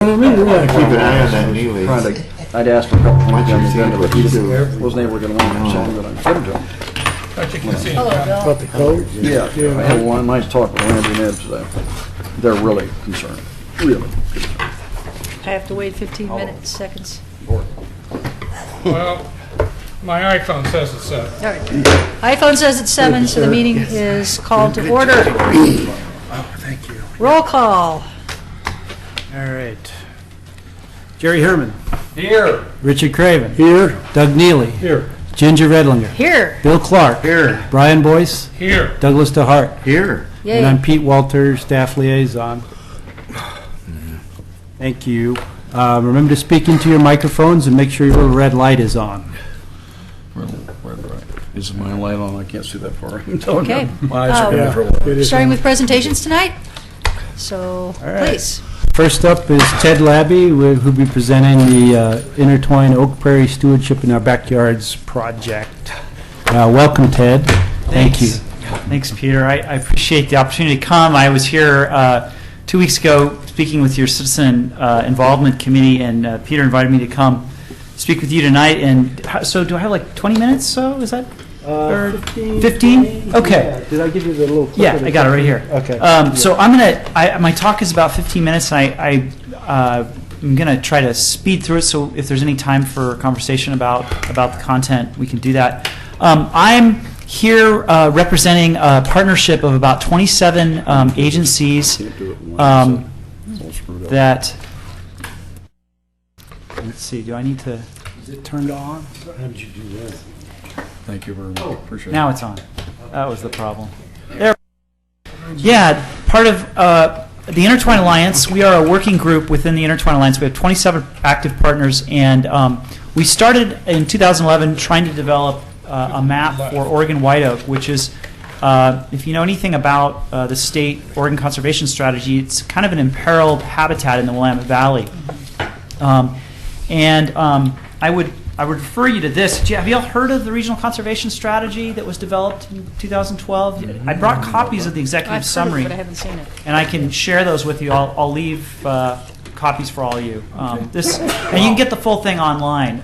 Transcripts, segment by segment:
Keep an eye on that Neely. I'd asked him a couple Why times don't on you the agenda, but see he it? didn't, wasn't able to get along with something, but I said to him. But you can see Hello, it. Bill. About the code? Yeah, I had one nice talk with Randy and Ed today. They're really concerned, really. I have to wait 15 minutes, seconds. Well, my iPhone says it's All right. iPhone says it's 7, so the meeting is called to order. Thank you. Roll call. All right. Jerry Herman. here. Richard Craven. Here. Doug Neely. Here. Ginger Redlinger. Here. Bill Clark. Here. Brian Boyce. Here. Douglas DeHart. Here. And I'm Yay. Pete Walter, staff liaison. Thank you. Remember to speak into your microphones and make sure your little red light is on. Is my light on? I can't see that far. Okay. My eyes are Yeah. going trouble. Starting with presentations tonight. So, right. please. First up is Ted Labby, who'll be presenting the Intertwine Oak Prairie Stewardship in Our Backyards project. Welcome, Ted. Thank you. Thanks, Peter. I appreciate the opportunity to come. I was here 2 weeks ago speaking with your Citizen Involvement Committee, and Peter invited me to come speak with you tonight. And so do I have like 20 minutes? So is that? 15? Okay. Yeah. Did I give you the little clip? Yeah, I got it right here. Okay. So my talk is about 15 minutes, and I'm going to try to speed through it, so if there's any time for conversation about the content, we can do that. I'm here representing a partnership of about 27 agencies that, let's see, do I need to, Is it turned on? How did you do that? Thank you very much. Appreciate it. now it's on. That was the problem. There. Yeah, part of the Intertwine Alliance, we are a working group within the Intertwine Alliance. We have 27 active partners, and we started in 2011 trying to develop a map for Oregon White Oak, which is, if you know anything about the state Oregon Conservation Strategy, it's kind of an imperiled habitat in the Willamette Valley. I would refer you to this. Have you all heard of the Regional Conservation Strategy that was developed in 2012? I brought copies of the executive I've heard of summary, it, but I haven't seen it. and I can share those with you. I'll leave copies for all of you. And you can get the full thing online.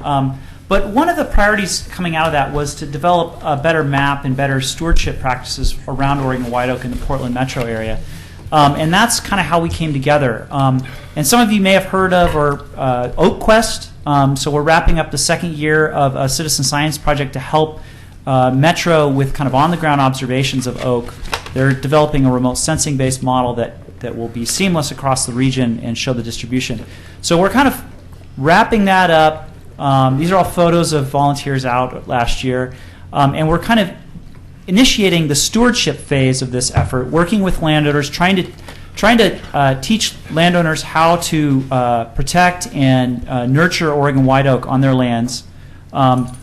But one of the priorities coming out of that was to develop a better map and better stewardship practices around Oregon White Oak in the Portland metro area. And that's kind of how we came together. And some of you may have heard of Oak Quest. So we're wrapping up the second year of a citizen science project to help Metro with kind of on-the-ground observations of oak. They're developing a remote sensing-based model that will be seamless across the region and show the distribution. So we're kind of wrapping that up. These are all photos of volunteers out last year. And we're kind of initiating the stewardship phase of this effort, working with landowners, trying to teach landowners how to protect and nurture Oregon White Oak on their lands. And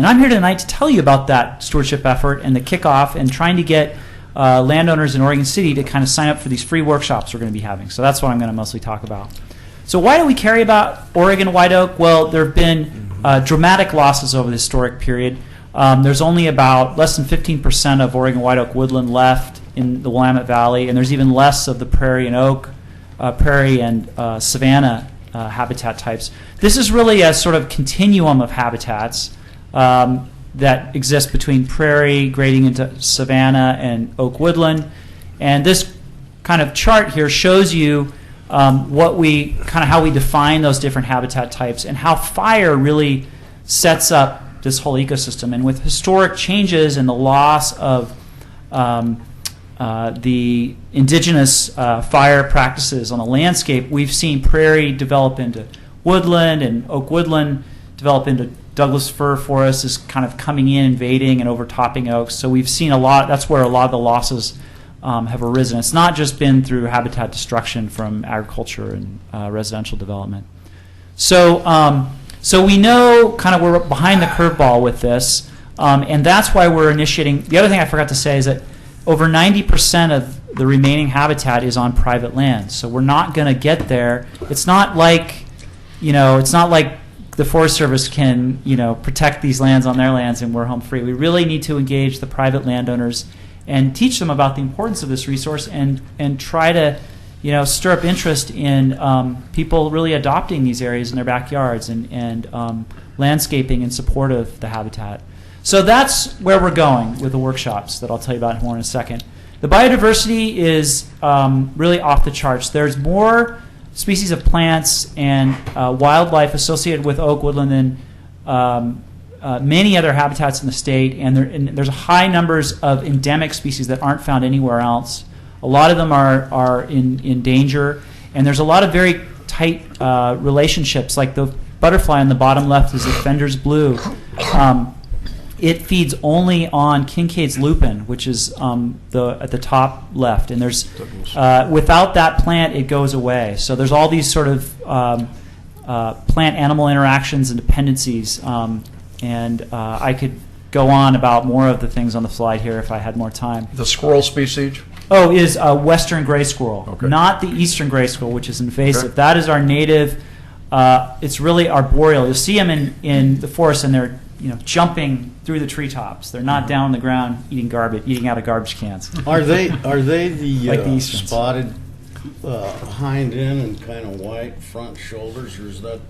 I'm here tonight to tell you about that stewardship effort and the kickoff and trying to get landowners in Oregon City to kind of sign up for these free workshops we're going to be having. So that's what I'm going to mostly talk about. So why do we care about Oregon White Oak? Well, there have been dramatic losses over the historic period. There's only about less than 15% of Oregon White Oak woodland left in the Willamette Valley, and there's even less of the prairie and oak, prairie and savanna habitat types. This is really a sort of continuum of habitats that exist between prairie, grading into savanna, and oak woodland. And this kind of chart here shows you how we define those different habitat types and how fire really sets up this whole ecosystem. And with historic changes and the loss of the indigenous fire practices on the landscape, we've seen prairie develop into woodland and oak woodland develop into Douglas fir forest is kind of coming in, invading and overtopping oaks. So we've seen a lot. That's where a lot of the losses have arisen. It's not just been through habitat destruction from agriculture and residential development. So we know kind of we're behind the curveball with this, and that's why we're initiating. The other thing I forgot to say is that over 90% of the remaining habitat is on private land. So we're not going to get there. It's not like, the Forest Service can, protect these lands on their lands and we're home free. We really need to engage the private landowners and teach them about the importance of this resource and try to stir up interest in people really adopting these areas in their backyards and landscaping in support of the habitat. So that's where we're going with the workshops that I'll tell you about more in a second. The biodiversity is really off the charts. There's more species of plants and wildlife associated with oak woodland than many other habitats in the state, and there's high numbers of endemic species that aren't found anywhere else. A lot of them are in danger, and there's a lot of very tight relationships. Like the butterfly on the bottom left is a Fender's blue. It feeds only on Kincaid's lupin, which is at the top left, and there's without that plant, it goes away. So there's all these sort of plant-animal interactions and dependencies, and I could go on about more of the things on the slide here if I had more time. The squirrel species? Oh, is western gray squirrel, Okay. not the eastern gray squirrel, which is invasive. Okay. That is our native. It's really arboreal. You'll see them in the forest, and they're jumping through the treetops. They're not down on the ground eating out of garbage cans. Are they the, Like the easterns. spotted hind end and kind of white front shoulders, or is that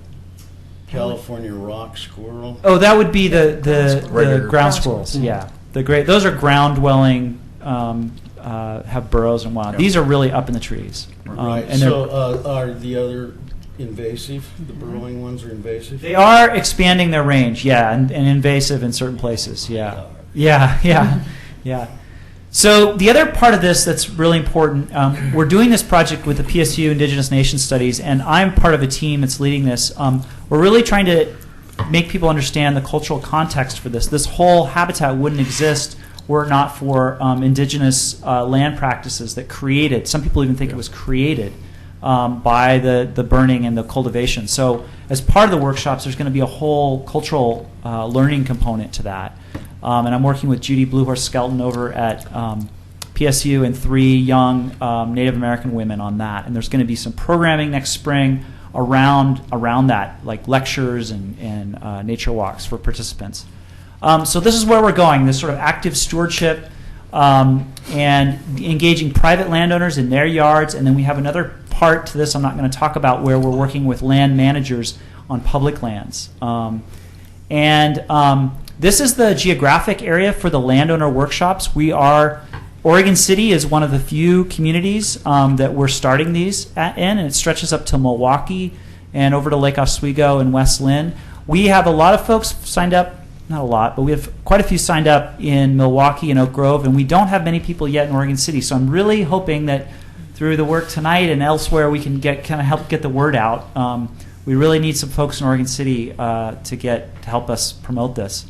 California rock squirrel? Oh, that would be the Regular. ground squirrels. Yeah, those are ground dwelling. Have burrows and whatnot. These are really up in the trees. Right. And they're- So are the other invasive? The burrowing ones are invasive? they are expanding their range, yeah, and invasive in certain places, yeah. Yeah. So the other part of this that's really important, we're doing this project with the PSU Indigenous Nation Studies, and I'm part of a team that's leading this. We're really trying to make people understand the cultural context for this. This whole habitat wouldn't exist were it not for indigenous land practices that created, some people even think it was created by the burning and the cultivation. So as part of the workshops, there's going to be a whole cultural learning component to that. And I'm working with Judy Bluehorse Skelton over at PSU and 3 young Native American women on that. And there's going to be some programming next spring around that, like lectures and nature walks for participants. So this is where we're going, this sort of active stewardship and engaging private landowners in their yards. And then we have another part to this I'm not going to talk about where we're working with land managers on public lands. This is the geographic area for the landowner workshops. Oregon City is one of the few communities that we're starting these in, and it stretches up to Milwaukee and over to Lake Oswego and West Lynn. We have a lot of folks signed up. Not a lot, but we have quite a few signed up in Milwaukee and Oak Grove, and we don't have many people yet in Oregon City. So I'm really hoping that through the work tonight and elsewhere, we can help get the word out. We really need some folks in Oregon City to help us promote this.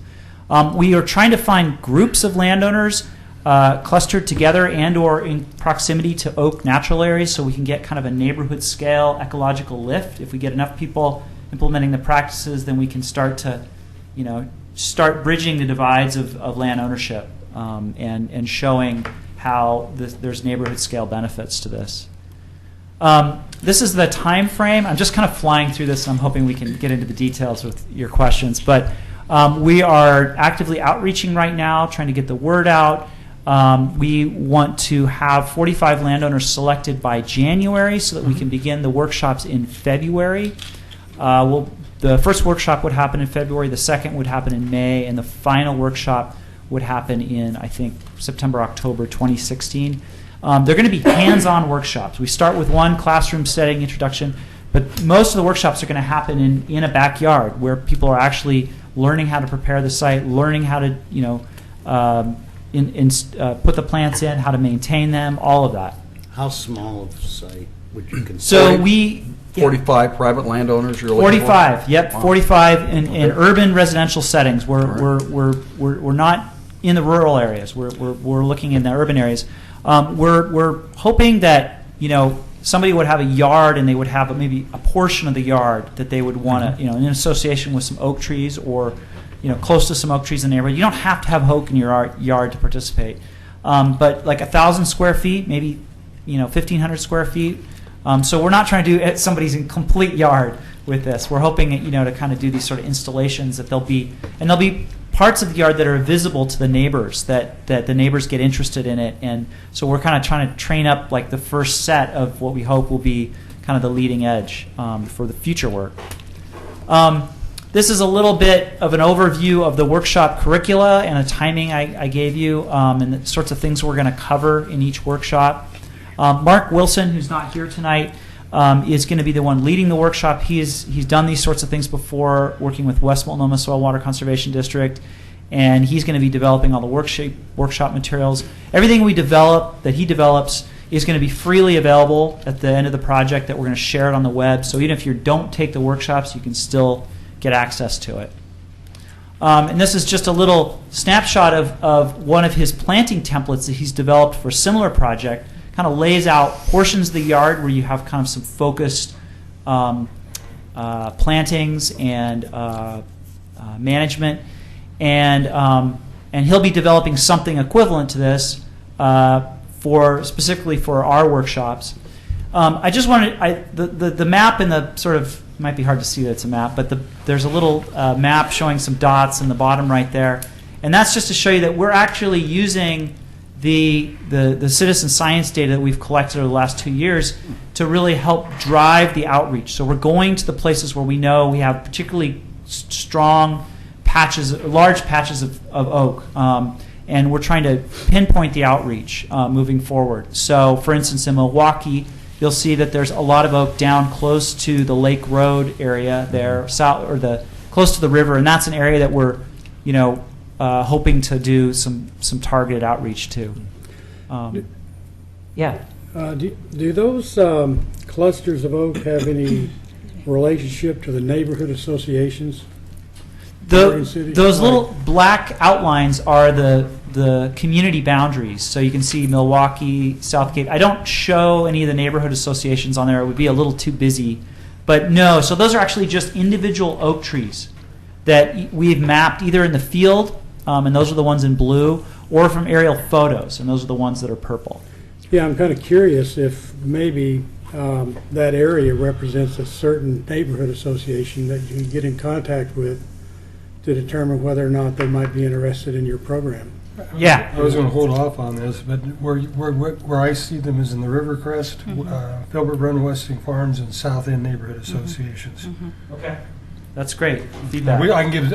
We are trying to find groups of landowners clustered together and/or in proximity to oak natural areas, so we can get kind of a neighborhood scale ecological lift. If we get enough people implementing the practices, then we can start to, start bridging the divides of land ownership and showing how there's neighborhood scale benefits to this. This is the time frame. I'm just kind of flying through this, and I'm hoping we can get into the details with your questions. But we are actively outreaching right now, trying to get the word out. We want to have 45 landowners selected by January so that we can begin the workshops in February. The first workshop would happen in February, the second would happen in May, and the final workshop would happen in, I think, September, October 2016. They're going to be hands-on workshops. We start with one classroom setting introduction, but most of the workshops are going to happen in a backyard where people are actually learning how to prepare the site, learning how to put the plants in, how to maintain them, all of that. How small of a site would you consider? So we... 45 private landowners you're looking for? 45, yep, 45 in urban residential settings. We're not in the rural areas. We're looking in the urban areas. We're hoping that somebody would have a yard and they would have maybe a portion of the yard that they would want to in association with some oak trees or close to some oak trees in the neighborhood. You don't have to have oak in your yard to participate, but like 1,000 square feet, maybe 1,500 square feet. So we're not trying to do somebody's complete yard with this. We're hoping to kind of do these sort of installations that they'll be parts of the yard that are visible to the neighbors, that the neighbors get interested in it. And so we're kind of trying to train up like the first set of what we hope will be kind of the leading edge for the future work. This is a little bit of an overview of the workshop curricula and a timing I gave you, and the sorts of things we're going to cover in each workshop. Mark Wilson, who's not here tonight, is going to be the one leading the workshop. He's done these sorts of things before, working with West Multnomah Soil Water Conservation District, and he's going to be developing all the workshop materials. Everything we develop, that he develops, is going to be freely available at the end of the project, that we're going to share it on the web. So even if you don't take the workshops, you can still get access to it. And this is just a little snapshot of one of his planting templates that he's developed for a similar project. Kind of lays out portions of the yard where you have kind of some focused plantings and management, and he'll be developing something equivalent to this specifically for our workshops. I just wanted the map in the sort of, might be hard to see that it's a map, but there's a little map showing some dots in the bottom right there, and that's just to show you that we're actually using the citizen science data that we've collected over the last 2 years to really help drive the outreach. So we're going to the places where we know we have particularly strong patches, large patches of oak, and we're trying to pinpoint the outreach moving forward. So, for instance, in Milwaukee, you'll see that there's a lot of oak down close to the Lake Road area there, south, or close to the river, and that's an area that we're, hoping to do some targeted outreach to. Yeah. Do those clusters of oak have any relationship to the neighborhood associations? Those little black outlines are the community boundaries. So you can see Milwaukee, Southgate. I don't show any of the neighborhood associations on there. It would be a little too busy. But no, so those are actually just individual oak trees that we've mapped either in the field, and those are the ones in blue, or from aerial photos, and those are the ones that are purple. Yeah, I'm kind of curious if maybe that area represents a certain neighborhood association that you can get in contact with to determine whether or not they might be interested in your program. Yeah. I was going to hold off on this, but where I see them is in the Rivercrest, Filbert Run, Westing Farms, and South End neighborhood associations. Okay. That's great feedback. We can give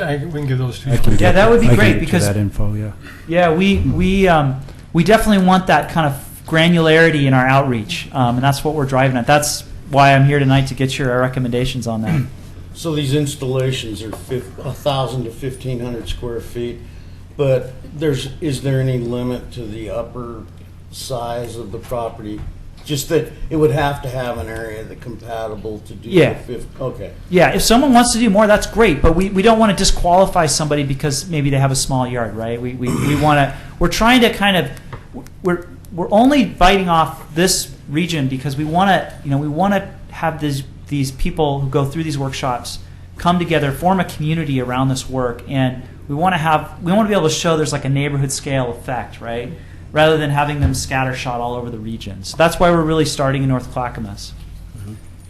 those two. Yeah, that would be great because that info. Yeah. Yeah, we definitely want that kind of granularity in our outreach, and that's what we're driving at. That's why I'm here tonight, to get your recommendations on that. So these installations are 1,000 to 1,500 square feet, but is there any limit to the upper size of the property? Just that it would have to have an area that's compatible to do okay. Yeah, if someone wants to do more, that's great, but we don't want to disqualify somebody because maybe they have a small yard, right? We want to, we're trying to kind of, we're only biting off this region because we want to have these people who go through these workshops come together, form a community around this work, and we want to be able to show there's like a neighborhood scale effect, right? Rather than having them scattershot all over the region. So that's why we're really starting in North Clackamas.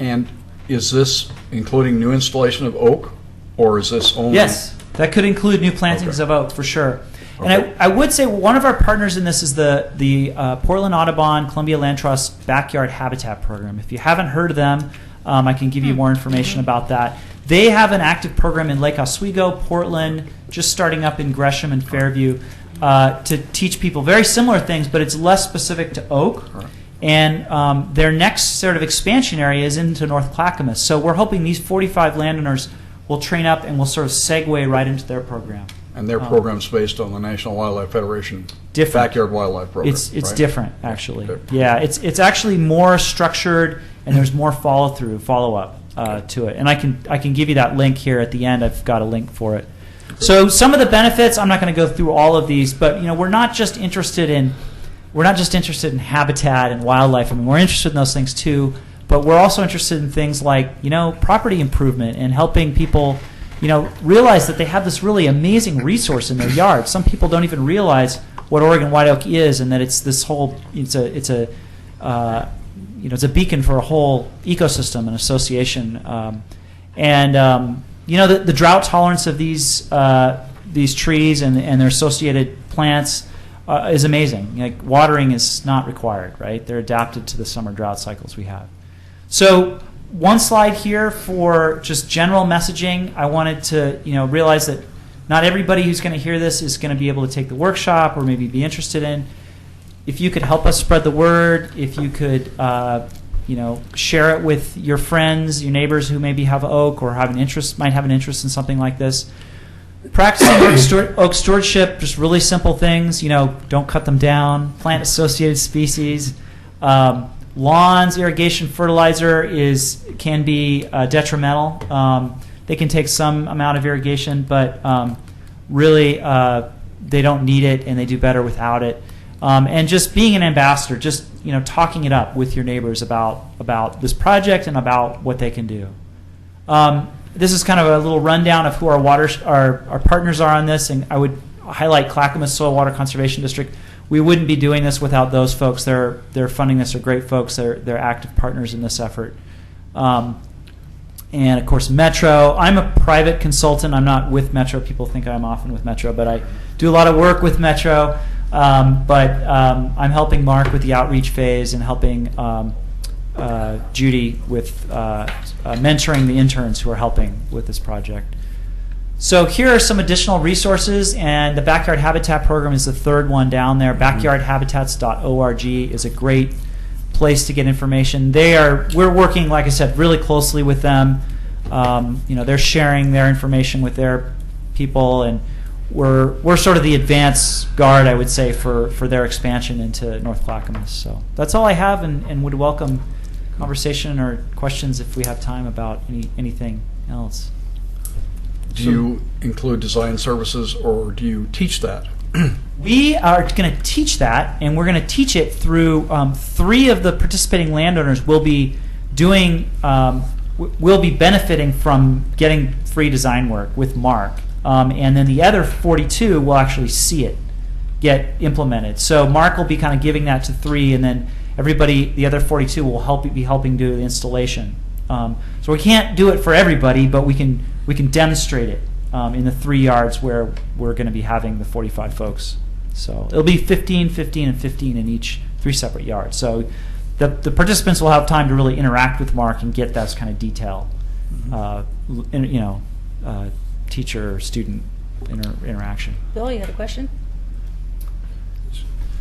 And is this including new installation of oak, or is this only? Yes, that could include new plantings of oak for sure. Okay. And I would say one of our partners in this is the Portland Audubon Columbia Land Trust Backyard Habitat Program. If you haven't heard of them, I can give you more information about that. They have an active program in Lake Oswego, Portland, just starting up in Gresham and Fairview, to teach people very similar things, but it's less specific to oak. Right. And their next sort of expansion area is into North Clackamas. So we're hoping these 45 landowners will train up and will sort of segue right into their program. And their program's based on the National Wildlife Federation Different. Backyard Wildlife Program. It's right? different, actually. Okay. Yeah, it's actually more structured, and there's more follow-up to it. And I can give you that link here at the end. I've got a link for it. So some of the benefits, I'm not going to go through all of these, but we're not just interested in habitat and wildlife. I mean, we're interested in those things too, but we're also interested in things like property improvement and helping people realize that they have this really amazing resource in their yard. Some people don't even realize what Oregon white oak is, and that it's this whole it's a beacon for a whole ecosystem and association. The drought tolerance of these these trees and their associated plants is amazing. Like, watering is not required, right? They're adapted to the summer drought cycles we have. So one slide here for just general messaging. I wanted to realize that not everybody who's going to hear this is going to be able to take the workshop or maybe be interested in. If you could help us spread the word, if you could share it with your friends, your neighbors who maybe have oak or might have an interest in something like this. Practicing oak stewardship, just really simple things. Don't cut them down. Plant associated species. Lawns, irrigation, fertilizer can be detrimental. They can take some amount of irrigation, but really they don't need it, and they do better without it. And just being an ambassador, just talking it up with your neighbors about this project and about what they can do. This is kind of a little rundown of who our partners are on this, and I would highlight Clackamas Soil Water Conservation District. We wouldn't be doing this without those folks. They're funding this. They're great folks. They're active partners in this effort. And of course, Metro. I'm a private consultant. I'm not with Metro. People think I'm often with Metro, but I do a lot of work with Metro. But I'm helping Mark with the outreach phase and helping Judy with mentoring the interns who are helping with this project. So here are some additional resources, and the Backyard Habitat Program is the third one down there. Backyardhabitats.org is a great place to get information. We're working, like I said, really closely with them. They're sharing their information with their people, and we're sort of the advance guard, I would say, for their expansion into North Clackamas. So that's all I have, and would welcome conversation or questions if we have time about anything else. Do you include design services, or do you teach that? We are going to teach that, and we're going to teach it through 3 of the participating landowners will be doing, will be benefiting from getting free design work with Mark. And then the other 42 will actually see it get implemented. So Mark will be kind of giving that to 3, and then everybody, the other 42, will be helping do the installation. So we can't do it for everybody, but we can demonstrate it in the 3 yards where we're going to be having the 45 folks. So it'll be 15, 15, and 15 in each 3 separate yards. So the participants will have time to really interact with Mark and get that kind of detail, teacher-student interaction. Bill, you had a question?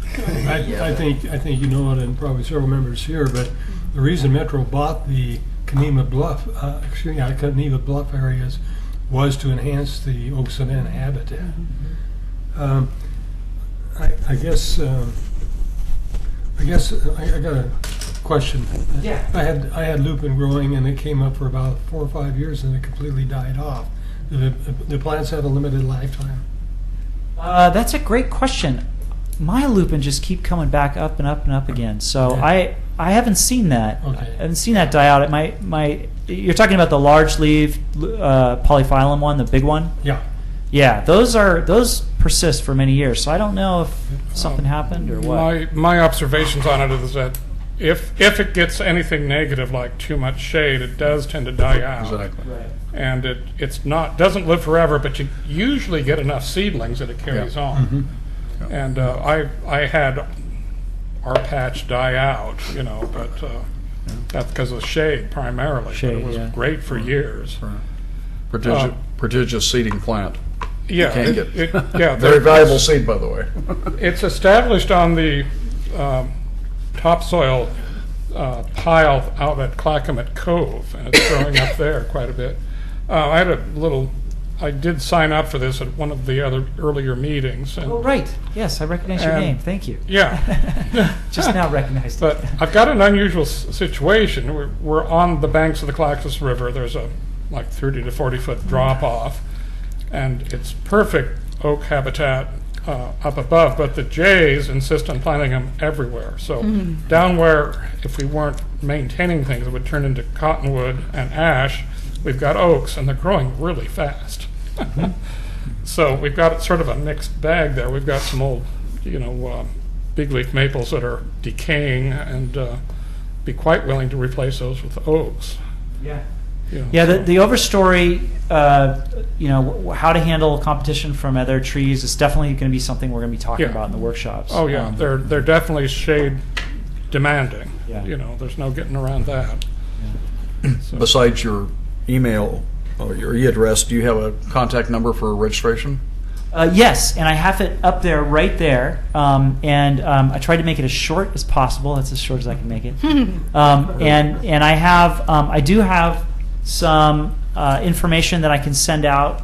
I think you know it, and probably several members here, but the reason Metro bought the Kenema Bluff areas was to enhance the oak savanna habitat. I guess I got a question. Yeah. I had lupin growing, and it came up for about 4 or 5 years, and it completely died off. Do the plants have a limited lifetime? That's a great question. My lupin just keep coming back up and up and up again. So okay. I haven't seen that. Okay. I haven't seen that die out. You're talking about the large leaf polyphyllum one, the big one? Yeah. Yeah, those persist for many years. So I don't know if something happened or what. My observations on it is that if it gets anything negative like too much shade, it does tend to die out. Exactly. Right. And doesn't live forever, but you usually get enough seedlings that it carries on. Mm-hmm. And I had our patch die out, but that's because of shade primarily. Shade, but it was great for years. Right. Prodigious seeding plant. Yeah, Very valuable seed, by the way. It's established on the topsoil pile out at Clackamas Cove, and it's growing up there quite a bit. I did sign up for this at one of the other earlier meetings. And, oh, right. Yes, I recognize your name. Thank you. Yeah. Just now recognized it. But I've got an unusual situation. We're on the banks of the Clackamas River. There's a 30 to 40 foot drop off, and it's perfect oak habitat up above, but the jays insist on planting them everywhere. So down where, if we weren't maintaining things, it would turn into cottonwood and ash, we've got oaks, and they're growing really fast. So we've got sort of a mixed bag there. We've got some old, big leaf maples that are decaying, and be quite willing to replace those with oaks. Yeah. you know, Yeah, so- the overstory, how to handle competition from other trees is definitely going to be something we're going to be talking Yeah. about in the workshops. Oh, yeah, they're definitely shade demanding. Yeah. You know, there's no getting around that. So- Besides your email or your e-address, do you have a contact number for registration? Yes, and I have it up there, right there. I tried to make it as short as possible. That's as short as I can make it. And I do have some information that I can send out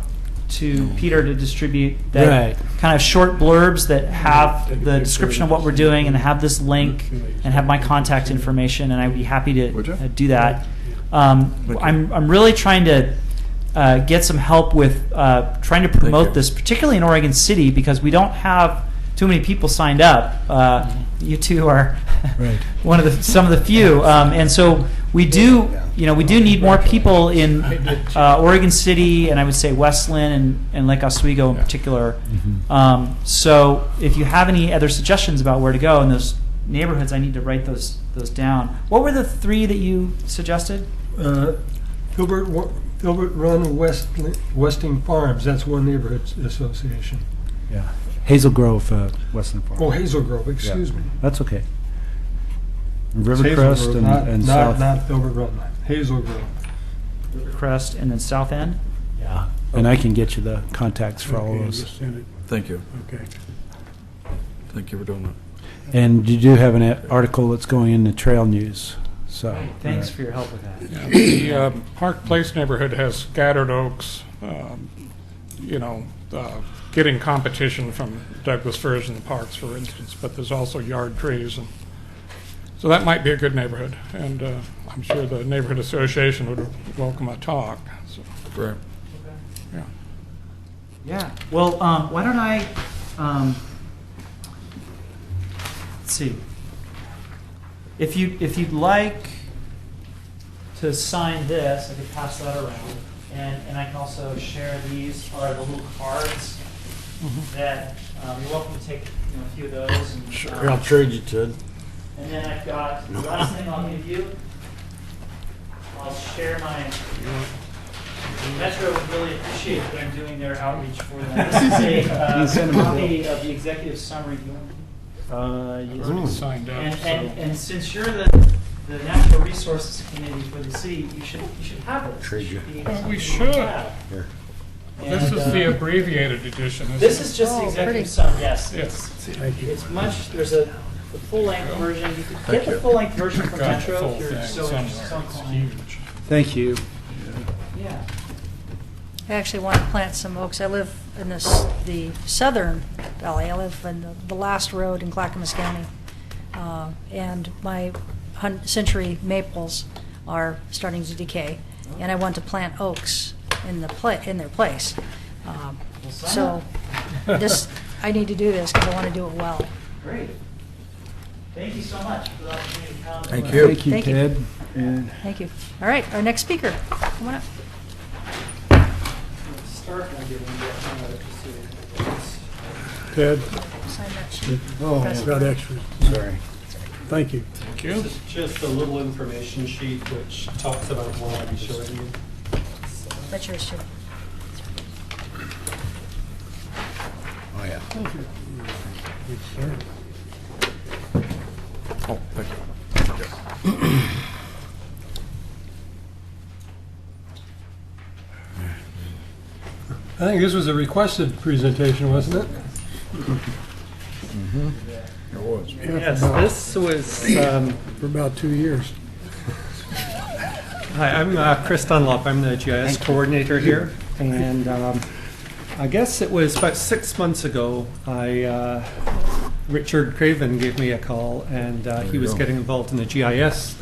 to Peter to distribute. That Right. kind of short blurbs that have the description of what we're doing and have this link and have my contact information. And I'd be happy Would to you? do that. I'm really trying to get some help with trying to promote you. this, particularly in Oregon City, because we don't have too many people signed up. You two are Right. some of the few, and so we do need more people in Oregon City, and I would say Westland and Lake Oswego in particular. So if you have any other suggestions about where to go in those neighborhoods, I need to write those down. What were the three that you suggested? Filbert Run Westing Farms, that's one neighborhood association. Yeah. Hazel Grove, Westland Farm. Oh, Hazel Grove, excuse me. That's okay. It's Rivercrest Hazel Grove, and not, South. Not Filbert Run, Hazel Grove. Rivercrest and then South End. Yeah. And I can get you the contacts for all Okay, those. just send it. Thank you. Okay. Thank you for doing that. And you do have an article that's going in the Trail News. So Thanks for your help with that. Yeah, the Park Place neighborhood has scattered oaks, getting competition from Douglas firs in the parks, for instance, but there's also yard trees. And so that might be a good neighborhood, and I'm sure the neighborhood association would welcome a talk. So, Right. yeah. Yeah. Well, why don't I? Let's see. If you'd like to sign this, I could pass that around, and I can also share these are the little cards that you're welcome to take a few of those. And, Sure, I'll trade you, Ted. And then I've got the last thing I'll give you. I'll share my. Metro would really appreciate that I'm doing their outreach for them. This is a copy of the executive summary. Do you want Already signed up. and since you're the Natural Resources Committee for the city, you should have it. Trade you. We should. Here. This is the abbreviated edition, isn't This it? is just the Oh, executive pretty. summary. Yes, Yes. Thank you. it's much. There's the full-length version. You can get the you. full-length version from Got the Metro full if you're thing so somewhere. It's inclined. huge. thank you. Yeah. I actually want to plant some oaks. I live in the southern valley. I live in the last road in Clackamas County. And my century maples are starting to decay. And I want to plant oaks in their place. So I need to do this because I want to do it well. Great. Thank you so much for the opportunity to come. Thank you. Thank you, Thank you. Ted. And Thank you. All right, our next speaker. Come on up. Start by giving you Ted, Sign that sheet. oh, Pass it got down. extra. Sorry. Thank you. Thank you. This is just a little information sheet which talks about what I'm showing you. That's yours too. Oh, yeah. Yes, sir. Oh, thank you. I think this was a requested presentation, wasn't it? It was. Yes, this was, For about 2 years. hi, I'm Chris Dunlop. I'm the GIS coordinator here. And I guess it was about 6 months ago, Richard Craven gave me a call, and he was getting involved in the GIS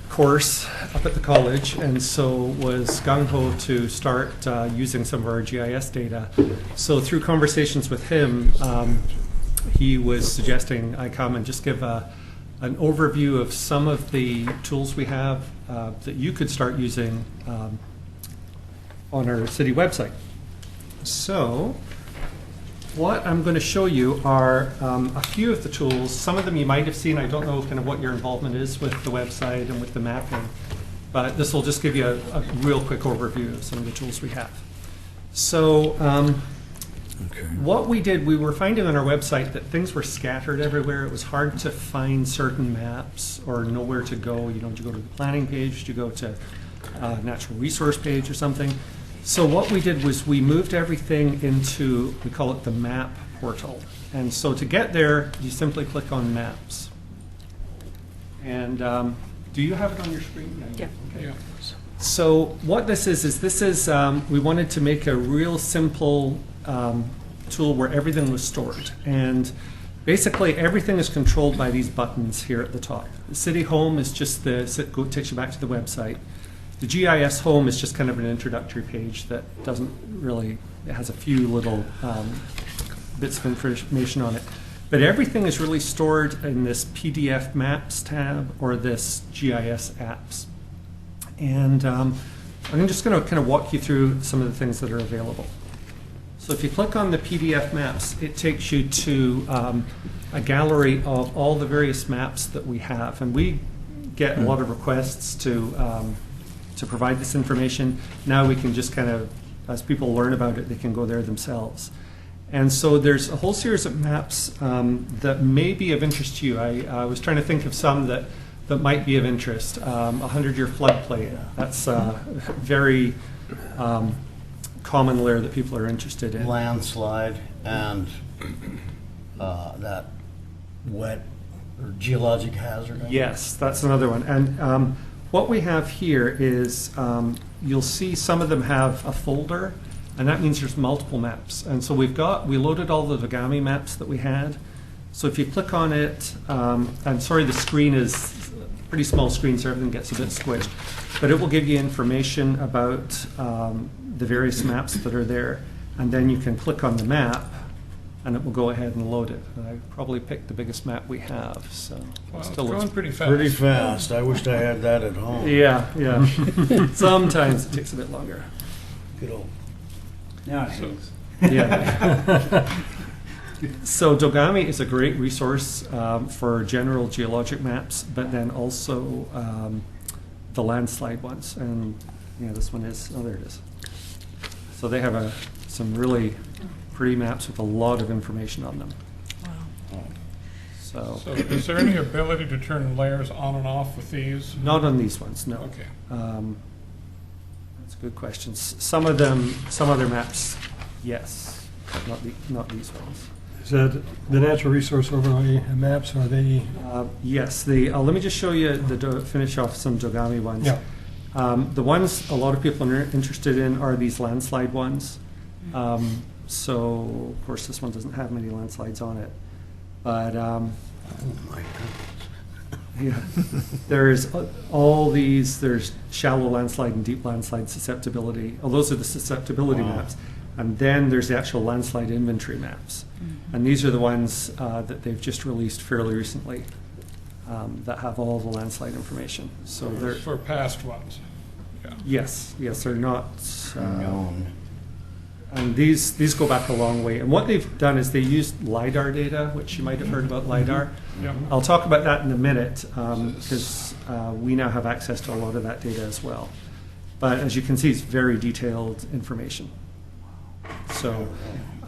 course up at the college, and so was gung-ho to start using some of our GIS data. So through conversations with him, he was suggesting I come and just give an overview of some of the tools we have that you could start using on our city website. So what I'm going to show you are a few of the tools. Some of them you might have seen. I don't know kind of what your involvement is with the website and with the mapping. but this will just give you a real quick overview of some of the tools we have. So what we did, we were finding on our website that things were scattered everywhere. It was hard to find certain maps or know where to go. You know, did you go to the planning page? Did you go to natural resource page or something? So what we did was we moved everything into, we call it the map portal. And so to get there, you simply click on maps. And do you have it on your screen? Yeah. Okay. Yeah. So what this is this is, we wanted to make a real simple tool where everything was stored. And basically everything is controlled by these buttons here at the top. The City Home is just takes you back to the website. The GIS Home is just kind of an introductory page that doesn't really, it has a few little bits of information on it. But everything is really stored in this PDF Maps tab or this GIS Apps. And I'm just going to kind of walk you through some of the things that are available. So if you click on the PDF Maps, it takes you to a gallery of all the various maps that we have. And we get a lot of requests to provide this information. Now we can just kind of, as people learn about it, they can go there themselves. And so there's a whole series of maps that may be of interest to you. I was trying to think of some that might be of interest. 100-year floodplain, that's very common layer that people are interested in. Landslide and that wet or geologic hazard. Yes, that's another one. And what we have here is you'll see some of them have a folder, and that means there's multiple maps. And so we loaded all the Dogami maps that we had. So if you click on it, I'm sorry, the screen is a pretty small screen, so everything gets a bit squished. But it will give you information about the various maps that are there. And then you can click on the map, and it will go ahead and load it. And I probably picked the biggest map we have, so Well, still it's looks going pretty fast. Pretty fast. I wished I had that at home. Yeah. Sometimes it takes a bit longer. Good old. Yeah. So Dogami is a great resource for general geologic maps, but then also the landslide ones. And yeah, this one is, oh, there it is. So they have some really pretty maps with a lot of information on them. Wow. So So is there any ability to turn layers on and off with these? not on these ones, no. Okay. That's a good question. Some of them, some other maps, yes, but not these ones. Is that the natural resource overlay maps, are they? Yes, let me just show you finish off some Dogami ones. Yeah. The ones a lot of people are interested in are these landslide ones. So, of course, this one doesn't have many landslides on it. But, Oh my goodness. yeah, there's all these, there's shallow landslide and deep landslide susceptibility. Oh, those are the susceptibility Wow. maps. And then there's the actual landslide inventory maps. And these are the ones that they've just released fairly recently that have all the landslide information. So they're, For past ones? Yeah. yes, they're not. Known. And these go back a long way. And what they've done is they used LiDAR data, which you might have heard about LiDAR. Yeah. I'll talk about that in a minute because we now have access to a lot of that data as well. But as you can see, it's very detailed information. So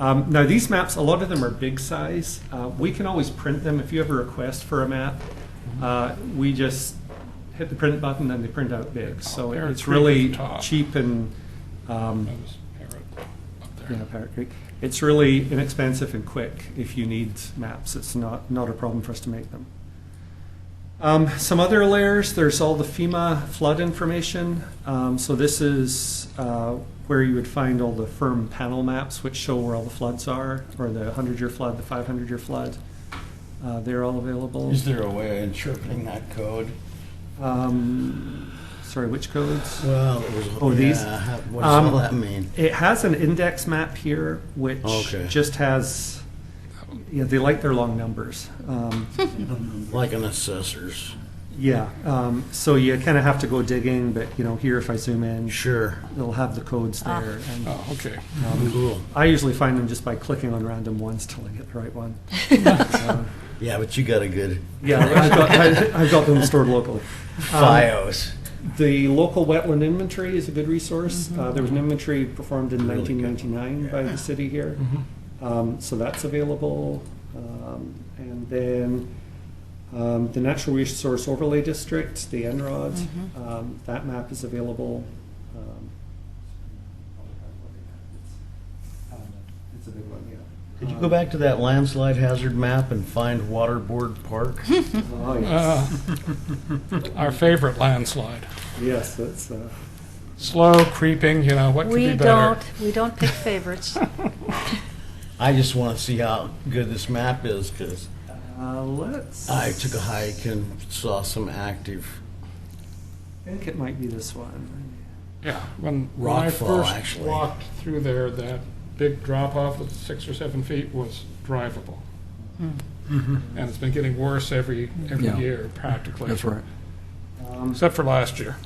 now these maps, a lot of them are big size. We can always print them. If you have a request for a map, we just hit the print button and they print out big. So There are it's three really at the top. cheap and That was Parrot up there. yeah, Parrot Creek. It's really inexpensive and quick if you need maps. It's not a problem for us to make them. Some other layers, there's all the FEMA flood information. So this is where you would find all the firm panel maps which show where all the floods are, or the 100-year flood, the 500-year flood. They're all available. Is there a way of interpreting that code? Sorry, which codes? Well, it was. Oh, these? Yeah, what does all that mean? It has an index map here, which Okay. just has, yeah, they like their long numbers. Like an assessor's. Yeah, so you kind of have to go digging, but you know, here if I zoom in, Sure. it'll have the codes there. And Oh, okay. Cool. I usually find them just by clicking on random ones till I get the right one. Yeah, but you got a good Yeah, I've got them stored locally. FiOS. The local wetland inventory is a good resource. There was an inventory performed in 1999 by the city here. So that's available. And then the Natural Resource Overlay District, the NROD, that map is available. It's a big one, yeah. Could you go back to that landslide hazard map and find Waterboard Park? Oh, yes. Our favorite landslide. Yes, that's, Slow, creeping, what could be better? We don't pick favorites. I just want to see how good this map is, because let's. I took a hike and saw some active. I think it might be this one. Yeah, when I Rockfall, first actually. walked through there, that big drop-off of 6 or 7 feet was drivable. And it's been getting worse every Yeah. year, practically. That's right. Except for last year.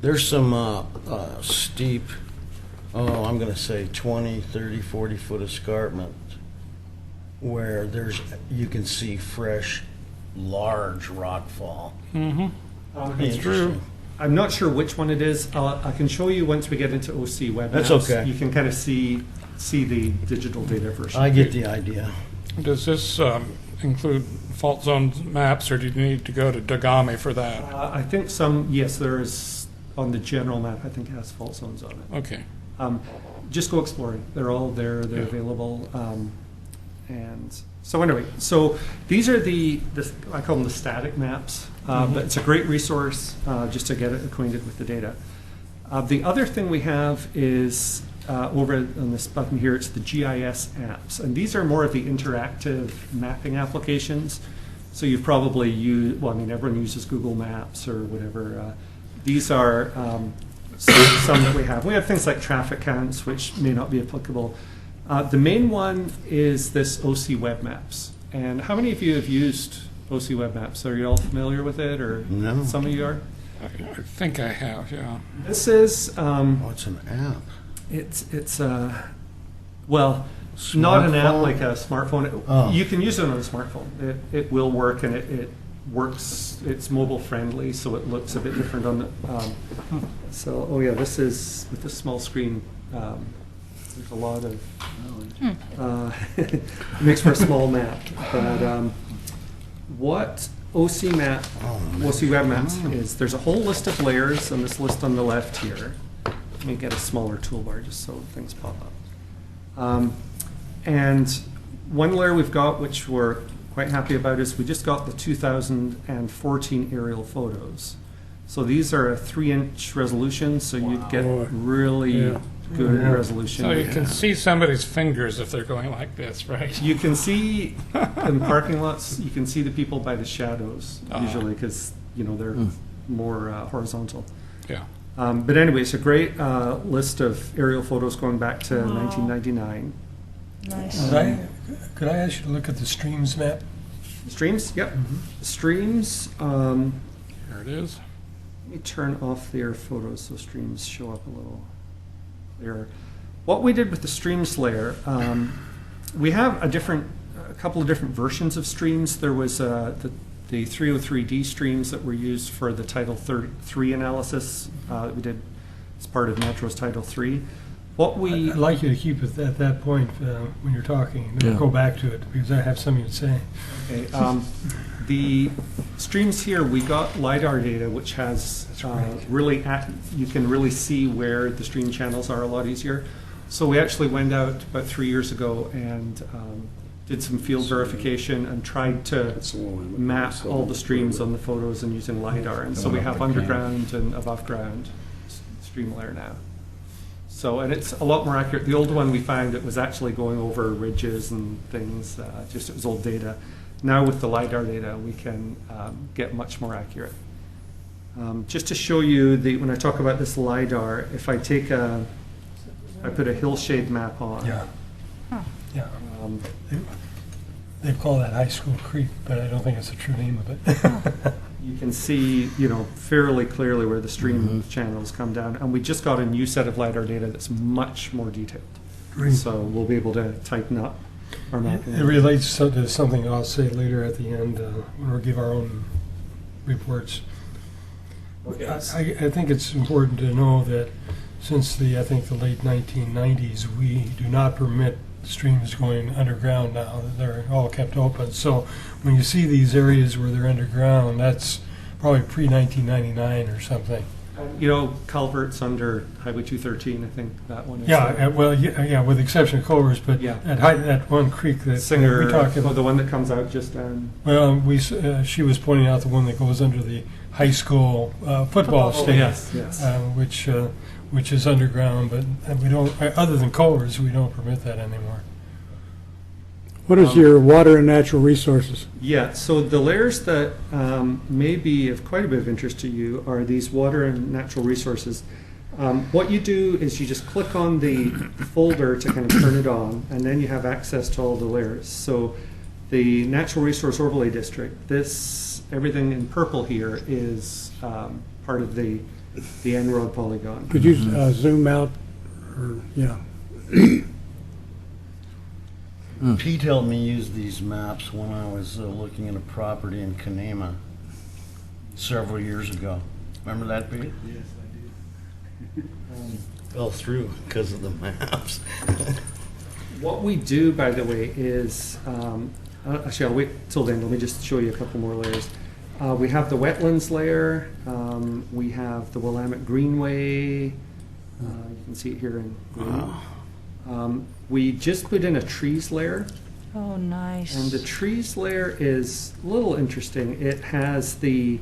There's some steep, I'm going to say 20, 30, 40 foot escarpment where you can see fresh, large rock fall. It's true. I'm not sure which one it is. I can show you once we get into OC Web That's Maps. okay. You can kind of see the digital data version. I get the idea. Does this include fault zone maps, or do you need to go to Dagami for that? I think yes, there is on the general map. I think it has fault zones on it. Okay. Just go exploring. They're all there. They're Yeah. available. And so anyway, so these are I call them the static maps. But it's a great resource just to get acquainted with the data. The other thing we have is over on this button here, it's the GIS apps. And these are more of the interactive mapping applications. So you've probably used, everyone uses Google Maps or whatever. These are some that we have. We have things like traffic counts, which may not be applicable. The main one is this OC Web Maps. And how many of you have used OC Web Maps? Are you all familiar with it, or No. some of you are? I think I have, yeah. This is What's an app? it's not an app Smartphone? like a smartphone. Oh. You can use it on a smartphone. It will work, and it works. It's mobile friendly, so it looks a bit different on the. This is with this small screen. There's a lot of. It makes for a small map, but what OC Web Maps is, there's a whole list of layers on this list on the left here. Let me get a smaller toolbar just so things pop up. And one layer we've got, which we're quite happy about, is we just got the 2014 aerial photos. So these are a 3-inch resolution, so you'd get Boy. really Yeah. good Yeah. resolution. So you can see somebody's fingers if they're going like this, right? You can see in parking lots, you can see the people by the shadows usually, because they're more horizontal. Yeah. But anyway, it's a great list of aerial photos going back to 1999. Nice. Could I ask you to look at the streams map? Streams, yep. Streams. Here it is. Let me turn off their photos so streams show up a little clearer. What we did with the streams layer, we have a couple of different versions of streams. There was the 303D streams that were used for the Title III analysis that we did as part of Metro's Title III. I'd like you to keep it at that point when you're talking. Then Yeah. go back to it, because I have something to say. Okay, the streams here, we got LiDAR data, which has you can really see where the stream channels are a lot easier. So we actually went out about 3 years ago and did some field verification and tried to map all the streams on the photos and using LiDAR. And so we have underground and above ground stream layer now. So, and it's a lot more accurate. The old one we found, it was actually going over ridges and things, it was old data. Now with the LiDAR data, we can get much more accurate. Just to show you, when I talk about this LiDAR, if I put a hillshade map on. Yeah. Yeah. They call that high school creep, but I don't think it's the true name of it. You can see, fairly clearly where the stream channels come down. And we just got a new set of LiDAR data that's much more detailed. Great. So we'll be able to tighten up our mapping. It relates to something I'll say later at the end when we give our own reports. I think it's important to know that since I think the late 1990s, we do not permit streams going underground now. They're all kept open. So when you see these areas where they're underground, that's probably pre-1999 or something. You know, culverts under Highway 213, I think that one is. Yeah, well, yeah, with the exception of culverts, but Yeah. that one creek that Singer, we talked oh, about. the one that comes out just on. Well, she was pointing out the one that goes under the high school football stadium, yes, yes. which is underground, but we don't. Other than culverts, we don't permit that anymore. What is your water and natural resources? Yeah, so the layers that may be of quite a bit of interest to you are these water and natural resources. What you do is you just click on the folder to kind of turn it on, and then you have access to all the layers. So the Natural Resource Overlay District, everything in purple here is part of the En-ROAD polygon. Could you zoom out? Or, yeah. Pete helped me use these maps when I was looking at a property in Kanema several years ago. Remember that, Pete? Yes, I do. Fell through because of the maps. What we do, by the way, is, actually, I'll wait till then. Let me just show you a couple more layers. We have the wetlands layer. We have the Willamette Greenway. You can see it here in green. We just put in a trees layer. Oh, nice. And the trees layer is a little interesting. It has the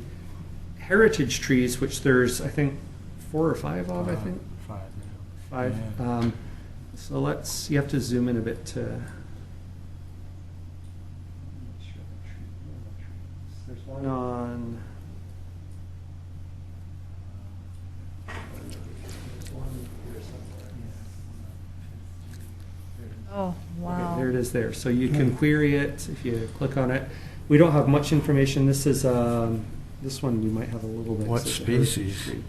heritage trees, which there's, I think, 4 or 5 of, I think. 5. Yeah. So you have to zoom in a bit to. There's one on. Oh, wow. Okay, there it is there. So you can query it if you click on it. We don't have much information. This is this one we might have a little bit. What So it's a heritage species? tree.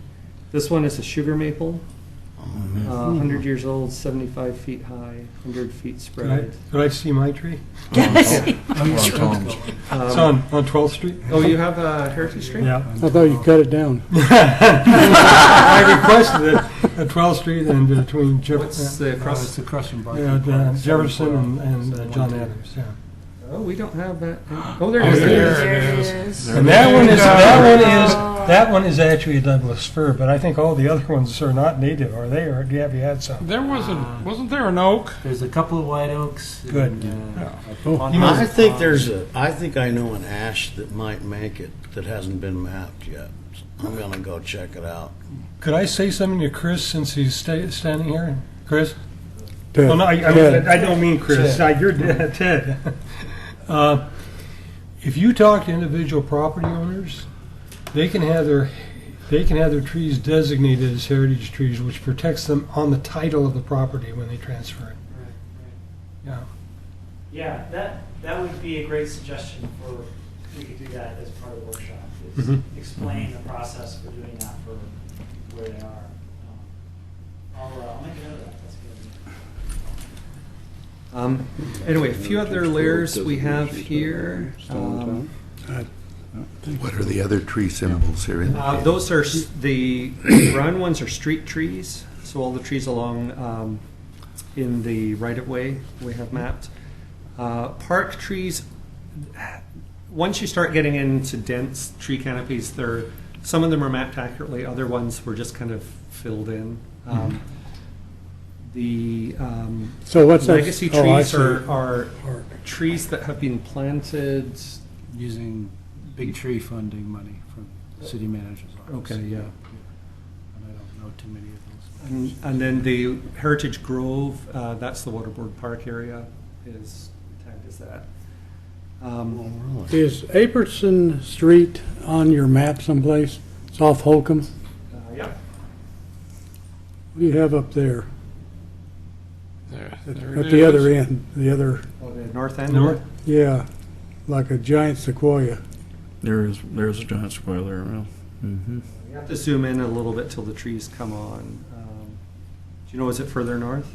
This one is a sugar maple. Oh, man. 100 years old, 75 feet high, 100 feet spread. Could I see my tree? Tom's. It's on 12th Street. Oh, you have a heritage tree? Yeah. I thought you cut it down. I requested it at 12th Street and between What's the cross? Jefferson and John Adams. Yeah. Oh, we don't have that. Oh, there it Oh, is. there There it it is. is. And that one is actually a Douglas fir, but I think all the other ones are not native, are they? Or have you had some? There wasn't there an oak? There's a couple of white oaks. Good. And, Oh, You know, I think I know an ash that might make it that hasn't been mapped yet. I'm gonna go check it out. Could I say something to Chris since he's standing here? Chris? Ted. Well, no, Ted. I don't mean Chris. You're Ted. If you talk to individual property owners, they can have their trees designated as heritage trees, which protects them on the title of the property when they transfer it. Yeah. Yeah, that would be a great suggestion for, we could do that as part of the workshop, is Mhm. explain the process for doing that for where they are. I'll make a note of that, that's good. Anyway, a few other layers we have here. What are the other tree symbols here in the Those are the brown ones are street trees. So all the trees along in the right of way we have mapped. Park trees. Once you start getting into dense tree canopies, some of them are mapped accurately. Other ones were just kind of filled in. So what's that? Legacy Oh, I trees see. are trees that have been planted. using big tree funding money from the city manager's office. Okay, yeah. And I don't know too many of those. And then the Heritage Grove, that's the Waterboard Park area, is tagged as that. Is Aperson Street on your map someplace? It's off Holcomb. Yeah. What do you have up there? There At it the other is. end, the other, Oh, the north end. North? yeah, like a giant sequoia. There's a giant sequoia there. Well, You have to zoom in a little bit till the trees come on. Do you know, is it further north?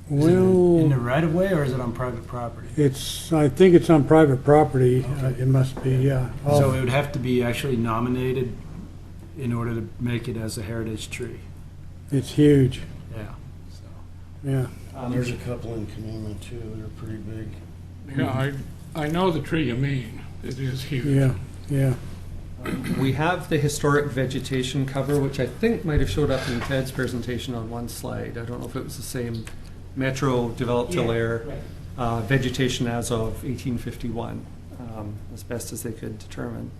Well, right of way, or is it on private property? I think it's on private property. It must be, yeah. So it would have to be actually nominated in order to make it as a heritage tree. It's huge, Yeah. yeah. There's a couple in Kenema too, they're pretty big. Yeah, I know the tree you mean. It is huge. Yeah, yeah. We have the historic vegetation cover, which I think might have showed up in Ted's presentation on one slide. I don't know if it was the same. Metro developed a layer, vegetation as of 1851, as best as they could determine.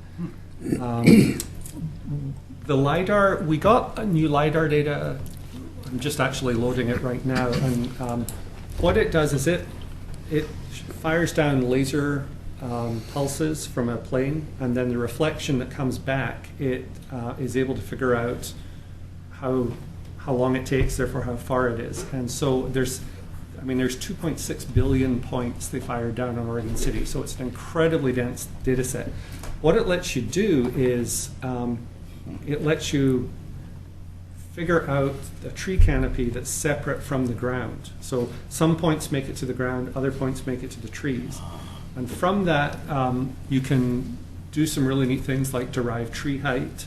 The LiDAR, we got a new LiDAR data. I'm just actually loading it right now. And what it does is it fires down laser pulses from a plane, and then the reflection that comes back, it is able to figure out how long it takes, therefore how far it is. And so there's 2.6 billion points they fired down on Oregon City, so it's an incredibly dense data set. What it lets you do is it lets you figure out a tree canopy that's separate from the ground. So some points make it to the ground, other points make it to the trees. And from that, you can do some really neat things like derive tree height.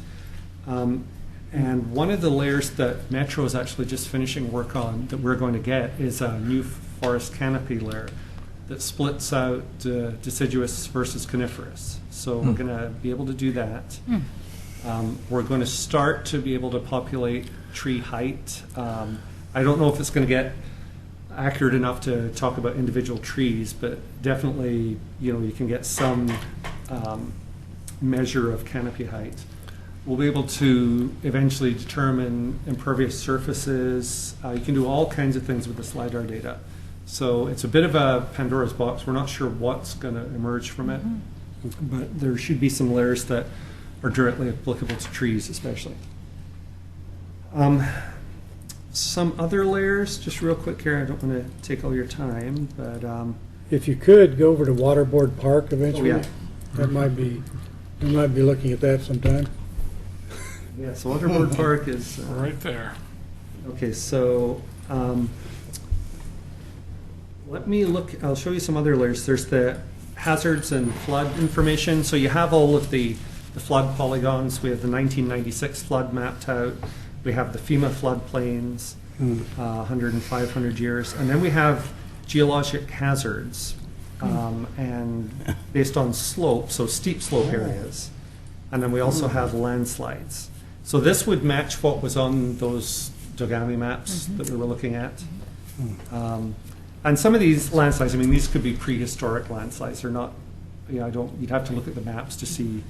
And one of the layers that Metro is actually just finishing work on that we're going to get is a new forest canopy layer that splits out deciduous versus coniferous. So we're going to be able to do that. We're going to start to be able to populate tree height. I don't know if it's going to get accurate enough to talk about individual trees, but definitely, you can get some measure of canopy height. We'll be able to eventually determine impervious surfaces. You can do all kinds of things with this LiDAR data. So it's a bit of a Pandora's box. We're not sure what's going to emerge from it, but there should be some layers that are directly applicable to trees, especially. Some other layers, just real quick here. I don't want to take all your time, but If you could, go over to Waterboard Park eventually. Oh, yeah. That might be, we might be looking at that sometime. yeah. So Waterboard Park is Right there. okay. So let me look. I'll show you some other layers. There's the hazards and flood information. So you have all of the flood polygons. We have the 1996 flood mapped out. We have the FEMA floodplains, 100 and 500 years. And then we have geologic hazards, and based on slope, so steep slope areas. And then we also have landslides. So this would match what was on those Dogami maps that we were looking at. And some of these landslides, these could be prehistoric landslides. They're not, you'd have to look at the maps to see.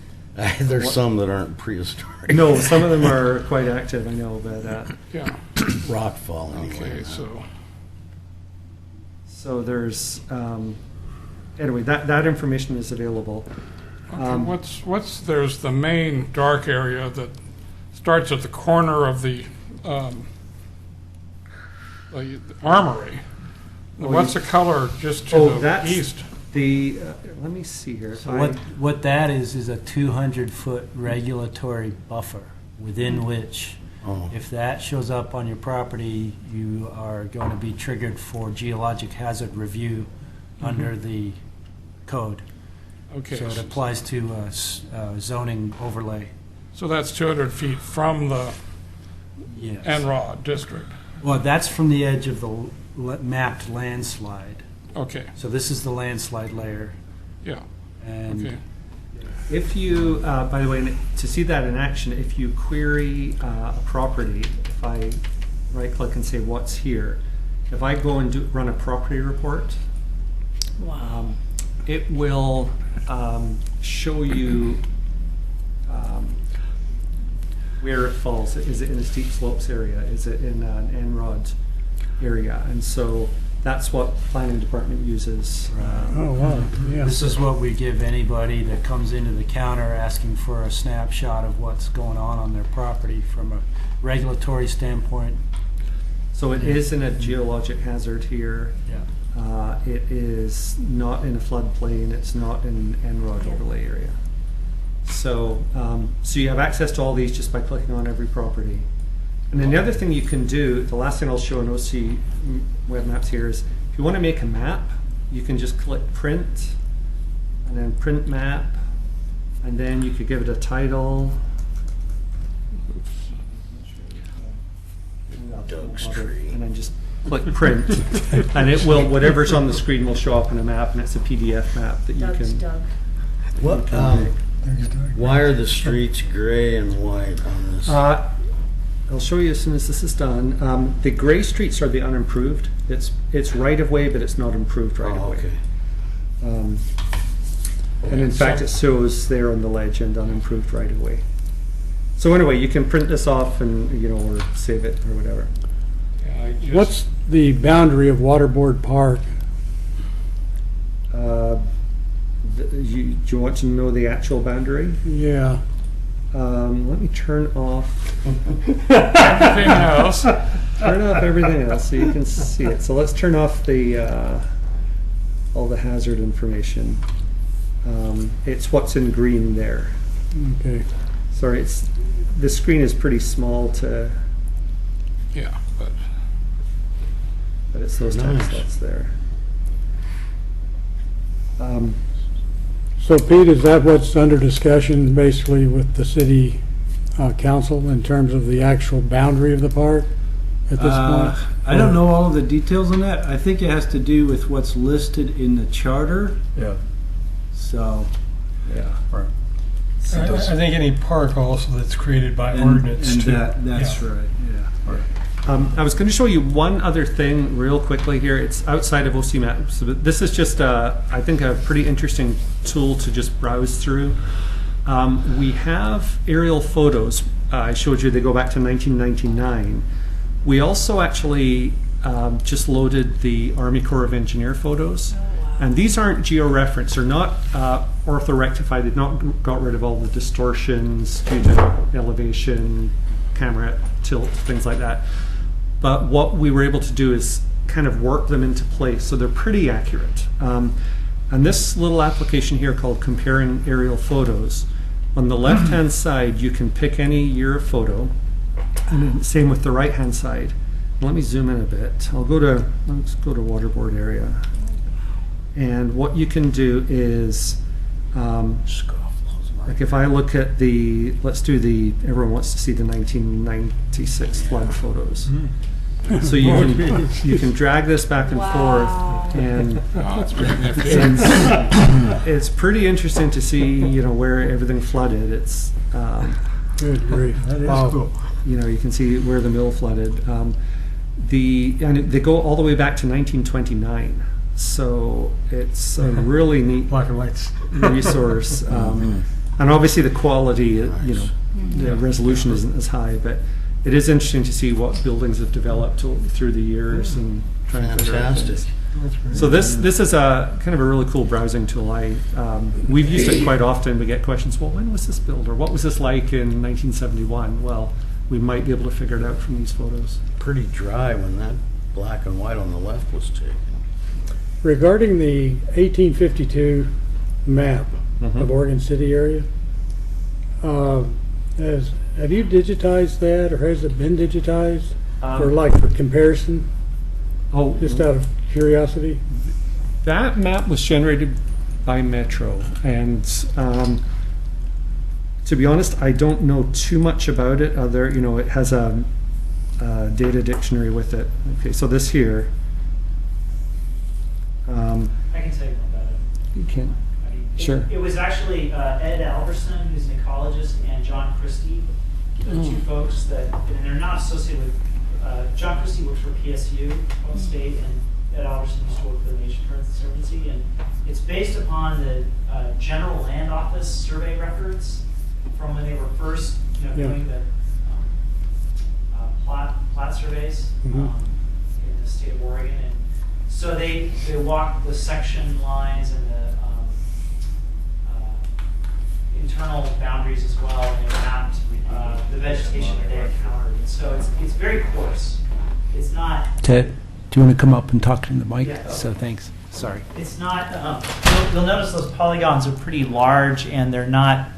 There's some that aren't prehistoric. No, some of them are quite active, I know, but Yeah. Rock falling. Okay, so there's anyway, that information is available. there's the main dark area that starts at the corner of the armory. What's the color just to the that's east? The let me see here. So what that is a 200-foot regulatory buffer within which, if that shows up on your property, you are going to be triggered for geologic hazard review under the code. Okay. So it applies to zoning overlay. So that's 200 feet from the Yes. Enrod district. Well, that's from the edge of the mapped landslide. Okay. So this is the landslide layer. Yeah. And Okay. If you, by the way, to see that in action, if you query a property, if I right-click and say what's here, if I go and run a property report, it will show you where it falls. Is it in a steep slopes area? Is it in an Enrod area? And so that's what planning department uses. Oh, wow, yeah. this is what we give anybody that comes into the counter asking for a snapshot of what's going on their property from a regulatory standpoint. So it is in a geologic hazard here. Yeah. It is not in a floodplain. It's not in an Enrod overlay area. So, so you have access to all these just by clicking on every property. And then the other thing you can do, the last thing I'll show in OC Web Maps here is, if you want to make a map, you can just click print, and then print map, and then you could give it a title. Doug's tree. And then just click print, and it will, whatever's on the screen will show up in a map, and it's a PDF map that you Doug's can. Doug. What, why are the streets gray and white on this? I'll show you as soon as this is done. The gray streets are the unimproved. It's right of way, but it's not improved right of Oh, way. okay. And in fact, it shows there on the legend unimproved right of way. So anyway, you can print this off and or save it or whatever. Yeah, I just- What's the boundary of Waterboard Park? Do you want to know the actual boundary? Yeah. Let me turn off Everything else. turn off everything else so you can see it. So let's turn off the all the hazard information. It's what's in green there. Okay. Sorry, the screen is pretty small Yeah, but but it's those Nice. text slots there. So Pete, is that what's under discussion basically with the city council in terms of the actual boundary of the park at this point? I don't know all of the details on that. I think it has to do with what's listed in the charter. Yeah. So, yeah. I think any park also that's created by ordinance and too. that's Yeah. right. Yeah. I was going to show you one other thing real quickly here. It's outside of OC Maps. But this is just, I think, a pretty interesting tool to just browse through. We have aerial photos. I showed you they go back to 1999. We also actually just loaded the Army Corps of Engineer photos. And these aren't georeferenced. They're not orthorectified. They've not got rid of all the distortions due to elevation, camera tilt, things like that. But what we were able to do is kind of work them into place, so they're pretty accurate. And this little application here called Comparing Aerial Photos, on the left-hand side, you can pick any year of photo, and then same with the right-hand side. Let me zoom in a bit. Let's go to Waterboard area. And what you can do is, like if I look at everyone wants to see the 1996 flood photos. So you can drag this back and forth, and oh, it's very nifty. it's pretty interesting to see where everything flooded. It's Good grief. That is Wow. cool. you can see where the mill flooded. And they go all the way back to 1929. So it's a really neat Black and whites. resource. And obviously the quality, the resolution isn't as high, but it is interesting to see what buildings have developed through the years and trying to figure out things. Fantastic. So this is a kind of a really cool browsing tool. We've used it quite often. We get questions, well, when was this built, or what was this like in 1971? Well, we might be able to figure it out from these photos. Pretty dry when that black and white on the left was taken. Regarding the 1852 map of Oregon City area, have you digitized that, or has it been digitized for comparison? Oh, Just out of curiosity. that map was generated by Metro, and to be honest, I don't know too much about it. It has a data dictionary with it. Okay, so this here. I can tell you more about it. You can. Sure. It was actually Ed Alberson, who's an ecologist, and John Christie, the two folks and they're not associated with, John Christie works for PSU, State, and Ed Alberson used to work for the Nation Conservancy, and it's based upon the General Land Office survey records from when they were first doing the plat surveys in the state of Oregon. And so they walked the section lines and the internal boundaries as well, and they mapped the vegetation that they encountered. And so it's very coarse. It's not. Ted, do you want to come up and talk to the mic? Yeah. So thanks. Sorry. It's not. You'll notice those polygons are pretty large, and they're not.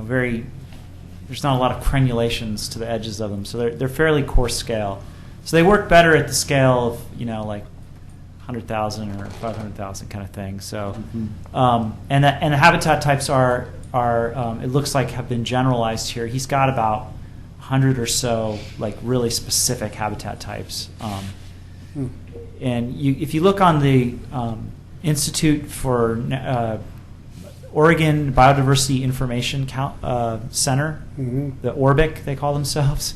Very there's not a lot of crenulations to the edges of them, so they're fairly coarse scale. So they work better at the scale of like 100,000 or 500,000 kind of thing. So, and the habitat types are it looks like have been generalized here. He's got about 100 or so like really specific habitat types. And if you look on the Institute for Oregon Biodiversity Information Center, the ORBIC they call themselves,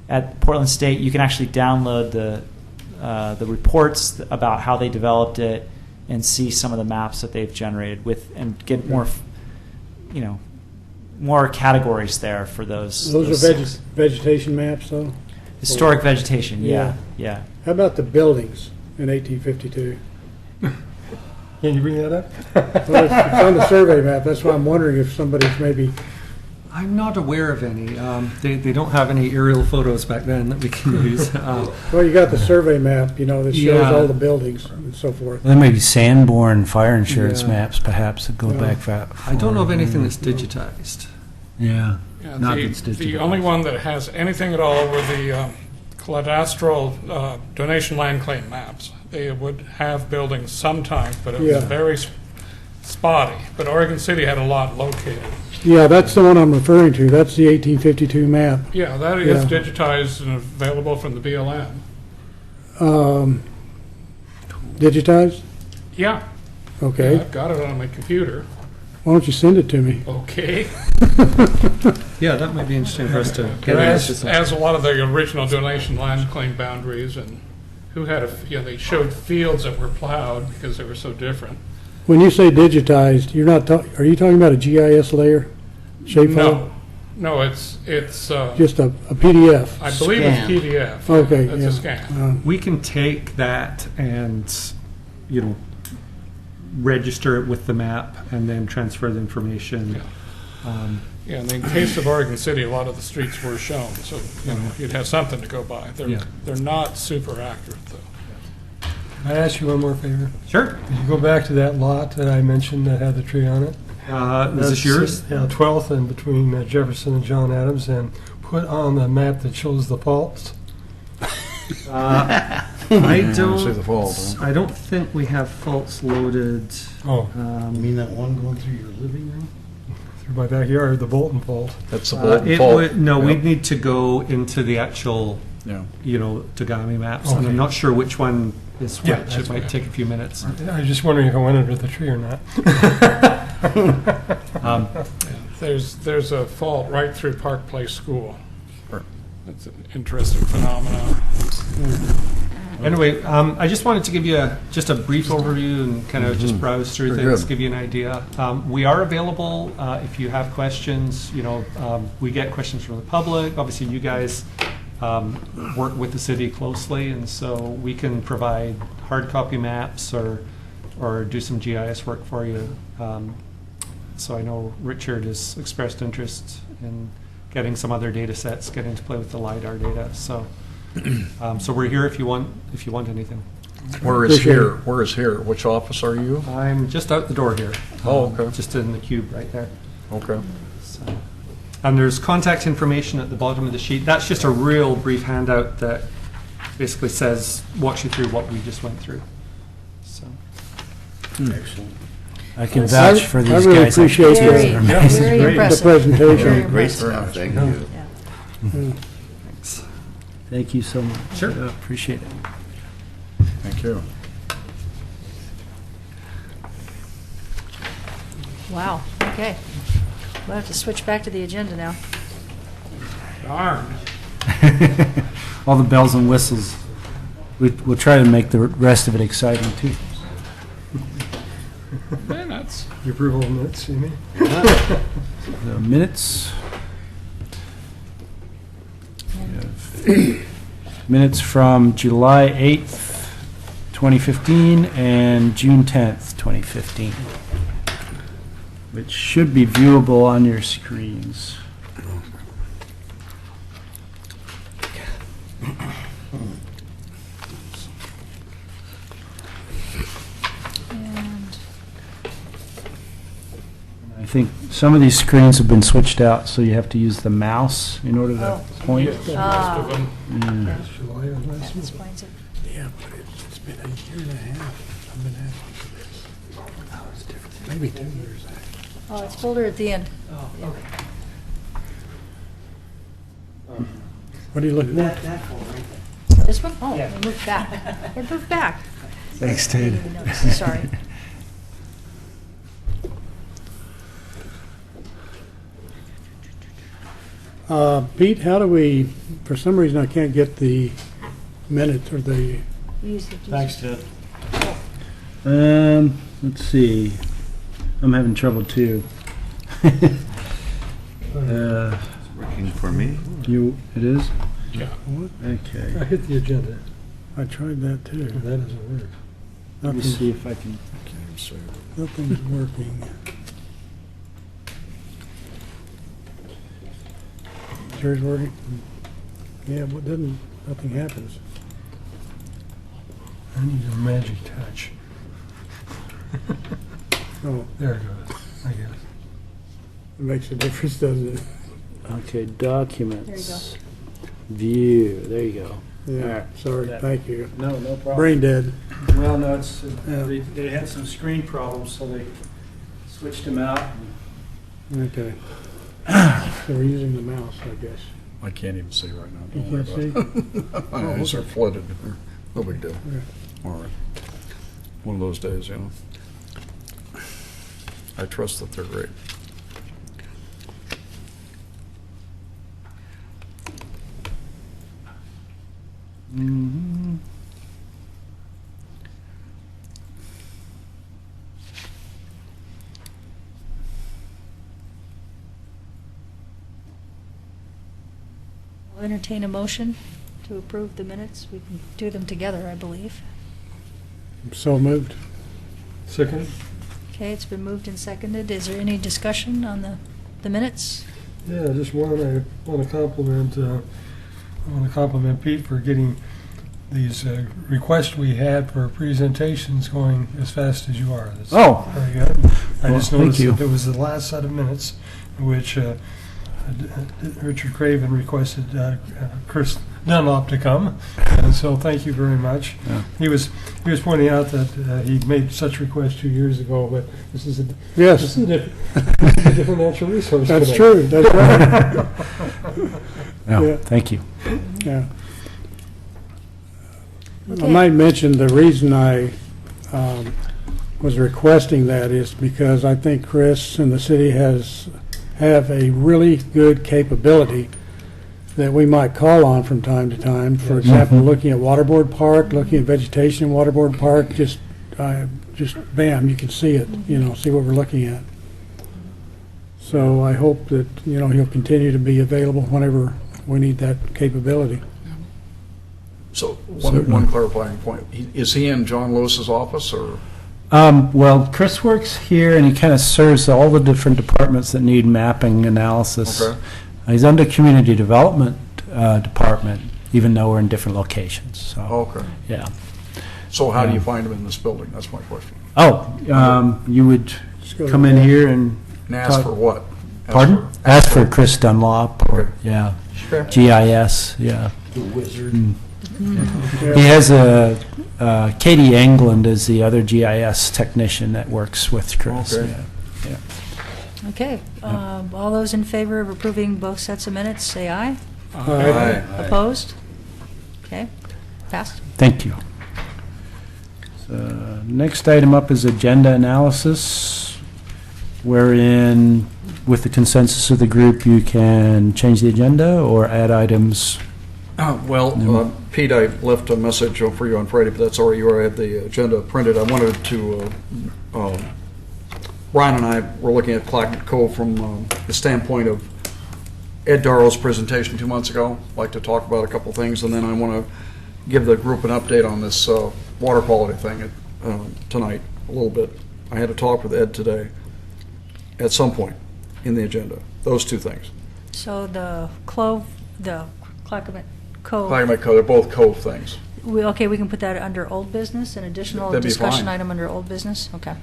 at Portland State, you can actually download the reports about how they developed it and see some of the maps that they've generated and get more, more categories there for those. Those are vegetation maps, though? Historic vegetation, yeah. How about the buildings in 1852? Can you bring that up? Well, it's on the survey map. That's why I'm wondering if somebody's maybe. I'm not aware of any. They don't have any aerial photos back then that we can use. Well, you got the survey map, that shows all the buildings and so forth. There may be Sanborn fire insurance Yeah. maps, perhaps, that go back far. I don't know of anything that's digitized. Yeah. Yeah, Not the, that's the digital. only one that has anything at all were the cadastral donation land claim maps. They would have buildings sometimes, but it was very spotty. But Oregon City had a lot located. Yeah, that's the one I'm referring to. That's the 1852 map. Yeah, that is digitized and available from the BLM. Digitized? Yeah, Okay. I've got it on my computer. Why don't you send it to me? Okay. Yeah, that might be interesting for us to It get has a lot of the original donation land claim boundaries and who had they showed fields that were plowed because they were so different. When you say digitized, you're not. Are you talking about a GIS layer, shapefile? No, it's Just a PDF. I believe it's Scan. PDF. Okay, It's yeah. a scan. We can take that and, register it with the map and then transfer the information. Yeah, and in the case of Oregon City, a lot of the streets were shown, so you'd have something to go by. They're not super accurate, though. Can I ask you one more favor? Sure. Could you go back to that lot that I mentioned that had the tree on it? Is this yours? Yeah, 12th and between Jefferson and John Adams, and put on the map that shows the faults. I See the fault, I don't think we have faults loaded. Oh, You mean that one going through your living room? through my backyard, the Bolton fault. That's the Bolton It fault. would, no, Yep. we'd need to go into the actual, Yeah. Tagami maps, and Okay. I'm not sure which one is Yeah, which. It that's might okay. take a few minutes. I was just wondering if I went under the tree or not. There's a fault right through Park Place School. Sure. That's an interesting phenomenon. Anyway, I just wanted to give you just a brief overview and kind of just browse through Very things, good. give you an idea. We are available if you have questions. We get questions from the public. Obviously, you guys work with the city closely, and so we can provide hard copy maps or do some GIS work for you. So I know Richard has expressed interest in getting some other data sets, getting to play with the LiDAR data. So we're here if you want anything. Where is Appreciate here? Where is here? Which office are you? I'm just out the door here. Oh, okay. Just in the cube right there. Okay. So, and there's contact information at the bottom of the sheet. That's just a real brief handout that basically walks you through what we just went through. So. Excellent. I can vouch for these I really guys. appreciate Very, the very great. impressive. presentation. Very Great impressive. stuff, thank you. Yeah. Thank you so much. Sure. I appreciate it. Thank you. Wow, okay. We'll have to switch back to the agenda now. Darn. All the bells and whistles. We'll try to make the rest of it exciting, too. Minutes. The approval of minutes, you mean? The minutes. Minutes from July 8th, 2015, and June 10th, 2015, which should be viewable on your screens. think some of these screens have been switched out, so you have to use the mouse in order to Oh. point. Most of them. Yeah. July of last That year. explains it. Yeah, but it's been a year and a half I've been asking for this. Oh, it's different. Maybe 2 years, actually. Oh, it's folder at the end. What are you looking at? This one? Oh, it moved back. It moved back. Thanks, Ted. Sorry. Pete, how do we, for some reason, I can't get the minutes or the, Use the- Thanks, Ted. Let's see. I'm having trouble too. Working for me. It is? Yeah. Okay. I hit the agenda. I tried that too. That doesn't work. Let me Nothing's, see if I can. nothing's working. Yours working? Yeah, what doesn't, nothing happens. I need a magic touch. Oh, There it goes, I guess. it makes a difference, doesn't it? Okay, documents. View. There you go. Yeah, Alright. sorry, thank you. No problem. Brain dead. Well, no, it's, Yeah. they had some screen problems, so they switched them out. Okay. So we're using the mouse, I guess. I can't even see right now. You Don't worry can't about it. My eyes are flooded. No big deal. Okay. All right. One of those days, you know. I trust that they're great. Mm-hmm. I'll entertain a motion to approve the minutes. We can do them together, I believe. So moved. Second? Okay, it's been moved and seconded. Is there any discussion on the minutes? Yeah, just one, I want to compliment Pete for getting these requests we had for presentations going as fast as you are. That's Oh. very good. I Well, just thank noticed you. that there was the last set of minutes, in which Richard Craven requested Chris Dunlop to come, and so thank you very much. Yeah. He was pointing out that he made such requests 2 years ago, but this is a Yes, different natural resource. that's today. true, that's right, Oh, Yeah. thank you. yeah. I Okay. might mention the reason I was requesting that is because I think Chris and the city have a really good capability that we might call on from time to time. For example, looking at Waterboard Park, looking at vegetation in Waterboard Park, just bam, you can see it, see what we're looking at. So I hope that, he'll continue to be available whenever we need that capability. So one clarifying point. Is he in John Lewis's office or? Well, Chris works here, and he kind of serves all the different departments that need mapping analysis. Okay. He's under Community Development Department, even though we're in different locations. So, Okay. yeah. So how do you find him in this building? That's my question. Oh, you would Just go to come in the- here and And ask for what? Ask pardon? for- Ask for Chris Dunlop, or Okay. yeah, Okay. GIS, yeah. The wizard. He has Katie England is the other GIS technician that works with Chris. Okay. Yeah. Okay, all those in favor of approving both sets of minutes, say aye. Aye. Opposed? Okay, passed. Thank you. So, next item up is agenda analysis, wherein, with the consensus of the group, you can change the agenda or add items. Pete, I left a message for you on Friday, but that's all right. You already have the agenda printed. I wanted to, Ryan and I were looking at Clackamas Cove from the standpoint of Ed Darrow's presentation 2 months ago. I'd like to talk about a couple things, and then I want to give the group an update on this water quality thing tonight a little bit. I had a talk with Ed today at some point in the agenda. Those two things. So the Clackamas Cove. Clackamas Cove, they're both Cove things. We can put that under old business, an additional That'd be discussion fine. item under old business? Okay.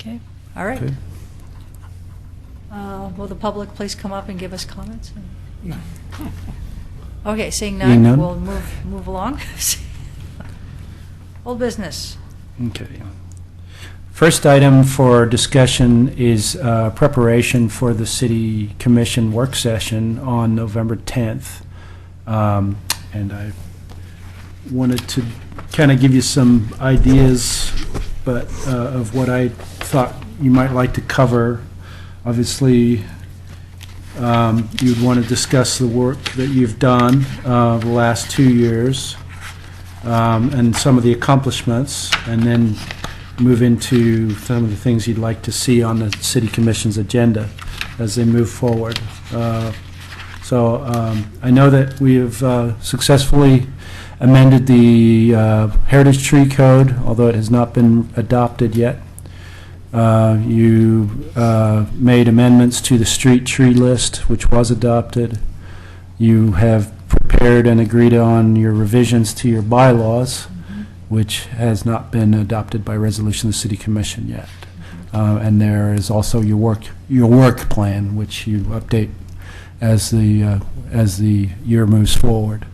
Okay, all right. Okay. Will the public please come up and give us comments? Okay, seeing Seeing none, none. we'll move along. Old business. Okay. First item for discussion is preparation for the City Commission work session on November 10th. And I wanted to kind of give you some ideas of what I thought you might like to cover. Obviously, you'd want to discuss the work that you've done the last 2 years and some of the accomplishments, and then move into some of the things you'd like to see on the City Commission's agenda as they move forward. So I know that we have successfully amended the Heritage Tree Code, although it has not been adopted yet. You made amendments to the street tree list, which was adopted. You have prepared and agreed on your revisions to your bylaws, which has not been adopted by resolution of the City Commission yet. And there is also your work plan, which you update as the year moves forward.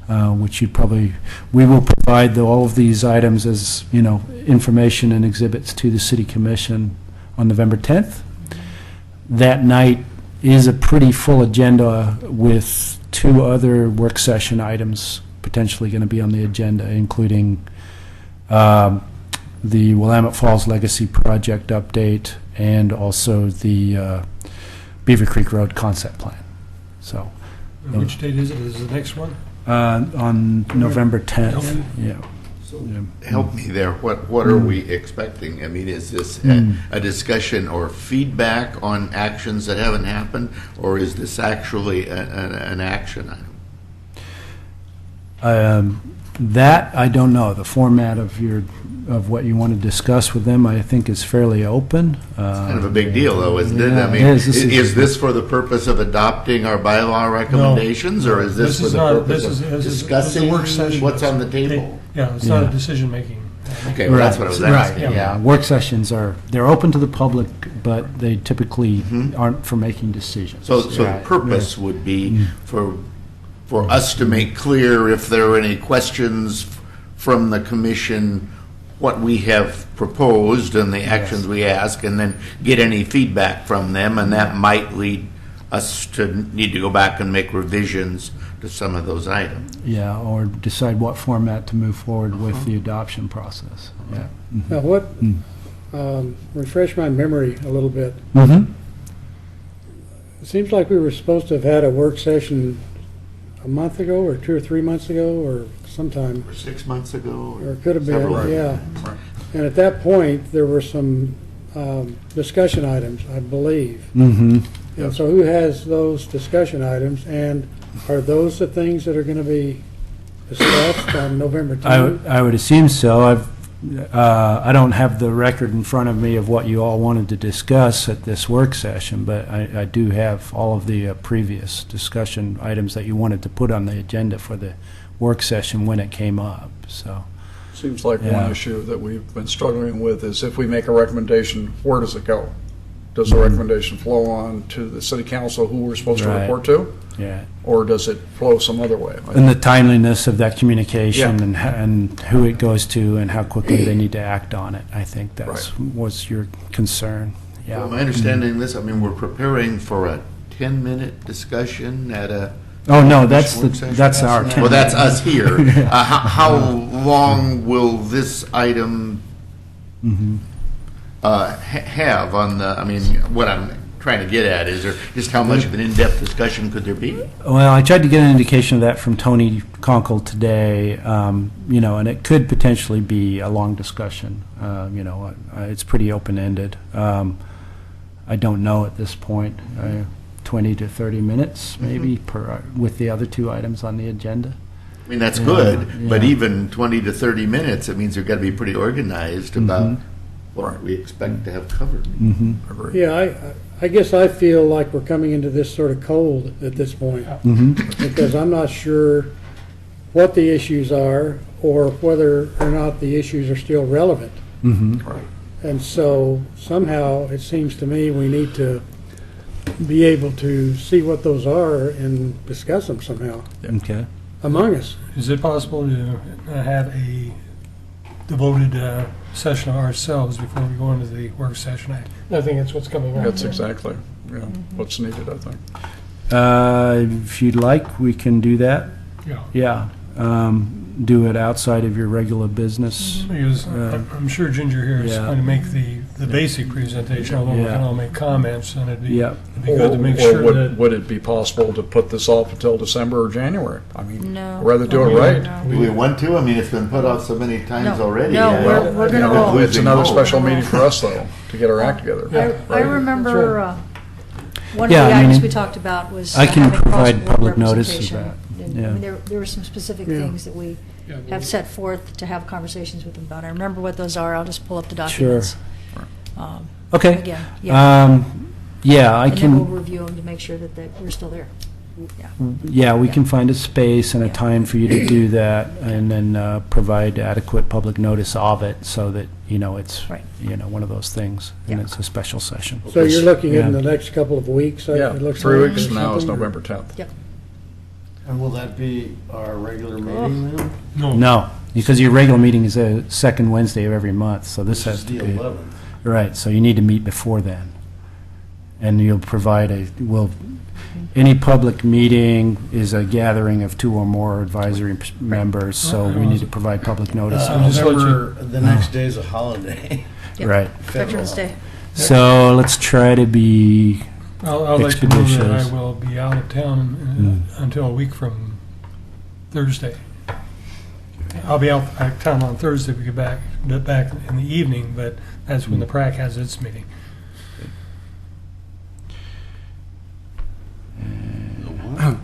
Which we will provide all of these items as, information and exhibits to the City Commission on November 10th. That night is a pretty full agenda with 2 other work session items potentially going to be on the agenda, including the Willamette Falls Legacy Project update and also the Beaver Creek Road concept plan. So, And which date is it? Is it the next one? on November 10th, yeah. Help me there. What are we expecting? I mean, is this a discussion or feedback on actions that haven't happened, or is this actually an action item? That I don't know. The format of what you want to discuss with them, I think, is fairly open. It's kind of a big deal, though, isn't it? Yeah, I mean, it is. is this for the purpose of adopting our bylaw recommendations, or is this for the purpose of discussing what's on the table? Yeah, it's not a decision-making. Okay, well, that's what I was asking. Right, yeah. Work sessions they're open to the public, but they typically aren't for making decisions. So the purpose would be for us to make clear if there are any questions from the commission, what we have proposed and the actions we ask, and then get any feedback from them, and that might lead us to need to go back and make revisions to some of those items. Yeah, or decide what format to move forward with the adoption process. Yeah. Now, refresh my memory a little bit. Mm-hmm. It seems like we were supposed to have had a work session a month ago, or 2 or 3 months ago, or sometime. Or 6 months ago. Or it could have been, several. yeah. And at that point, there were some discussion items, I believe. Mm-hmm. And so who has those discussion items, and are those the things that are going to be discussed on November 10th? I would assume so. I don't have the record in front of me of what you all wanted to discuss at this work session, but I do have all of the previous discussion items that you wanted to put on the agenda for the work session when it came up. So Seems like Yeah. one issue that we've been struggling with is if we make a recommendation, where does it go? Does the recommendation flow on to the city council, who we're supposed to Right. report to? yeah, Or does it flow some other way? and the timeliness of that communication Yeah. and who it goes to and how quickly they need to act on it. I think that's Right. was your concern. Yeah. Well, my understanding this, I mean, we're preparing for a 10-minute discussion at a. Oh no, that's work session? that's our. Well, that's us here. How long will this item Mhm. have on the, I mean, what I'm trying to get at is there just how much of an in-depth discussion could there be? Well, I tried to get an indication of that from Tony Conkle today, and it could potentially be a long discussion. It's pretty open-ended. I don't know at this point, 20 to 30 minutes maybe with the other 2 items on the agenda. I mean, that's good, but yeah. even 20 to 30 minutes, it means they've got to be pretty organized about what we expect to have covered. Mm-hmm. Agree. Yeah, I guess I feel like we're coming into this sort of cold at this point, Mm-hmm. because I'm not sure what the issues are or whether or not the issues are still relevant. Mm-hmm. Right. And so somehow, it seems to me, we need to be able to see what those are and discuss them somehow Okay. among us. Is it possible to have a devoted session of ourselves before we go into the work session? I think that's what's coming up. That's exactly, what's needed, I think. If you'd like, we can do that. Yeah. Yeah. Do it outside of your regular business. Because I'm sure Ginger here is Yeah. going to make the basic presentation, although we can Yeah. all make comments, and it'd be Yeah. good to make Or sure would, that. would it be possible to put this off until December or January? I mean, No. I'd rather do it right. Do we want to? I mean, it's been put off so many times No. already. No, Yeah. we're gonna Yeah. roll. It's another Losing special hope. meeting for us, though, to get our act together. I remember one of Yeah, the I mean, items we talked about was I can having provide cross-board public notice of representation. that. And, Yeah. I mean, there were some specific Yeah. things that we Yeah, have set forth to have conversations with them about. I remember what those are. I'll just pull up the documents. Okay. Again, yeah. Yeah, I And then we'll can, review them to make sure that we're still there. Yeah. yeah, we can find a space and a Yeah. time for you to do that, and then provide adequate public notice of it, so that, it's, Right. one of those things, and Yeah. it's a special session. So you're looking Yeah. in the next couple of weeks? Yeah, it looks 3 like, weeks or from now is something, or- November 10th. Yep. And will that be our regular meeting then? No, because your regular meeting is the second Wednesday of every month, so this Which has is to the be. 11th. Right, so you need to meet before then. And you'll provide any public meeting is a gathering of 2 or more advisory members, so we need to provide public notice. I'll just let you- November, the next day is a holiday. Yep. Right. Veterans Day. So let's try to be, I'll let you know that Expeditious. I will be out of town until a week from Thursday. I'll be out of town on Thursday. We get back in the evening, but that's when the PrAC has its meeting.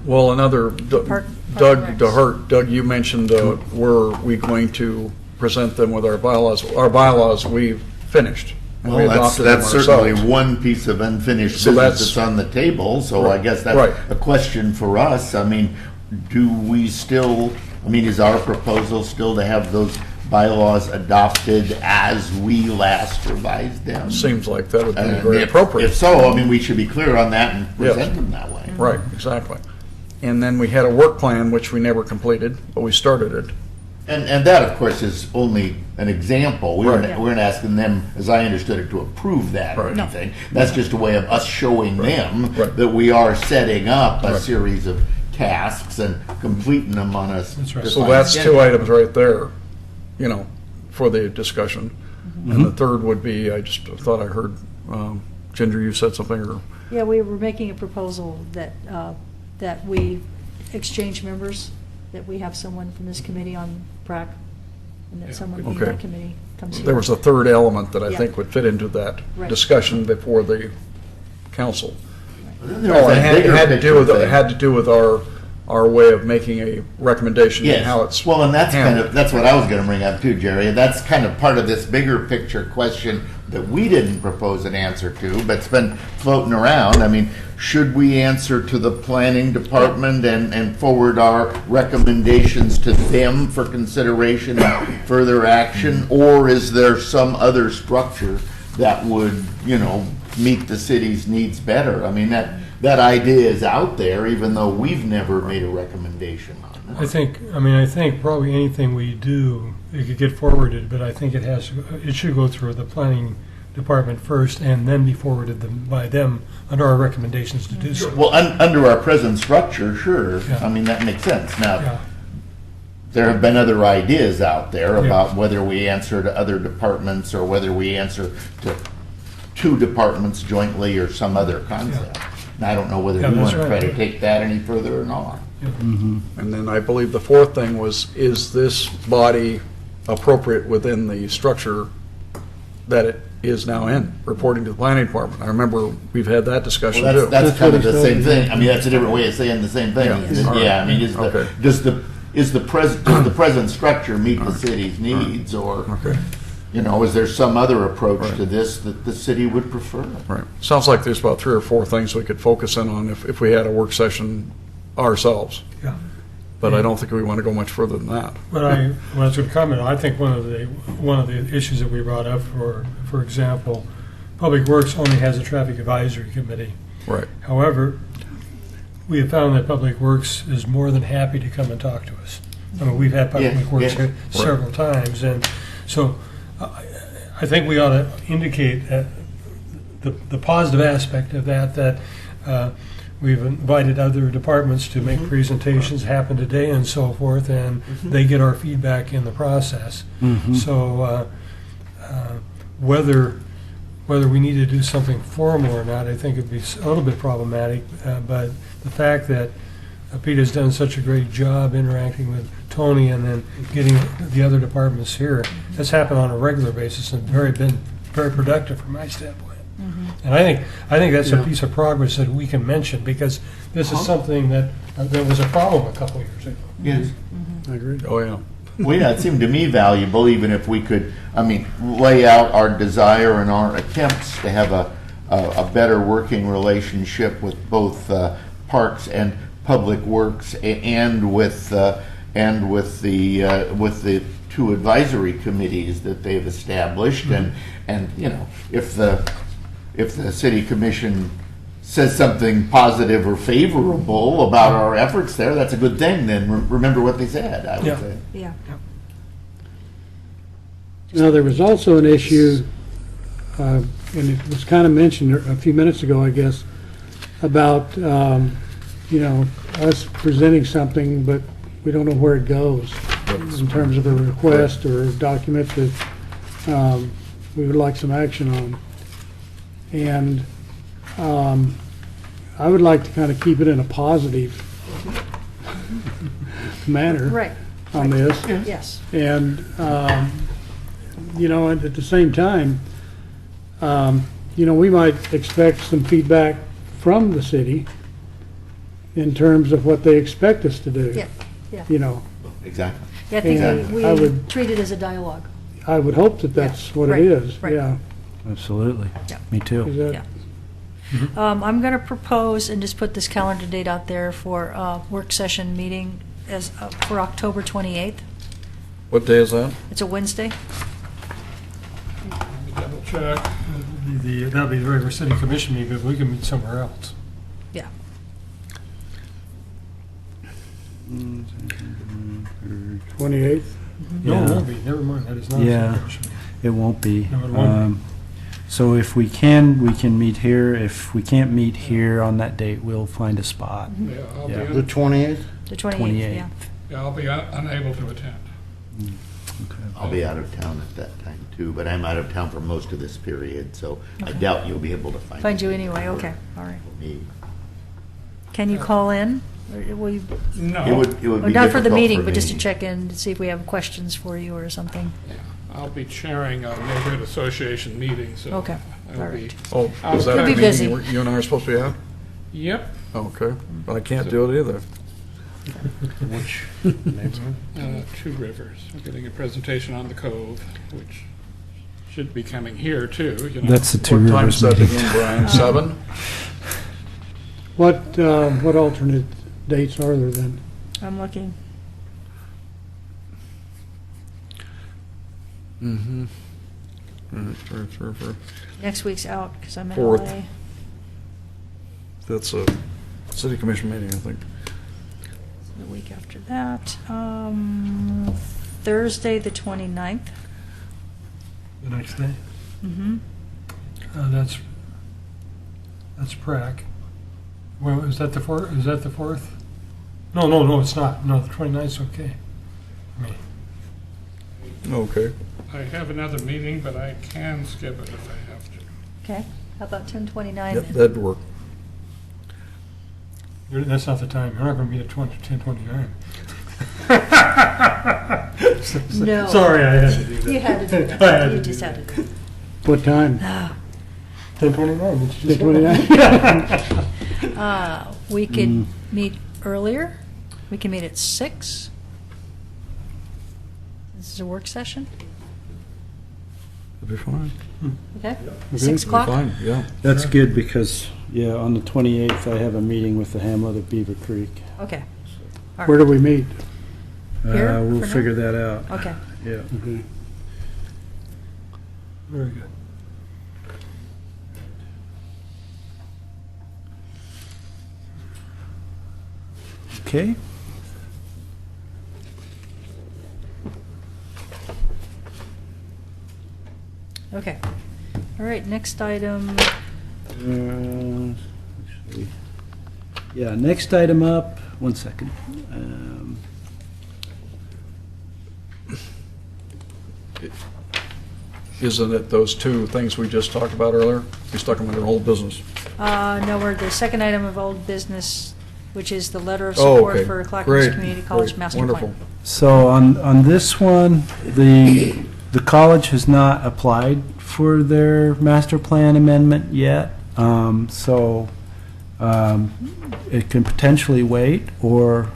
Well, another, Park Doug and Recs. Doug, you mentioned, were we going to present them with our bylaws? Our bylaws, we finished. and we Well, adopted them that's certainly ourselves. one piece of unfinished So business that's- that's on the table, so I Right. guess Right. that's a question for us. I mean, do we still, is our proposal still to have those bylaws adopted as we last revised them? Seems like that would be And very if appropriate. so, we should be clear on that and Yes. present them that way. Right, exactly. And then we had a work plan, which we never completed, but we started it. And that, of course, is only an example. We Right. weren't asking them, as I understood it, to approve that or Right. No. anything. That's just a way of us showing them Right. that we are setting up a Right. series of tasks and completing them on a That's right. So defined that's schedule. 2 items right there, for the discussion. And the third would be, I just thought I heard, Ginger, you said something, or, Yeah, we were making a proposal that we exchange members, that we have someone from this committee on PrAC, and that someone from Okay. that committee comes here. there was a third element that I Yeah. think would fit into that Right. discussion before the council. Then there was Oh, that it bigger had to do with, picture it had to thing. do with our way of making a recommendation and Yes. how it's Well, and that's kind handled. of, that's what I was gonna bring up too, Jerry. That's kind of part of this bigger picture question that we didn't propose an answer to, but it's been floating around. Should we answer to the planning department and forward our recommendations to them for consideration and further action? Or is there some other structure that would, meet the city's needs better? That idea is out there, even though we've never made a recommendation on it. I think probably anything we do, it could get forwarded, but I think it should go through the planning department first and then be forwarded by them under our recommendations to do so. Well, under our present structure, sure. Yeah. That makes sense. Yeah. Now, there have been other ideas out there Yeah. about whether we answer to other departments or whether we answer to 2 departments jointly or some other concept. And I don't know whether Yeah, we that's want to try right. to take that any further or not. And then I believe the fourth thing was, is this body appropriate within the structure that it is now in, reporting to the planning department? I remember we've had that discussion Well, too. that's kind of what the he same said. thing. That's a different way of saying the same thing. Yeah. Okay. Does the present structure meet the city's needs, or Okay, is there some other approach to this that the city would prefer? right. Sounds like there's about 3 or 4 things we could focus in on if we had a work session ourselves. Yeah. but I don't think we want to go much further than that. What I was going to comment on, I think one of the issues that we brought up, for example, Public Works only has a traffic advisory committee. Right. However, we have found that Public Works is more than happy to come and talk to us. I mean, we've had Public Yeah, Works yeah. here several times, and so I think we ought to indicate that the positive aspect of that we've invited other departments to make presentations, happen today and so forth, and they get our feedback in the process. So whether we need to do something formal or not, I think it'd be a little bit problematic, but the fact that Pete has done such a great job interacting with Tony and then getting the other departments here, that's happened on a regular basis and been very productive from my standpoint. And I think that's a piece of progress that we can mention, because this is something that was a problem a couple of years ago. Yes. I agree. Oh, yeah. Well, yeah, it seemed to me valuable, even if we could, lay out our desire and our attempts to have a better working relationship with both Parks and Public Works and with the two advisory committees that they've established, and if the city commission says something positive or favorable about our efforts there, that's a good thing. Then remember what they said, I would say. Yeah. Now, there was also an issue, and it was kind of mentioned a few minutes ago, I guess, about, us presenting something, but we don't know where it goes in terms of a request or a document that we would like some action on. And I would like to kind of keep it in a positive manner Right. on this. Yes. And, and at the same time, we might expect some feedback from the city in terms of what they expect us to do. Yeah. Yeah. Exactly. Yeah, I think And we I would- treat it as a dialogue. I would hope that that's what it Right, is, right. yeah. Absolutely. Yeah. Me Is too. that- Yeah. I'm going to propose and just put this calendar date out there for a work session meeting for October 28th. What day is that? It's a Wednesday. Double check. That'll be the regular city commission meeting, but we can meet somewhere else. Yeah. 28th? No, it Yeah. won't be, never mind, that is not a Yeah. city commission meeting. It won't be. No, it won't be. So if we can meet here. If we can't meet here on that date, we'll find a spot. Yeah, I'll Yeah. be, The 20th? The 28th, 28th. yeah. yeah, I'll be unable to attend. I'll be out of town at that time too, but I'm out of town for most of this period, so I doubt you'll be able to find. Find you me anyway, for- okay, all right. for me. Can you call in? Or will you, No. It would or be not for the difficult meeting, but just to me. check in to see if we have questions for you or something? I'll be chairing a neighborhood association meeting, so. Okay, I'll all be- right. Oh, I'll is that You'll a be meeting busy. you and I are supposed to be at? Yep, Oh, okay, but I can't do it either. Which neighborhood? Two Rivers. We're getting a presentation on the Cove, which should be coming here too, That's the Two What time Rivers is that meeting. again, Brian? 7? What alternate dates are there then? I'm looking. Mm-hmm. Next week's out because I'm in Fourth. LA. That's a city commission meeting, I think. The week after that, Thursday, the 29th. The next day. Mm-hmm. That's Prac. Well, is that the fourth? Is that the 4th? No, it's not. No, the 29th's okay. I mean, Okay. I have another meeting, but I can skip it if I have to. Okay, how about 10:29? Yep, that'd work. that's not the time. You're not going to meet at 10:29. No. Sorry, I had to do that. You had to do I had that. to You do just that. had to do What time? that. 10:29. Did you just 10:29? We could meet earlier. We can meet at 6. This is a work session, That'd be fine. okay? Okay. 6 o'clock? Fine, yeah. That's good because, on the 28th, I have a meeting with the Hamlet of Beaver Creek. Okay, All Where right. do we meet? Here, We'll for now? figure that out. Okay. Yeah. Okay. Very good. Okay. Okay. All right, next item. Actually, yeah, next item up, one second. Isn't it those two things we just talked about earlier? We stuck them under old business. No, we're the second item of old business, which is the letter of Oh, support okay. for Clackamas Great, Community College great, Master wonderful. Plan. So on this one, the college has not applied for their master plan amendment yet. So it can potentially wait or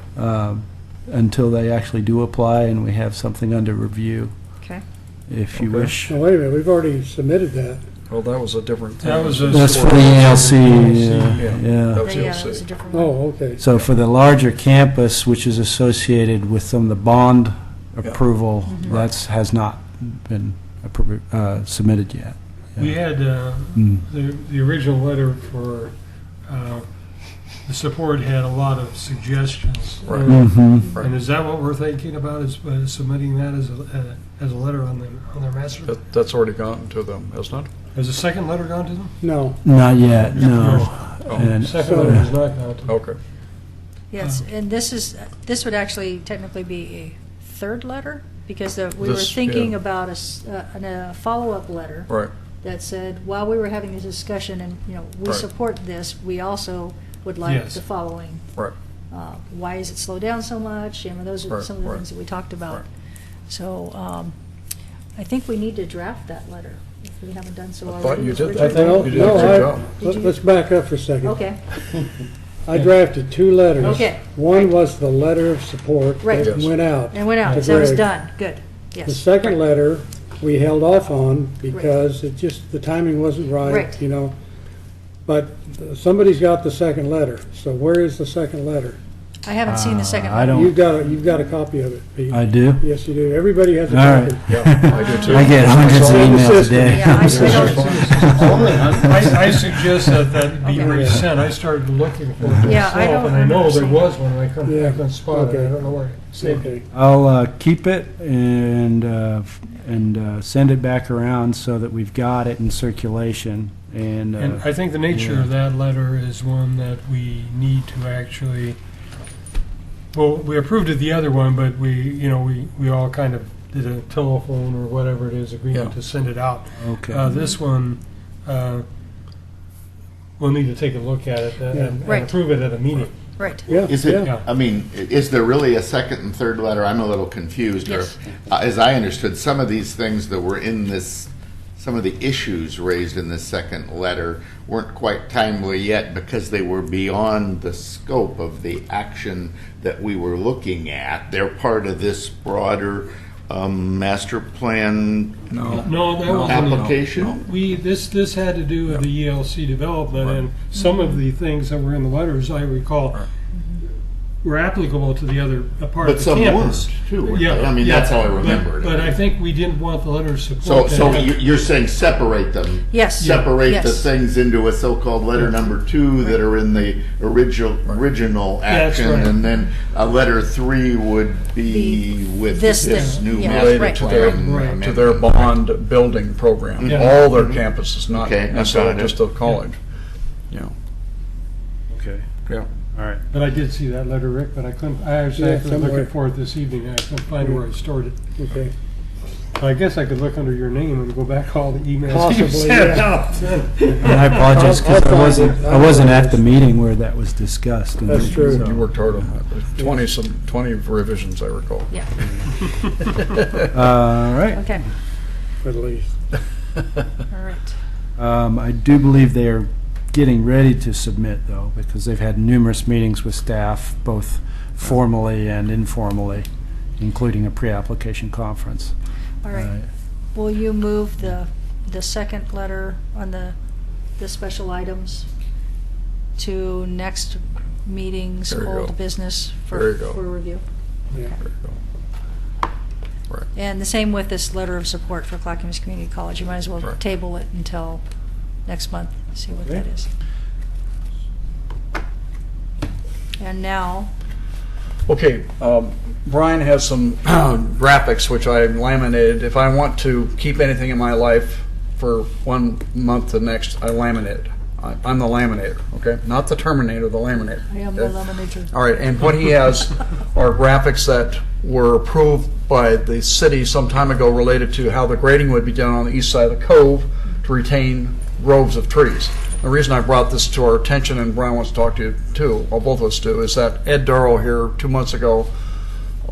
until they actually do apply and we have something under review, Okay. if you Okay. wish. Now, wait a minute, we've already submitted that. Well, that was a different thing. That was a- That's for the ELC, Yeah, yeah. that was Yeah, ELC. that was a different one. Oh, okay. So for the larger campus, which is associated with some of the bond approval, has not been submitted yet. We had Mm. the original letter for the support had a lot of suggestions. Right. Mhm. And is that what we're thinking about, is submitting that as a letter on their master? That's already gone to them, hasn't it? Has the second letter gone to them? No. Not yet, no. Oh. And Second letter has not gone to them. Okay. Yes, and this would actually technically be a third letter, because we were This, thinking yeah. about a follow-up letter Right. that said, while we were having this discussion and, we Right. support this, we also would like Yes. the following. Right. Why is it slowed down so much? Those are Right, some of the right. things that we talked about. Right. So I think we need to draft that letter, if we haven't done so I already. thought you Ms. did Richard? that. No, You did a no, great job. Did you? let's back up for a second. Okay, I drafted two letters. Okay. One was the letter of support Right. that Yes. went out. and went out, to so that was Greg. done, good, yes. The second Right. letter, we held off on because the timing wasn't right, Right. But somebody's got the second letter, so where is the second letter? I haven't seen the second I letter. don't- You've got a copy of it, Pete. I do? Yes, you do. Everybody has a All right. copy. Yeah, I do too. I get hundreds of all in the emails a system. day. Yeah, I don't- I suggest that be Okay. resent. I started looking for it Yeah, I myself, don't and I know there understand. was one, and I couldn't spot it. Okay. I don't know where. Saved it. Okay. I'll keep it and send it back around so that we've got it in circulation. And And I think the nature of that letter is one that we need to actually, well, we approved of the other one, but we all kind of did a telephone or whatever it is agreement Yeah. to send it out. okay. This one, we'll need to take a look at it and Right. approve it at a meeting. Right, Yeah, Is it, yeah. I mean, is there really a second and third letter? I'm a little confused. Or, Yes. as I understood, some of these things that were in this, some of the issues raised in this second letter weren't quite timely yet because they were beyond the scope of the action that we were looking at. They're part of this broader master plan No. No, that wasn't. application? This had to do with the ELC development, and some of the things that were in the letters, I recall, were applicable to the other part But of the some campus. weren't, too. weren't Yeah, they? I mean, yeah, that's how I but- remember it. But I think we didn't want the letter of So, support. so to have- you're saying separate them? Yes. Separate the Yes. things into a so-called letter number 2 that are in the original That's action, right. and then letter 3 would be with this this thing, new yeah, master Related to right. their, plan. Right. to their bond building program. Yeah. All their campuses, not Okay, I've necessarily got it. just the college. Yeah. Okay. Yeah. All right. But I did see that letter, Rick, but I couldn't, I was Yeah, actually somewhere. looking for it this evening, and I couldn't find where I stored it. Okay. I guess I could look under your name and go back all the emails you Possibly, sent yeah. out. And I apologize because I'll I find it. wasn't at the meeting where that was discussed. And That's true. You worked hard on that. 20 revisions, I recall. yeah, All right. okay, At least. all right. I do believe they are getting ready to submit, though, because they've had numerous meetings with staff, both formally and informally, including a pre-application conference. All right. Will you move the second letter on the special items to next meetings, There you go. old business There you for go. review. Yeah. Right. And the same with this letter of support for Clackamas Community College. You might as well Right. table it until next month, see what that Okay. is. And now, Okay, Brian has some graphics which I laminated. If I want to keep anything in my life for 1 month to next, I laminate it. I'm the laminator, okay? Not the Terminator, the laminator. I am the okay? laminator. All right, and what he has are graphics that were approved by the city some time ago related to how the grading would be done on the east side of the cove to retain groves of trees. The reason I brought this to our attention, and Brian wants to talk to you too, well, both of us do, is that Ed Darrow here 2 months ago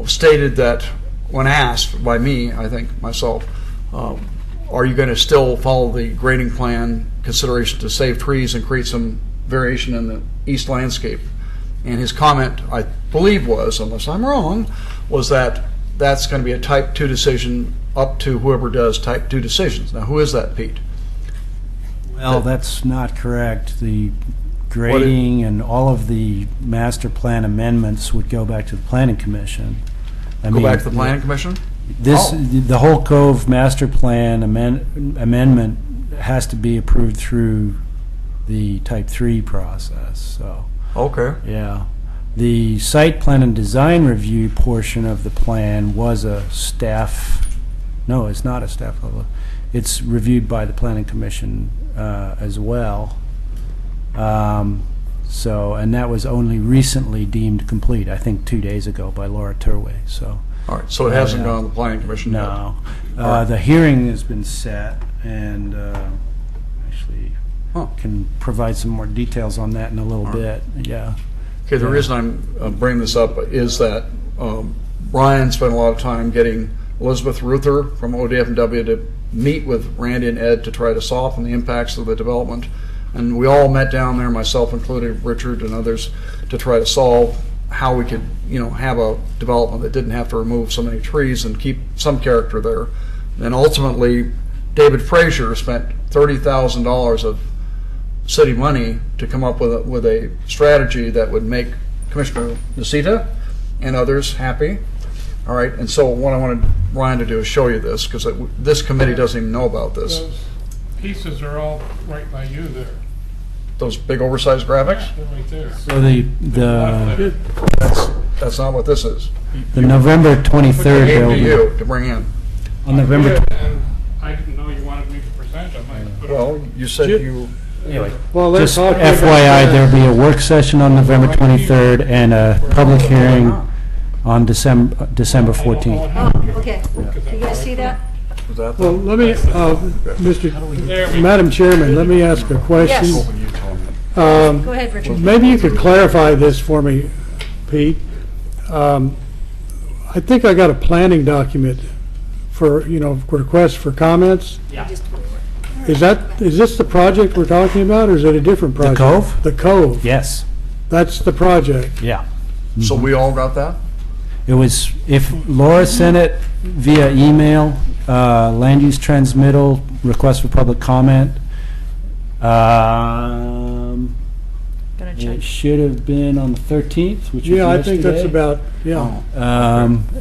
stated that when asked by me, I think myself, are you going to still follow the grading plan consideration to save trees and create some variation in the east landscape? And his comment, I believe was, unless I'm wrong, was that that's going to be a type 2 decision up to whoever does type 2 decisions. Now, who is that, Pete? Well, that's not correct. The grading and all of the master plan amendments would go back to the planning commission. Go back to the planning commission? This, Oh. the whole Cove master plan amendment has to be approved through the type 3 process, so, Okay. yeah. The site plan and design review portion of the plan was a staff, no, it's not a staff level. It's reviewed by the planning commission as well. So, and that was only recently deemed complete, I think 2 days ago by Laura Turway, so. All right, so it hasn't Yeah. gone to the planning commission yet? No. All right. The hearing has been set, and actually Huh. can provide some more details on that in a little All right. bit, yeah. Okay, the Yeah. reason I'm bringing this up is that Brian spent a lot of time getting Elizabeth Ruther from ODF&W to meet with Randy and Ed to try to soften the impacts of the development. And we all met down there, myself including Richard and others, to try to solve how we could, have a development that didn't have to remove so many trees and keep some character there. And ultimately, David Frazier spent $30,000 of city money to come up with a strategy that would make Commissioner Nocita and others happy. All right, and so what I wanted Ryan to do is show you this, because this committee doesn't even know about this. Those pieces are all right by you there. Those big oversized graphics? They're right there. So the That's not what this is. November I 23rd, gave to they'll be- you to bring in. on November, Good, and I didn't know you wanted me to present them. I put 'em- Well, you said you, Well, let's just talk about FYI, that. there'll be a work session on November 23rd and a public hearing on December I don't 14th. know how- Oh, okay. You guys see that? was that Well, the? let me, Madam Chairman, let me ask a question. Yes. You told me. Go ahead, Richard. Maybe you could clarify this for me, Pete. I think I got a planning document for, requests for comments. Yeah. Is this the project we're talking about, or is it a different project? Cove? The Cove. Yes, That's the project. yeah. So we all got that? It was, if Laura sent it via email, land use transmittal, request for public comment. Gonna check. It should have been on the 13th, which was Yeah, I think that's yesterday. about, yeah.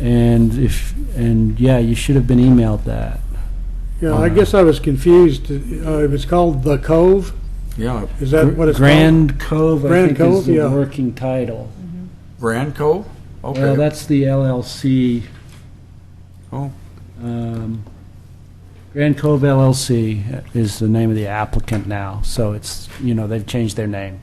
And yeah, you should have been emailed that. Yeah, I guess I was confused. It was called The Cove? Yeah. Is that what it's called? Grand Cove, I Grand think is Cove, the yeah. working title. Grand Cove? Well, Okay. that's the LLC. Oh. Grand Cove LLC is the name of the applicant now, so it's, they've changed their name.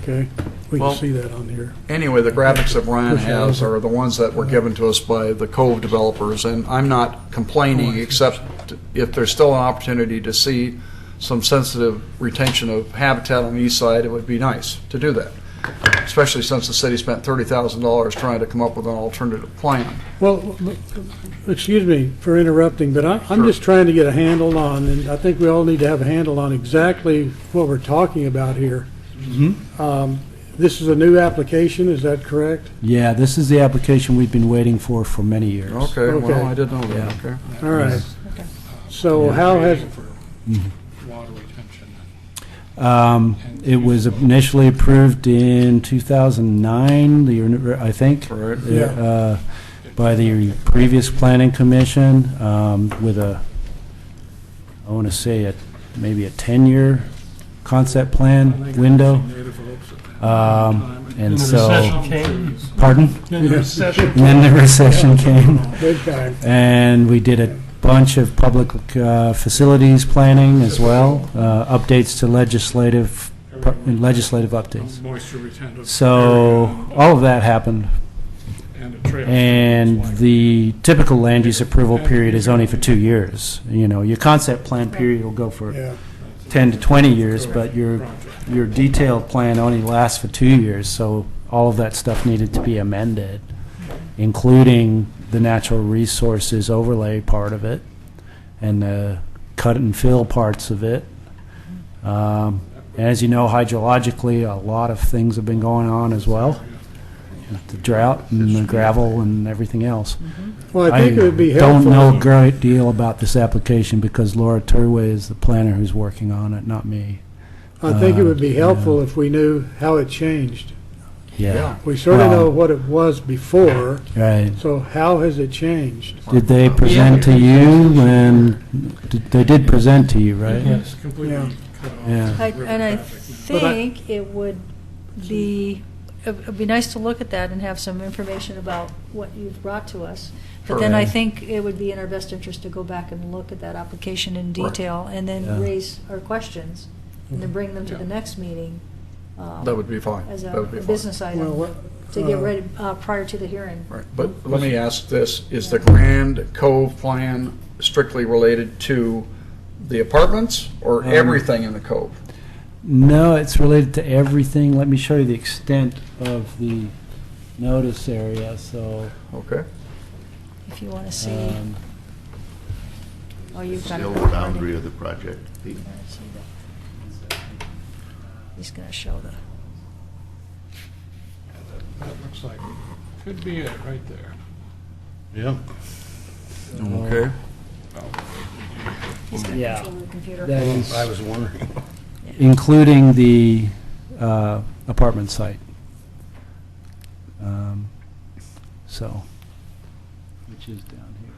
Okay, we Well- can see that on here. Anyway, the graphics that Brian Push it has over. are the ones that were given to us by the Cove developers, and I'm not complaining, except if there's still an opportunity to see some sensitive retention of habitat on the east side, it would be nice to do that, especially since the city spent $30,000 trying to come up with an alternative plan. Well, excuse me for interrupting, but I'm Sure. just trying to get a handle on, and I think we all need to have a handle on exactly what we're talking about here. This is a new application, is that correct? Yeah, this is the application we've been waiting for many years. Okay, Okay. well, I didn't know that, okay. All right. So how has, Water retention. It was initially approved in 2009, I think, Right. by the previous planning commission, with I want to say maybe a 10-year concept plan window. And the so, recession came. pardon? Then the recession And then the recession came. Big time. And we did a bunch of public facilities planning as well, updates to legislative updates. Moisture retentive. So all of that happened, And a trail. and the typical land use approval period is only for 2 years. You know, your concept plan period will go for Yeah. 10 to 20 years, but your detailed plan only lasts for 2 years, so all of that stuff needed to be amended, including the natural resources overlay part of it, and the cut and fill parts of it. As you know, hydrologically, a lot of things have been going on as well. The drought and the gravel and everything else. Well, I think it would be don't helpful. know a great deal about this application because Laura Turway is the planner who's working on it, not me. I think it would be yeah. helpful if we knew how it changed. Yeah. We sort of Well, know what it was before, Right. so how has it changed? Did they present to you when, they did present to you, right? Yes. Completely Yeah. cut off. Yeah. And I think it would be, it'd be nice to look at that and have some information about what you've brought to us. But then I Right. think it would be in our best interest to go back and look at that application in detail and then Yeah. raise our questions and then bring them to the next meeting. That would be fine. As That a would be fine. business Well, item what- to get ready prior to the hearing. Right, but let me ask this, is the Grand Cove plan strictly related to the apartments or everything in the cove? No, it's related to everything. Let me show you the extent of the notice area, so. Okay. If you want to see, um, oh, you've got it. Still up the already. boundary of the project. Pete. Let's see that. He's going to show the. That looks like, could be it right there. Yeah. Okay. He's going to Yeah. control the computer. That is I was wondering. including the apartment site. So, which is down here.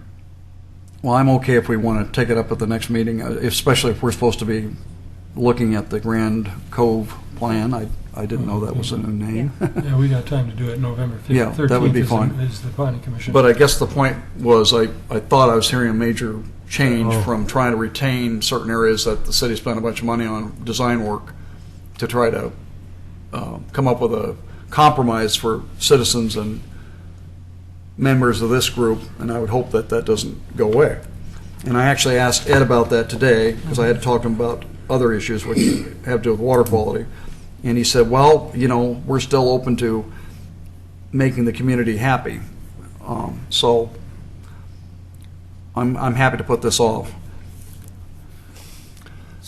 Well, I'm okay if we want to take it up at the next meeting, especially if we're supposed to be looking at the Grand Cove plan. I didn't know that was a new name. Yeah, we got time to do it November 5th. Yeah, that would be 13th is fine. Is the planning commission. But I guess the point was, I thought I was hearing a major change Oh. from trying to retain certain areas that the city spent a bunch of money on design work to try to come up with a compromise for citizens and members of this group, and I would hope that that doesn't go away. And I actually asked Ed about that today, because I had to talk to him about other issues which have to do with water quality. And he said, well, you know, we're still open to making the community happy. So I'm happy to put this off.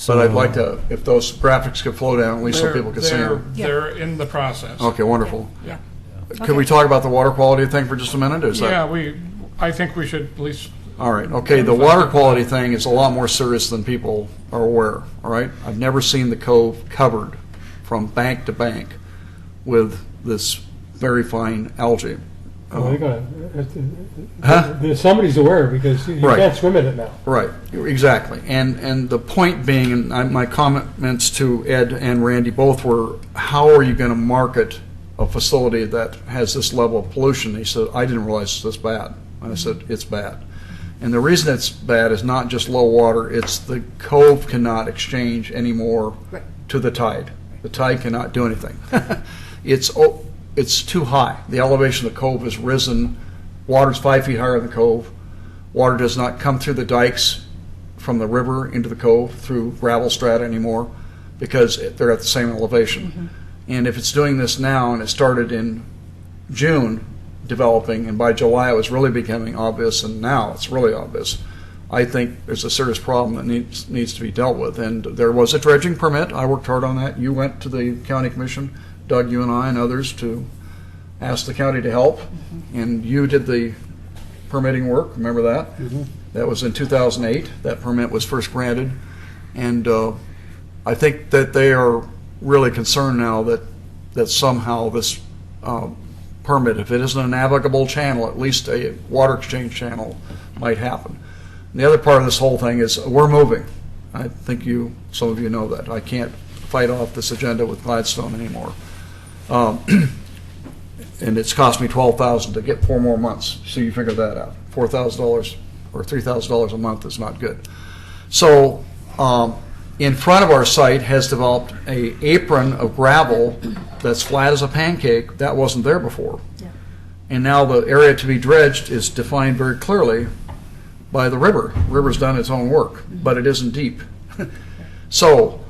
But I'd like to, if those graphics could flow down, at least so They're- people could see them. They're in the process. Okay, wonderful. Yeah. Could we talk about the water quality thing for just a minute? Is that? Yeah, I think we should at least, All right, okay, the water quality thing is a lot more serious than people are aware, all right? I've never seen the cove covered from bank to bank with this very fine algae. Well, they're gonna, Huh? somebody's aware because you Right. can't swim in it now. Right, exactly. And the point being, and my comments to Ed and Randy both were, how are you going to market a facility that has this level of pollution? He said, I didn't realize it's this bad. And I said, it's bad. And the reason it's bad is not just low water, it's the cove cannot exchange anymore Right. to the tide. The tide cannot do anything. It's too high. The elevation of the cove has risen. Water's 5 feet higher than the cove. Water does not come through the dikes from the river into the cove through gravel strata anymore because they're at the same elevation. And if it's doing this now, and it started in June developing, and by July it was really becoming obvious, and now it's really obvious, I think there's a serious problem that needs to be dealt with. And there was a dredging permit. I worked hard on that. You went to the county commission, Doug, you and I and others, to ask the county to help. And you did the permitting work, remember that? That was in 2008. That permit was first granted. And I think that they are really concerned now that somehow this permit, if it isn't a navigable channel, at least a water exchange channel might happen. And the other part of this whole thing is we're moving. I think some of you know that. I can't fight off this agenda with Gladstone anymore. And it's cost me $12,000 to get 4 more months. So you figure that out. $4,000 or $3,000 a month is not good. So in front of our site has developed a apron of gravel that's flat as a pancake. That wasn't there before. Yeah. And now the area to be dredged is defined very clearly by the river. The river's done its own work, but it isn't deep. So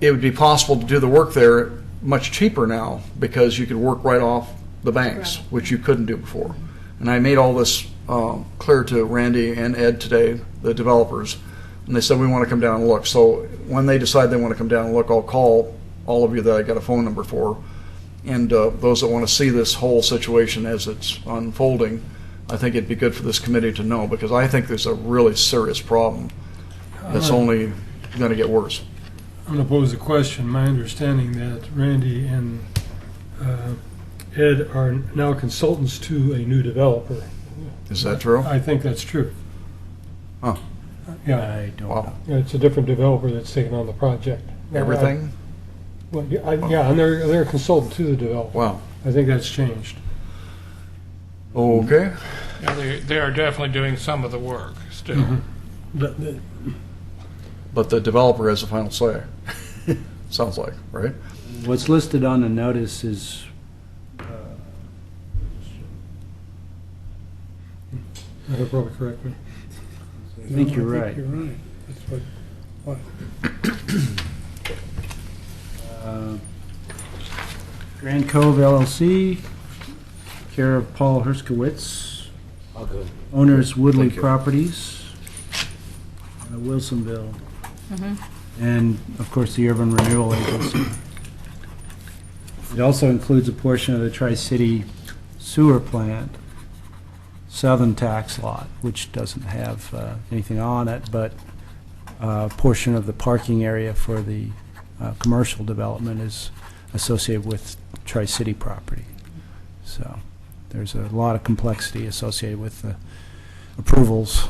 it would be possible to do the work there much cheaper now because you could work right off the banks, which you couldn't do before. And I made all this clear to Randy and Ed today, the developers, and they said we want to come down and look. So when they decide they want to come down and look, I'll call all of you that I got a phone number for, and those that want to see this whole situation as it's unfolding. I think it'd be good for this committee to know, because I think there's a really serious problem that's only going to get worse. I'm going to pose a question. My understanding that Randy and Ed are now consultants to a new developer. Is that true? I think that's true. Huh. Yeah. I don't Wow. know. Yeah, it's a different developer that's taken on the project. Everything? Well, yeah, and they're a consultant to the developer. Wow. I think that's changed. Okay. Yeah, they are definitely doing some of the work still. But the developer has the final say. Sounds like, right? What's listed on the notice is, I hope probably correct me. I think you're right. You're right. That's what. Grand Cove LLC, care of Paul Herskowitz. I'll go. Owners Woodley Thank you. Properties, Wilsonville, and of course the Urban Renewal Agency. It also includes a portion of the Tri-City Sewer Plant, southern tax lot, which doesn't have anything on it, but a portion of the parking area for the commercial development is associated with Tri-City property. So there's a lot of complexity associated with the approvals.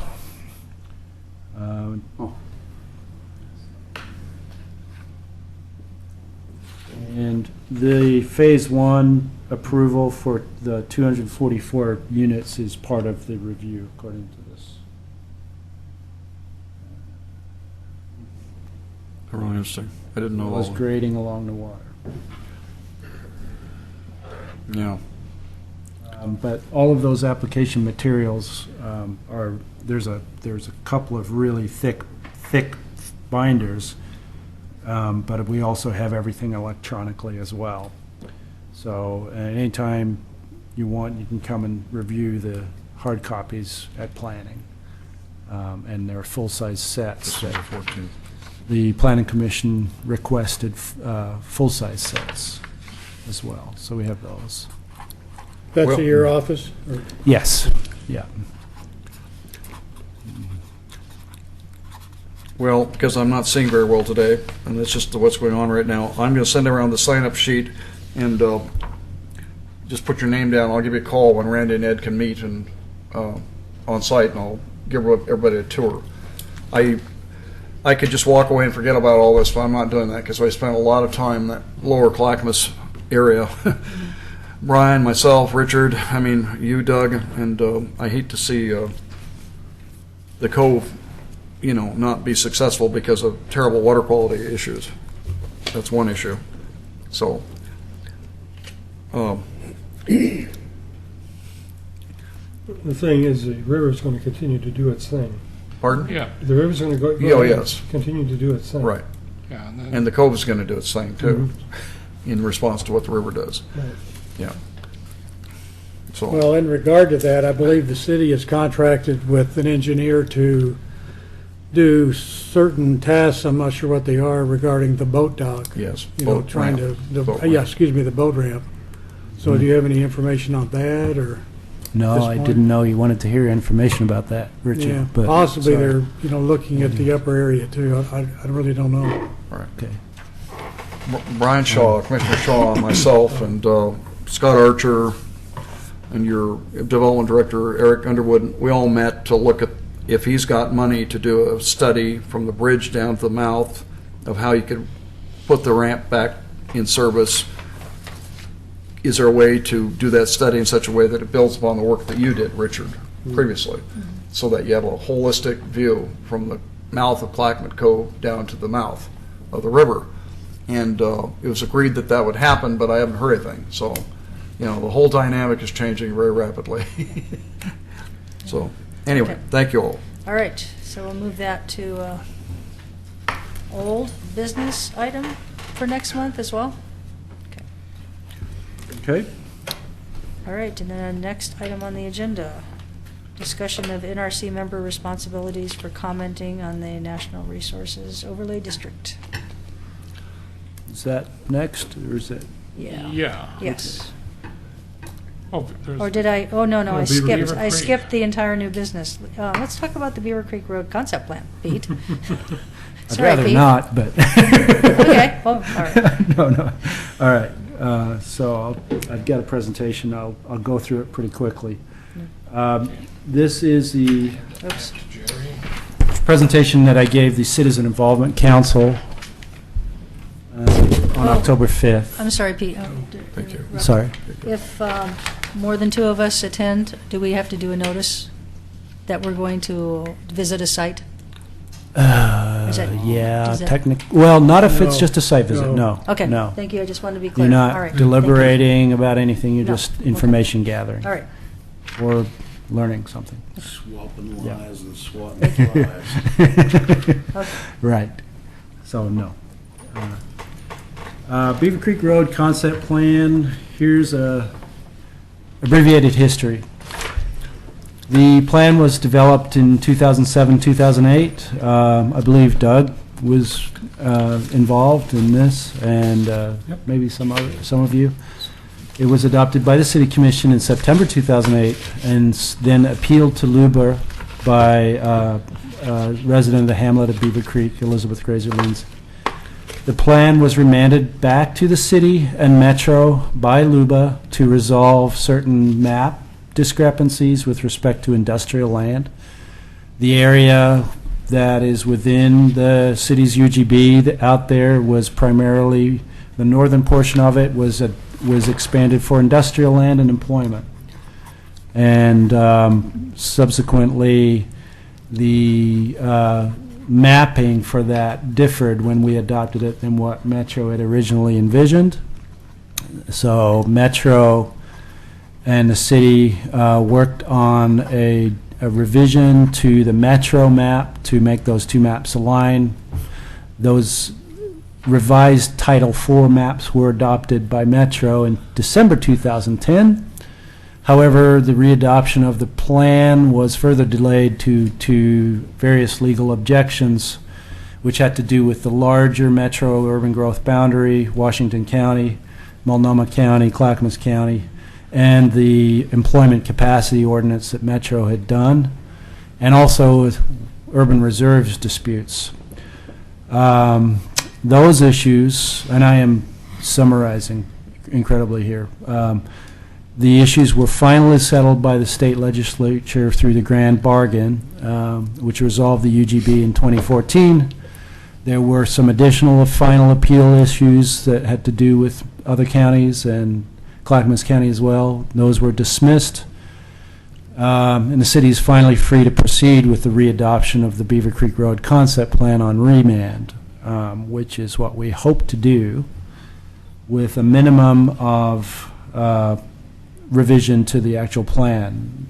And the Phase 1 approval for the 244 units is part of the review, according to this. Really interesting. I didn't know It all was of it. grading along the water. Yeah. But all of those application materials there's a couple of really thick binders, but we also have everything electronically as well. So at any time you want, you can come and review the hard copies at planning. And they're full-size sets. The Planning Commission requested full-size sets as well, so we have those. That's Well- at your office? Or- Yes, yeah. Well, because I'm not seeing very well today, and that's just what's going on right now, I'm going to send around the sign-up sheet and just put your name down. I'll give you a call when Randy and Ed can meet and on site, and I'll give everybody a tour. I could just walk away and forget about all this, but I'm not doing that because I spent a lot of time in that lower Clackamas area. Brian, myself, Richard, I mean, you, Doug, and I hate to see the Cove, not be successful because of terrible water quality issues. That's one issue. So, The thing is, the river's going to continue to do its thing. pardon? Yeah, The river's going to go. Oh, yes. Continue to do its thing. Right. yeah. And the Cove is going to do its thing, too, in response to what the river does. Right. Yeah. So, Well, in regard to that, I believe the city has contracted with an engineer to do certain tasks, I'm not sure what they are, regarding the boat dock. yes. Trying boat ramp. to, Boat yeah, ramp. excuse me, the boat ramp. So do you have any information on that, or? No, This I point? didn't know you wanted to hear information about that, Yeah, Richard. But possibly sorry. they're, looking at the upper area too. I really don't know. Okay. Brian Shaw, Commissioner Shaw, and myself, and Scott Archer, and your development director, Eric Underwood, we all met to look at if he's got money to do a study from the bridge down to the mouth of how you could put the ramp back in service. Is there a way to do that study in such a way that it builds upon the work that you did, Richard, previously, so that you have a holistic view from the mouth of Clackamas Cove down to the mouth of the river? And it was agreed that that would happen, but I haven't heard anything. So, the whole dynamic is changing very rapidly. So, anyway, Okay. thank you all. All right, so we'll move that to old business item for next month as well. Okay. All right, and then next item on the agenda, discussion of NRC member responsibilities for commenting on the National Resources Overlay District. Is that next, or is it? Yeah. Yes. Oh, there's- Or did I, oh, no, I Beaver skipped. I Creek. skipped the entire new business. Let's talk about the Beaver Creek Road concept plan, Pete. I'd Sorry, rather Pete. not, but. Okay, well, all right. No. All right. So I've got a presentation. I'll go through it pretty quickly. This is the Oops. presentation that I gave the Citizen Involvement Council on October 5th. I'm sorry, Pete. Thank you. Sorry. If more than two of us attend, do we have to do a notice that we're going to visit a site? Is that- Yeah, is that- well, not if it's No. just a site visit, No. no. Okay, No. thank you. I just wanted to be clear. You're All not right, thank you. deliberating about anything, you're No. just Okay. information gathering. All right. Or learning something. Swapping Yeah. lies and swatting lies. Okay. Right. So, no. Beaver Creek Road concept plan, here's a abbreviated history. The plan was developed in 2007, 2008. I believe Doug was involved in this, and maybe some of you. It was adopted by the City Commission in September 2008, and then appealed to LUBA by a resident of the hamlet of Beaver Creek, Elizabeth Grazer Lindsay. The plan was remanded back to the city and Metro by LUBA to resolve certain map discrepancies with respect to industrial land. The area that is within the city's UGB out there was primarily, the northern portion of it was expanded for industrial land and employment. And subsequently, the mapping for that differed when we adopted it than what Metro had originally envisioned. So Metro and the city worked on a revision to the Metro map to make those two maps align. Those revised Title IV maps were adopted by Metro in December 2010. However, the readoption of the plan was further delayed to various legal objections, which had to do with the larger metro urban growth boundary, Washington County, Multnomah County, Clackamas County, and the employment capacity ordinance that Metro had done, and also with urban reserves disputes. Those issues, and I am summarizing incredibly here, the issues were finally settled by the state legislature through the grand bargain, which resolved the UGB in 2014. There were some additional final appeal issues that had to do with other counties and Clackamas County as well. Those were dismissed, and the city is finally free to proceed with the readoption of the Beaver Creek Road concept plan on remand, which is what we hope to do with a minimum of revision to the actual plan.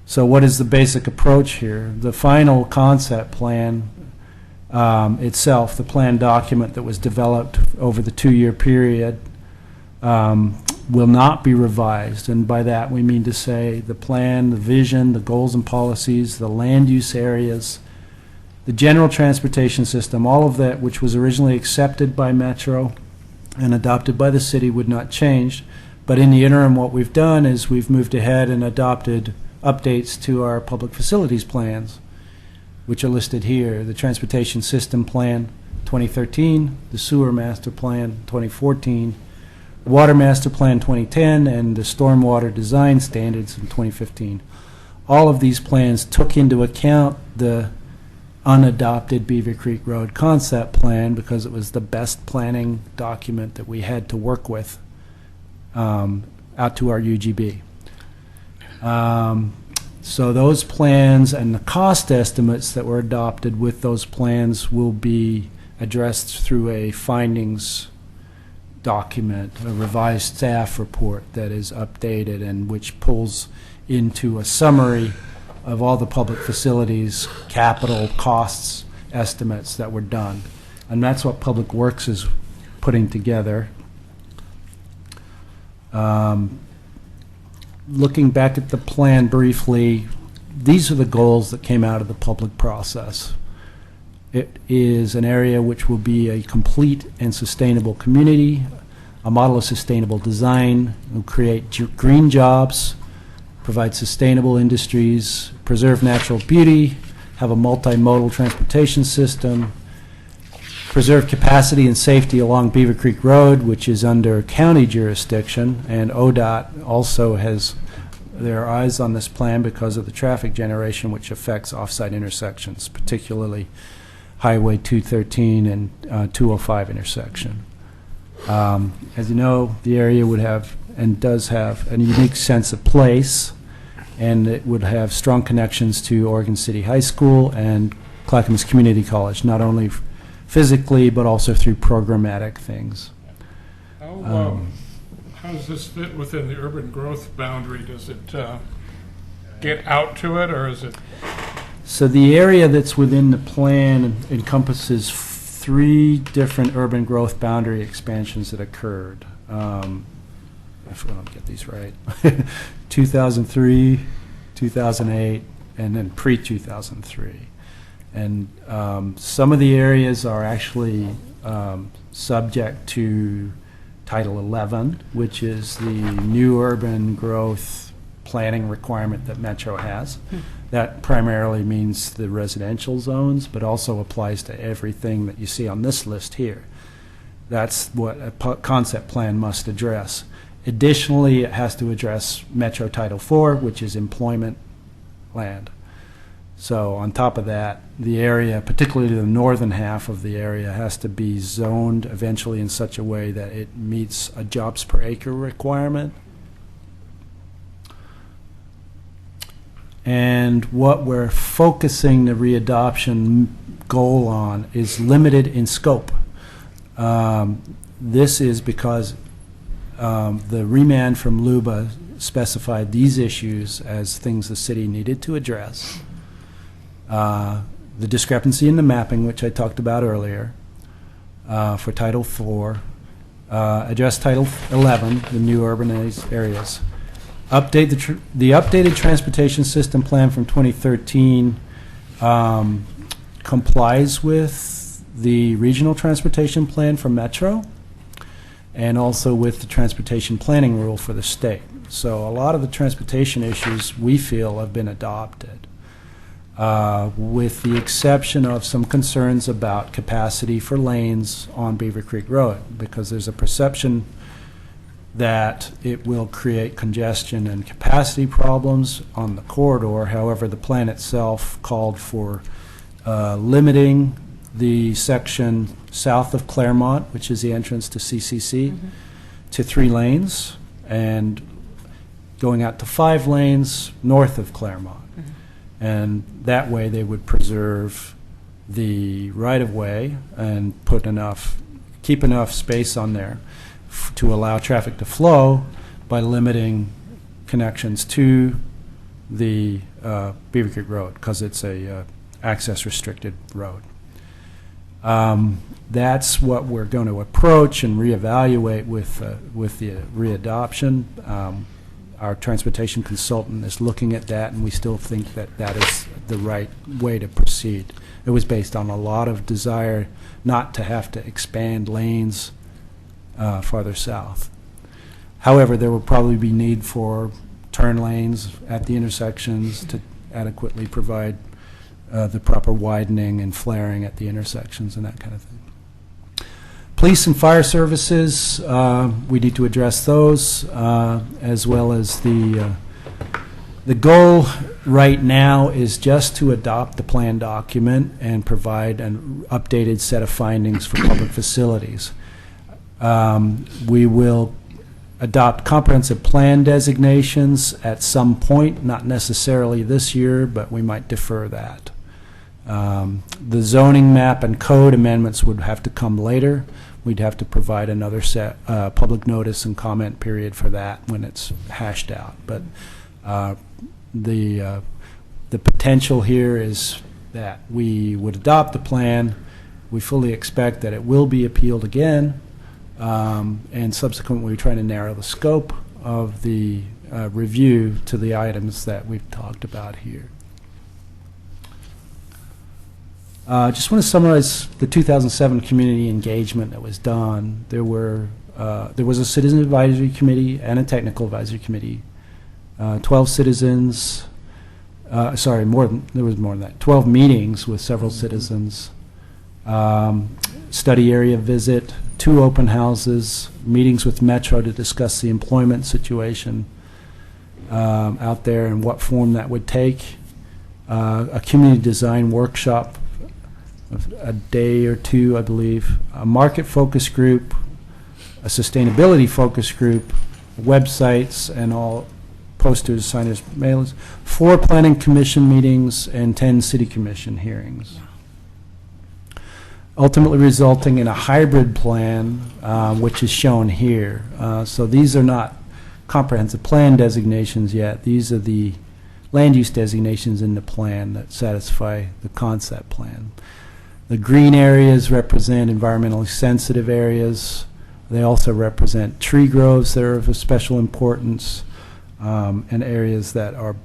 So what is the basic approach here? The final concept plan itself, the plan document that was developed over the 2-year period, will not be revised. And by that we mean to say the plan, the vision, the goals and policies, the land use areas, the general transportation system, all of that which was originally accepted by Metro and adopted by the city would not change. But in the interim, what we've done is we've moved ahead and adopted updates to our public facilities plans, which are listed here. The transportation system plan, 2013, the Sewer Master Plan 2014, the Water Master Plan 2010, and the Stormwater Design Standards in 2015. All of these plans took into account the unadopted Beaver Creek Road concept plan because it was the best planning document that we had to work with out to our UGB. So those plans and the cost estimates that were adopted with those plans will be addressed through a findings document, a revised staff report that is updated and which pulls into a summary of all the public facilities capital costs estimates that were done. And that's what Public Works is putting together. Looking back at the plan briefly, these are the goals that came out of the public process. It is an area which will be a complete and sustainable community, a model of sustainable design, will create green jobs, provide sustainable industries, preserve natural beauty, have a multimodal transportation system, preserve capacity and safety along Beaver Creek Road, which is under county jurisdiction, and ODOT also has their eyes on this plan because of the traffic generation which affects off-site intersections, particularly Highway 213 and 205 intersection. As you know, the area would have and does have a unique sense of place, and it would have strong connections to Oregon City High School and Clackamas Community College, not only physically but also through programmatic things. How does this fit within the urban growth boundary? Does it get out to it, or is it? So the area that's within the plan encompasses 3 different urban growth boundary expansions that occurred. If I don't get these right, 2003, 2008, and then pre-2003. And some of the areas are actually subject to Title 11, which is the new urban growth planning requirement that Metro has. That primarily means the residential zones, but also applies to everything that you see on this list here. That's what a concept plan must address. Additionally, it has to address Metro Title IV, which is employment land. So on top of that, the area, particularly the northern half of the area, has to be zoned eventually in such a way that it meets a jobs per acre requirement. And what we're focusing the readoption goal on is limited in scope. This is because the remand from LUBA specified these issues as things the city needed to address. The discrepancy in the mapping, which I talked about earlier, for Title IV, address Title 11, the new urbanized areas. Update the updated transportation system plan from 2013 complies with the regional transportation plan for Metro and also with the transportation planning rule for the state. So a lot of the transportation issues we feel have been adopted, with the exception of some concerns about capacity for lanes on Beaver Creek Road, because there's a perception that it will create congestion and capacity problems on the corridor. However, the plan itself called for limiting the section south of Claremont, which is the entrance to CCC, to 3 lanes, and going out to 5 lanes north of Claremont. And that way they would preserve the right-of-way and keep enough space on there to allow traffic to flow by limiting connections to the Beaver Creek Road, because it's a access restricted road. That's what we're going to approach and reevaluate with the readoption. Our transportation consultant is looking at that, and we still think that that is the right way to proceed. It was based on a lot of desire not to have to expand lanes farther south. However, there will probably be need for turn lanes at the intersections to adequately provide the proper widening and flaring at the intersections and that kind of thing. police and fire services, we need to address those, as well as the goal right now is just to adopt the plan document and provide an updated set of findings for public facilities. We will adopt comprehensive plan designations at some point, not necessarily this year, but we might defer that. The zoning map and code amendments would have to come later. We'd have to provide another set, public notice and comment period for that when it's hashed out. But the potential here is that we would adopt the plan. We fully expect that it will be appealed again, and subsequently we try to narrow the scope of the review to the items that we've talked about here. Just want to summarize the 2007 community engagement that was done. There was a citizen advisory committee and a technical advisory committee. 12 citizens, there was more than that. 12 meetings with several citizens. Study area visit, 2 open houses, meetings with Metro to discuss the employment situation out there and what form that would take. A community design workshop, a day or 2, I believe. A market focus group, a sustainability focus group, websites and all posters, signage, mailers, 4 planning commission meetings and 10 city commission hearings. Ultimately resulting in a hybrid plan, which is shown here. So these are not comprehensive plan designations yet. These are the land use designations in the plan that satisfy the concept plan. The green areas represent environmentally sensitive areas. They also represent tree groves that are of special importance, and areas that are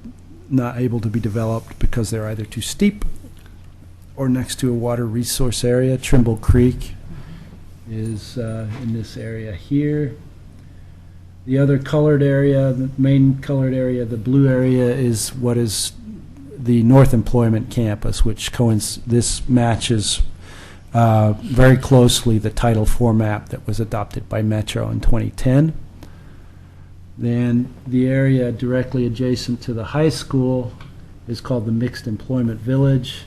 not able to be developed because they're either too steep or next to a water resource area. Trimble Creek is in this area here. The other colored area, the main colored area, the blue area, is what is the North Employment Campus, which this matches very closely the Title IV map that was adopted by Metro in 2010. Then the area directly adjacent to the high school is called the Mixed Employment Village.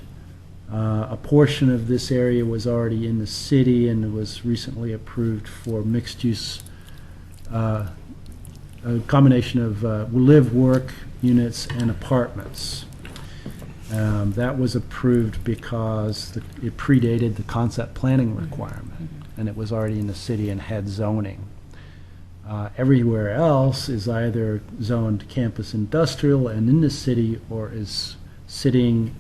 A portion of this area was already in the city and was recently approved for mixed use, a combination of live-work units and apartments. That was approved because it predated the concept planning requirement, and it was already in the city and had zoning. Everywhere else is either zoned campus industrial and in the city, or is sitting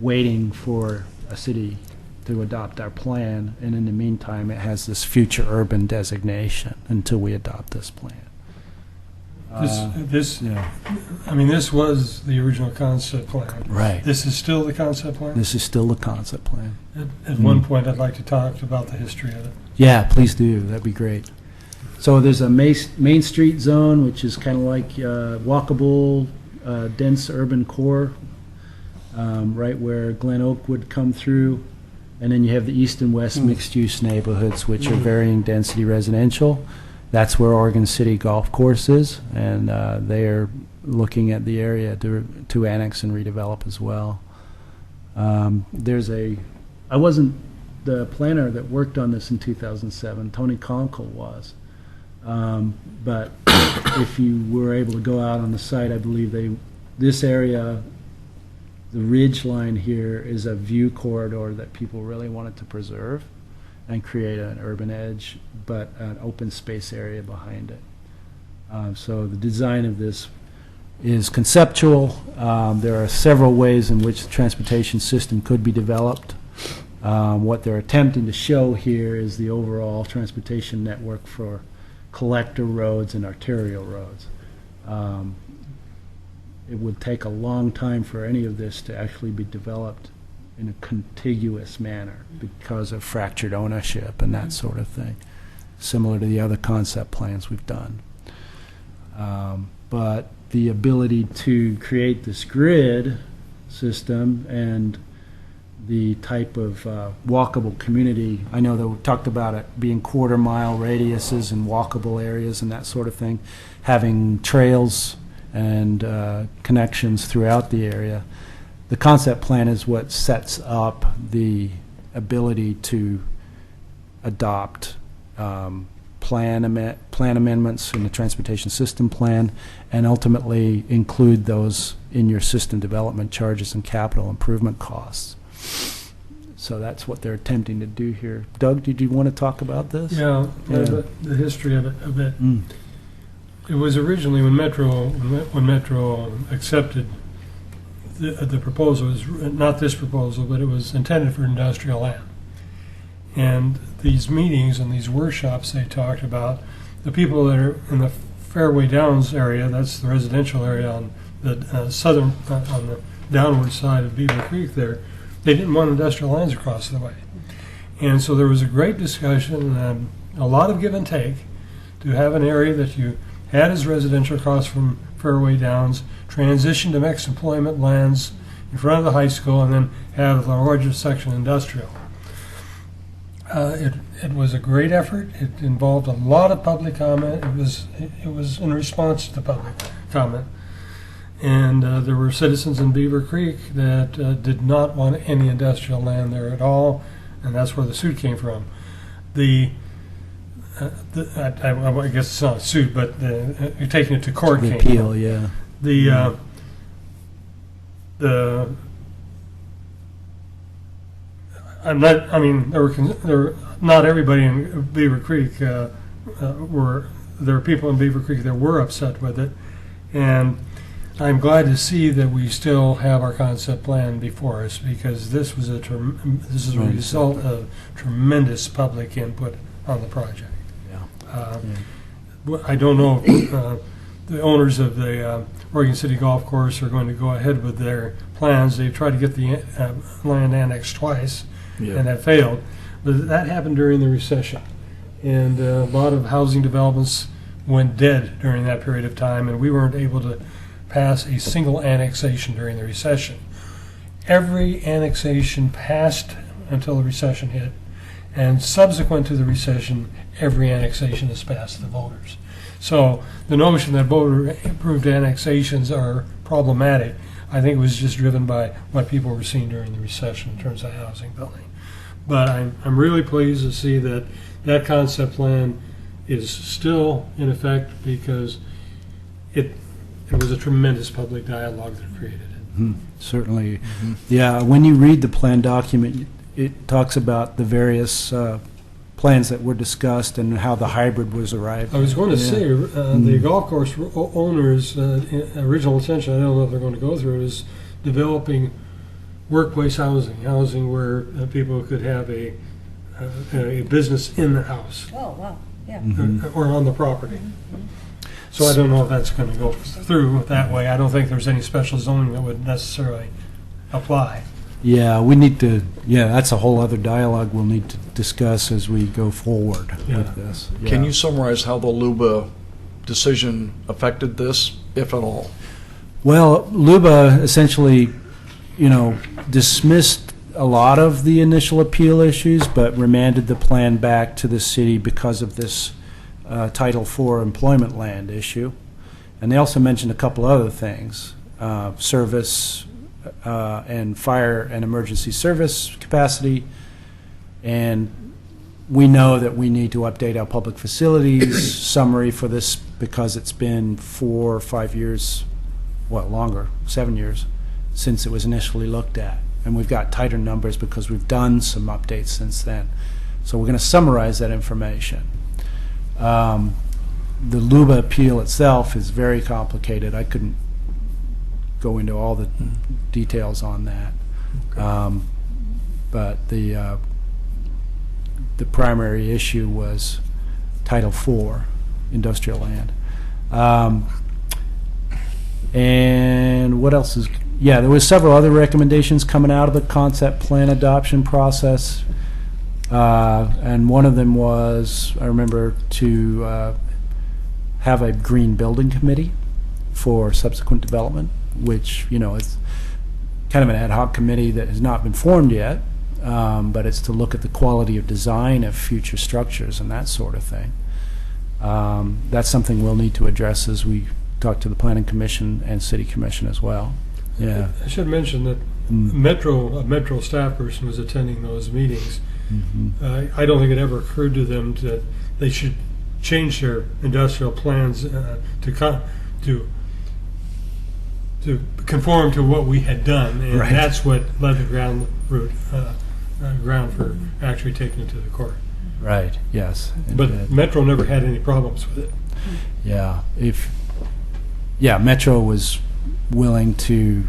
waiting for a city to adopt our plan, and in the meantime it has this future urban designation until we adopt this plan. This was the original concept plan. Right. This is still the concept plan? This is still the concept plan. At one point, I'd like to talk about the history of it. Yeah, please do. That'd be great. So there's a Main Street zone, which is kind of like walkable, dense urban core, right where Glen Oak would come through. And then you have the east and west mixed-use neighborhoods, which are varying density residential. That's where Oregon City Golf Course is, and they are looking at the area to annex and redevelop as well. I wasn't the planner that worked on this in 2007. Tony Conkle was. But if you were able to go out on the site, I believe this area, the ridge line here, is a view corridor that people really wanted to preserve and create an urban edge, but an open space area behind it. So the design of this is conceptual. There are several ways in which the transportation system could be developed. What they're attempting to show here is the overall transportation network for collector roads and arterial roads. It would take a long time for any of this to actually be developed in a contiguous manner because of fractured ownership and that sort of thing, similar to the other concept plans we've done. But the ability to create this grid system and the type of walkable community. I know that we talked about it being quarter-mile radiuses and walkable areas and that sort of thing, having trails and connections throughout the area. The concept plan is what sets up the ability to adopt plan amendments in the transportation system plan, and ultimately include those in your system development charges and capital improvement costs. So that's what they're attempting to do here. Doug, did you want to talk about this? Yeah, the history of it a bit. It was originally when Metro accepted the proposal, was not this proposal, but it was intended for industrial land. And these meetings and these workshops, they talked about the people that are in the Fairway Downs area, that's the residential area on the southern, on the downward side of Beaver Creek there, they didn't want industrial lands across the way. And so there was a great discussion and a lot of give and take to have an area that you had as residential across from Fairway Downs, transition to mixed employment lands in front of the high school, and then have the largest section industrial. It was a great effort. It involved a lot of public comment. It was in response to public comment. And there were citizens in Beaver Creek that did not want any industrial land there at all, and that's where the suit came from. I guess it's not a suit, but you're taking it to court. The appeal, yeah. Not everybody in Beaver Creek there were people in Beaver Creek that were upset with it, and I'm glad to see that we still have our concept plan before us, because this is a result of tremendous public input on the project. I don't know if the owners of the Oregon City Golf Course are going to go ahead with their plans. They've tried to get the land annexed twice, and have failed. But that happened during the recession, and a lot of housing developments went dead during that period of time, and we weren't able to pass a single annexation during the recession. Every annexation passed until the recession hit, and subsequent to the recession, every annexation has passed the voters. So the notion that voter-approved annexations are problematic, I think, was just driven by what people were seeing during the recession in terms of housing building. But I'm really pleased to see that that concept plan is still in effect, because it was a tremendous public dialogue that created it. Certainly. Yeah, when you read the plan document, it talks about the various plans that were discussed and how the hybrid was arrived. I was going to say, the golf course owners' original intention, I don't know if they're going to go through it, is developing workplace housing where people could have a business in the house. Oh, wow, yeah. Or on the property. So I don't know if that's going to go through that way. I don't think there's any special zoning that would necessarily apply. Yeah, we need to, that's a whole other dialogue we'll need to discuss as we go forward with this. Yeah. Can you summarize how the LUBA decision affected this, if at all? Well, LUBA essentially, dismissed a lot of the initial appeal issues, but remanded the plan back to the city because of this Title IV employment land issue. And they also mentioned a couple other things, service and fire and emergency service capacity. And we know that we need to update our public facilities summary for this, because it's been 4 or 5 years, longer, 7 years, since it was initially looked at. And we've got tighter numbers because we've done some updates since then. So we're going to summarize that information. The LUBA appeal itself is very complicated. I couldn't go into all the details on that. But the primary issue was Title IV, industrial land. And what else is... Yeah, there was several other recommendations coming out of the concept plan adoption process. And one of them was, I remember, to have a green building committee for subsequent development, which, kind of an ad hoc committee that has not been formed yet, but it's to look at the quality of design of future structures and that sort of thing. That's something we'll need to address as we talk to the Planning Commission and City Commission as well. Yeah. I should mention that a Metro staff person was attending those meetings. I don't think it ever occurred to them that they should change their industrial plans to conform to what we had done, and Right. that's what led the ground for actually taking it to the court. Right, yes. But Metro never had any problems with it. Yeah, Metro was willing to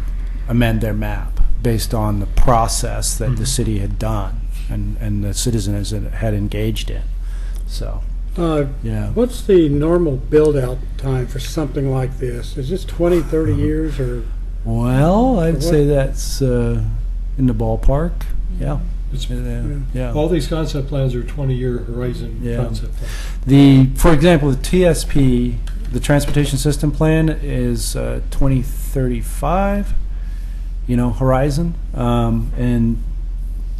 amend their map based on the process that the city had done and the citizens had engaged in. So, yeah. What's the normal build-out time for something like this? Is this 20, 30 years, or? Well, I'd what? say that's in the ballpark. Yeah. Yeah. All these concept plans are 20-year horizon Yeah. concept plans. For example, the TSP, the Transportation System Plan, is 2035, horizon. And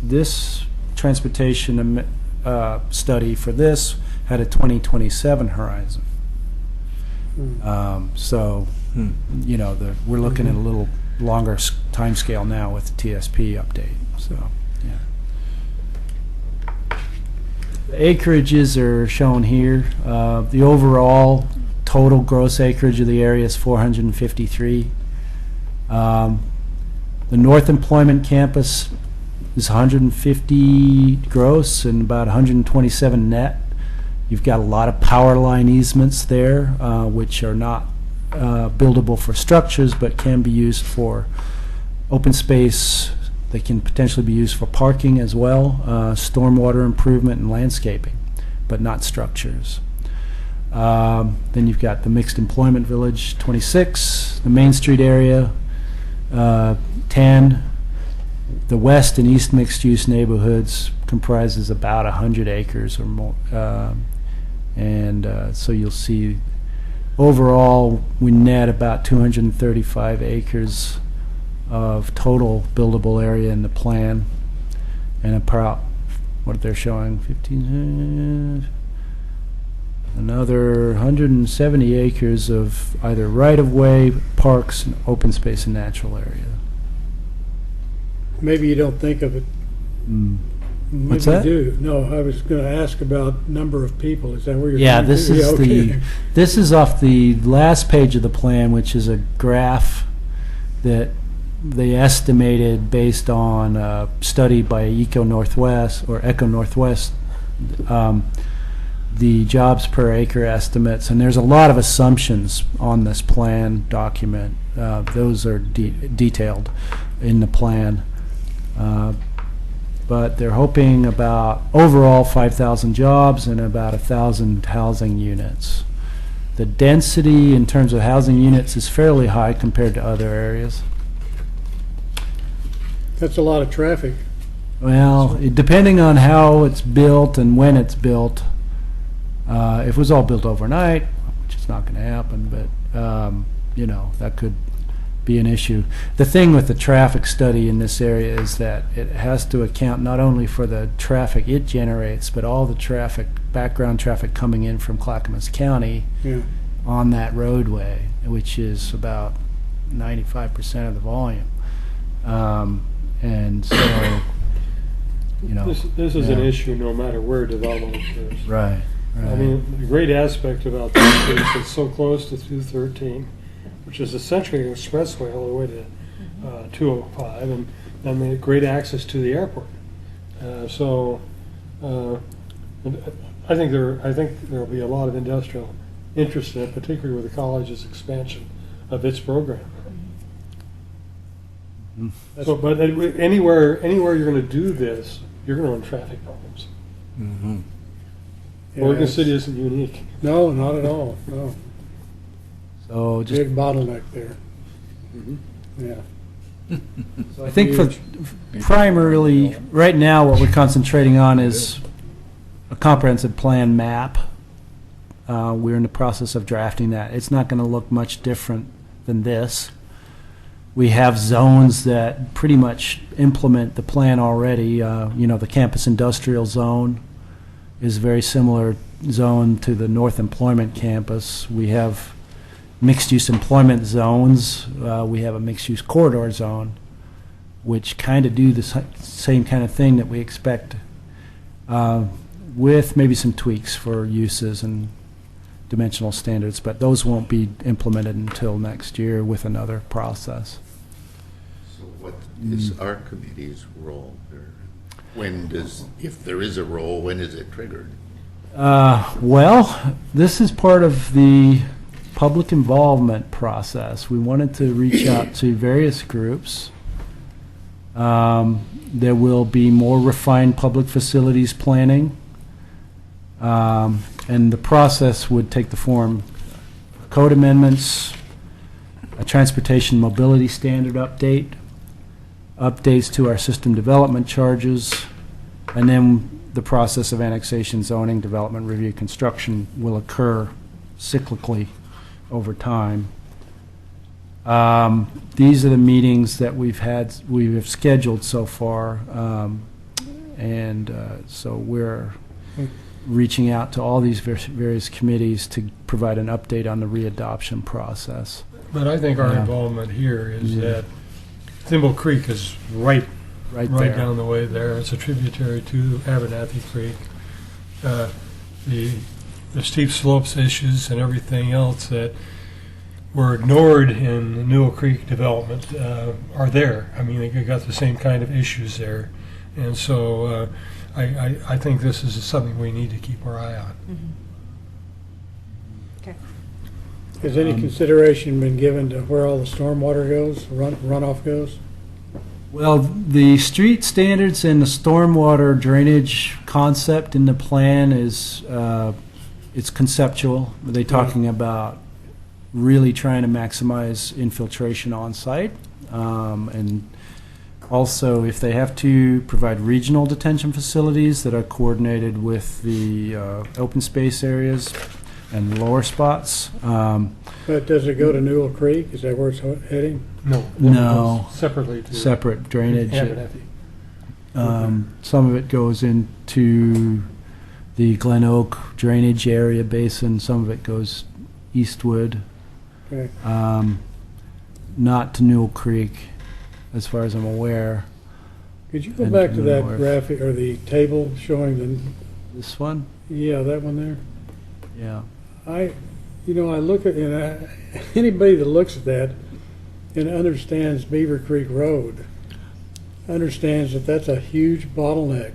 this transportation study for this had a 2027 horizon. We're looking at a little longer time scale now with the TSP update. So, yeah. The acreages are shown here. The overall total gross acreage of the area is 453. The North Employment Campus is 150 gross and about 127 net. You've got a lot of power line easements there, which are not buildable for structures, but can be used for open space. They can potentially be used for parking as well, stormwater improvement and landscaping, but not structures. Then you've got the Mixed Employment Village, 26, the Main Street area, 10. The west and east mixed-use neighborhoods comprises about 100 acres or more. So you'll see overall we net about 235 acres of total buildable area in the plan, and about what they're showing, 15, another 170 acres of either right-of-way, parks, and open space and natural area. Maybe you don't think of it. What's Maybe that? you do. No, I was going to ask about number of people. Is that where you're? Yeah, thinking? this is okay. this is off the last page of the plan, which is a graph that they estimated based on a study by Eco Northwest, the jobs per acre estimates, and there's a lot of assumptions on this plan document. Those are detailed in the plan. But they're hoping about overall 5,000 jobs and about 1,000 housing units. The density in terms of housing units is fairly high compared to other areas. That's a lot of traffic. Well, depending on how it's built and when it's built, if it was all built overnight, which is not going to happen, but that could be an issue. The thing with the traffic study in this area is that it has to account not only for the traffic it generates, but all the traffic, background traffic coming in from Clackamas County on that roadway, which is about 95% of the volume. And so, This is an issue no matter where development occurs. Right. I mean, the great aspect about this is it's so close to 213, which is essentially an expressway all the way to 205, and the great access to the airport. I think there will be a lot of industrial interest in it, particularly with the college's expansion of its program. So, but anywhere you're going to do this, you're going to run traffic problems. Oregon City isn't unique. No, not at all. No. So just Big bottleneck there. Yeah. So I think for primarily, right now, what we're concentrating on is a comprehensive plan map. We're in the process of drafting that. It's not going to look much different than this. We have zones that pretty much implement the plan already. The campus industrial zone is a very similar zone to the North Employment Campus. We have mixed-use employment zones. We have a mixed-use corridor zone, which kind of do the same kind of thing that we expect, with maybe some tweaks for uses and dimensional standards, but those won't be implemented until next year with another process. So what is our committee's role? Or if there is a role, when is it triggered? Well, this is part of the public involvement process. We wanted to reach out to various groups. There will be more refined public facilities planning. And the process would take the form of code amendments, a transportation mobility standard update, updates to our system development charges, and then the process of annexation, zoning, development review, construction will occur cyclically over time. These are the meetings that we have scheduled so far, so we're reaching out to all these various committees to provide an update on the readoption process. But I think our Yeah. involvement here is Yeah. that Thimble Creek is right Right down the way there. It's a tributary to Abernathy Creek. The steep slopes issues and everything else that were ignored in the Newell Creek development are there. I mean, they got the same kind of issues there. And so I think this is something we need to keep our eye on. Okay. Has any consideration been given to where all the stormwater goes, runoff goes? Well, the street standards and the stormwater drainage concept in the plan is, it's conceptual. Are they talking about really trying to maximize infiltration on site? And also, if they have to provide regional detention facilities that are coordinated with the open space areas and lower spots. But does it go to Newell Creek? Is that where it's heading? No. No. It goes separately to Separate drainage. Abernathy. Some of it goes into the Glen Oak drainage area basin. Some of it goes eastward. Okay. Not to Newell Creek, as far as I'm aware. Could you go And back to that north. graphic or the table showing This one? that one there? Yeah. I look at, anybody that looks at that and understands Beaver Creek Road understands that that's a huge bottleneck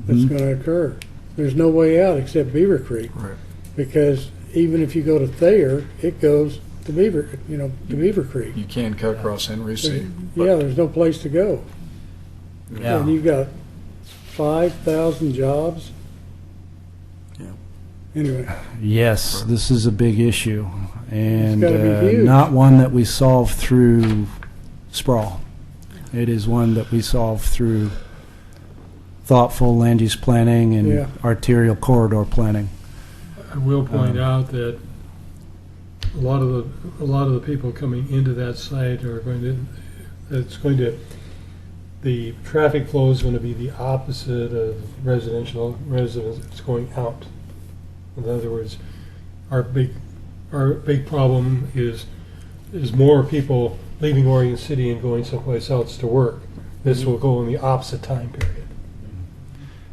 that's going to occur. There's no way out except Beaver Creek. Right. Because even if you go to Thayer, it goes to Beaver Creek. You can cut across Henry C. Yeah, there's no place to go. Yeah. And you've got 5,000 jobs. Yeah. Anyway, Yes, this is a big issue, and gotta be huge. not one that we solve through sprawl. It is one that we solve through thoughtful land use planning and Yeah. arterial corridor planning. I will point out that a lot of the people coming into that site are the traffic flow is going to be the opposite of residential residents. It's going out. In other words, our big problem is more people leaving Oregon City and going someplace else to work. This will go in the opposite time period.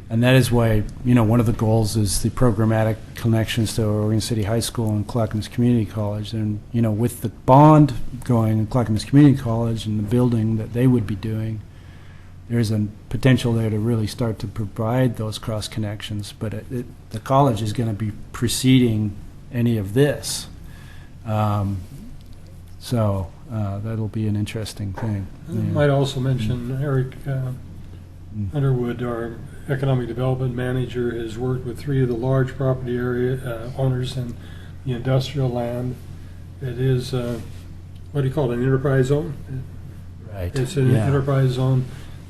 And that is why, one of the goals is the programmatic connections to Oregon City High School and Clackamas Community College. And, with the bond going in Clackamas Community College and the building that they would be doing, there's a potential there to really start to provide those cross connections. But the college is going to be preceding any of this. So that'll be an interesting thing. I might also mention Eric Underwood, our economic development manager, has worked with 3 of the large property area owners in the industrial land. It is, what do you call it, an enterprise zone? Right. It's an Yeah. enterprise zone,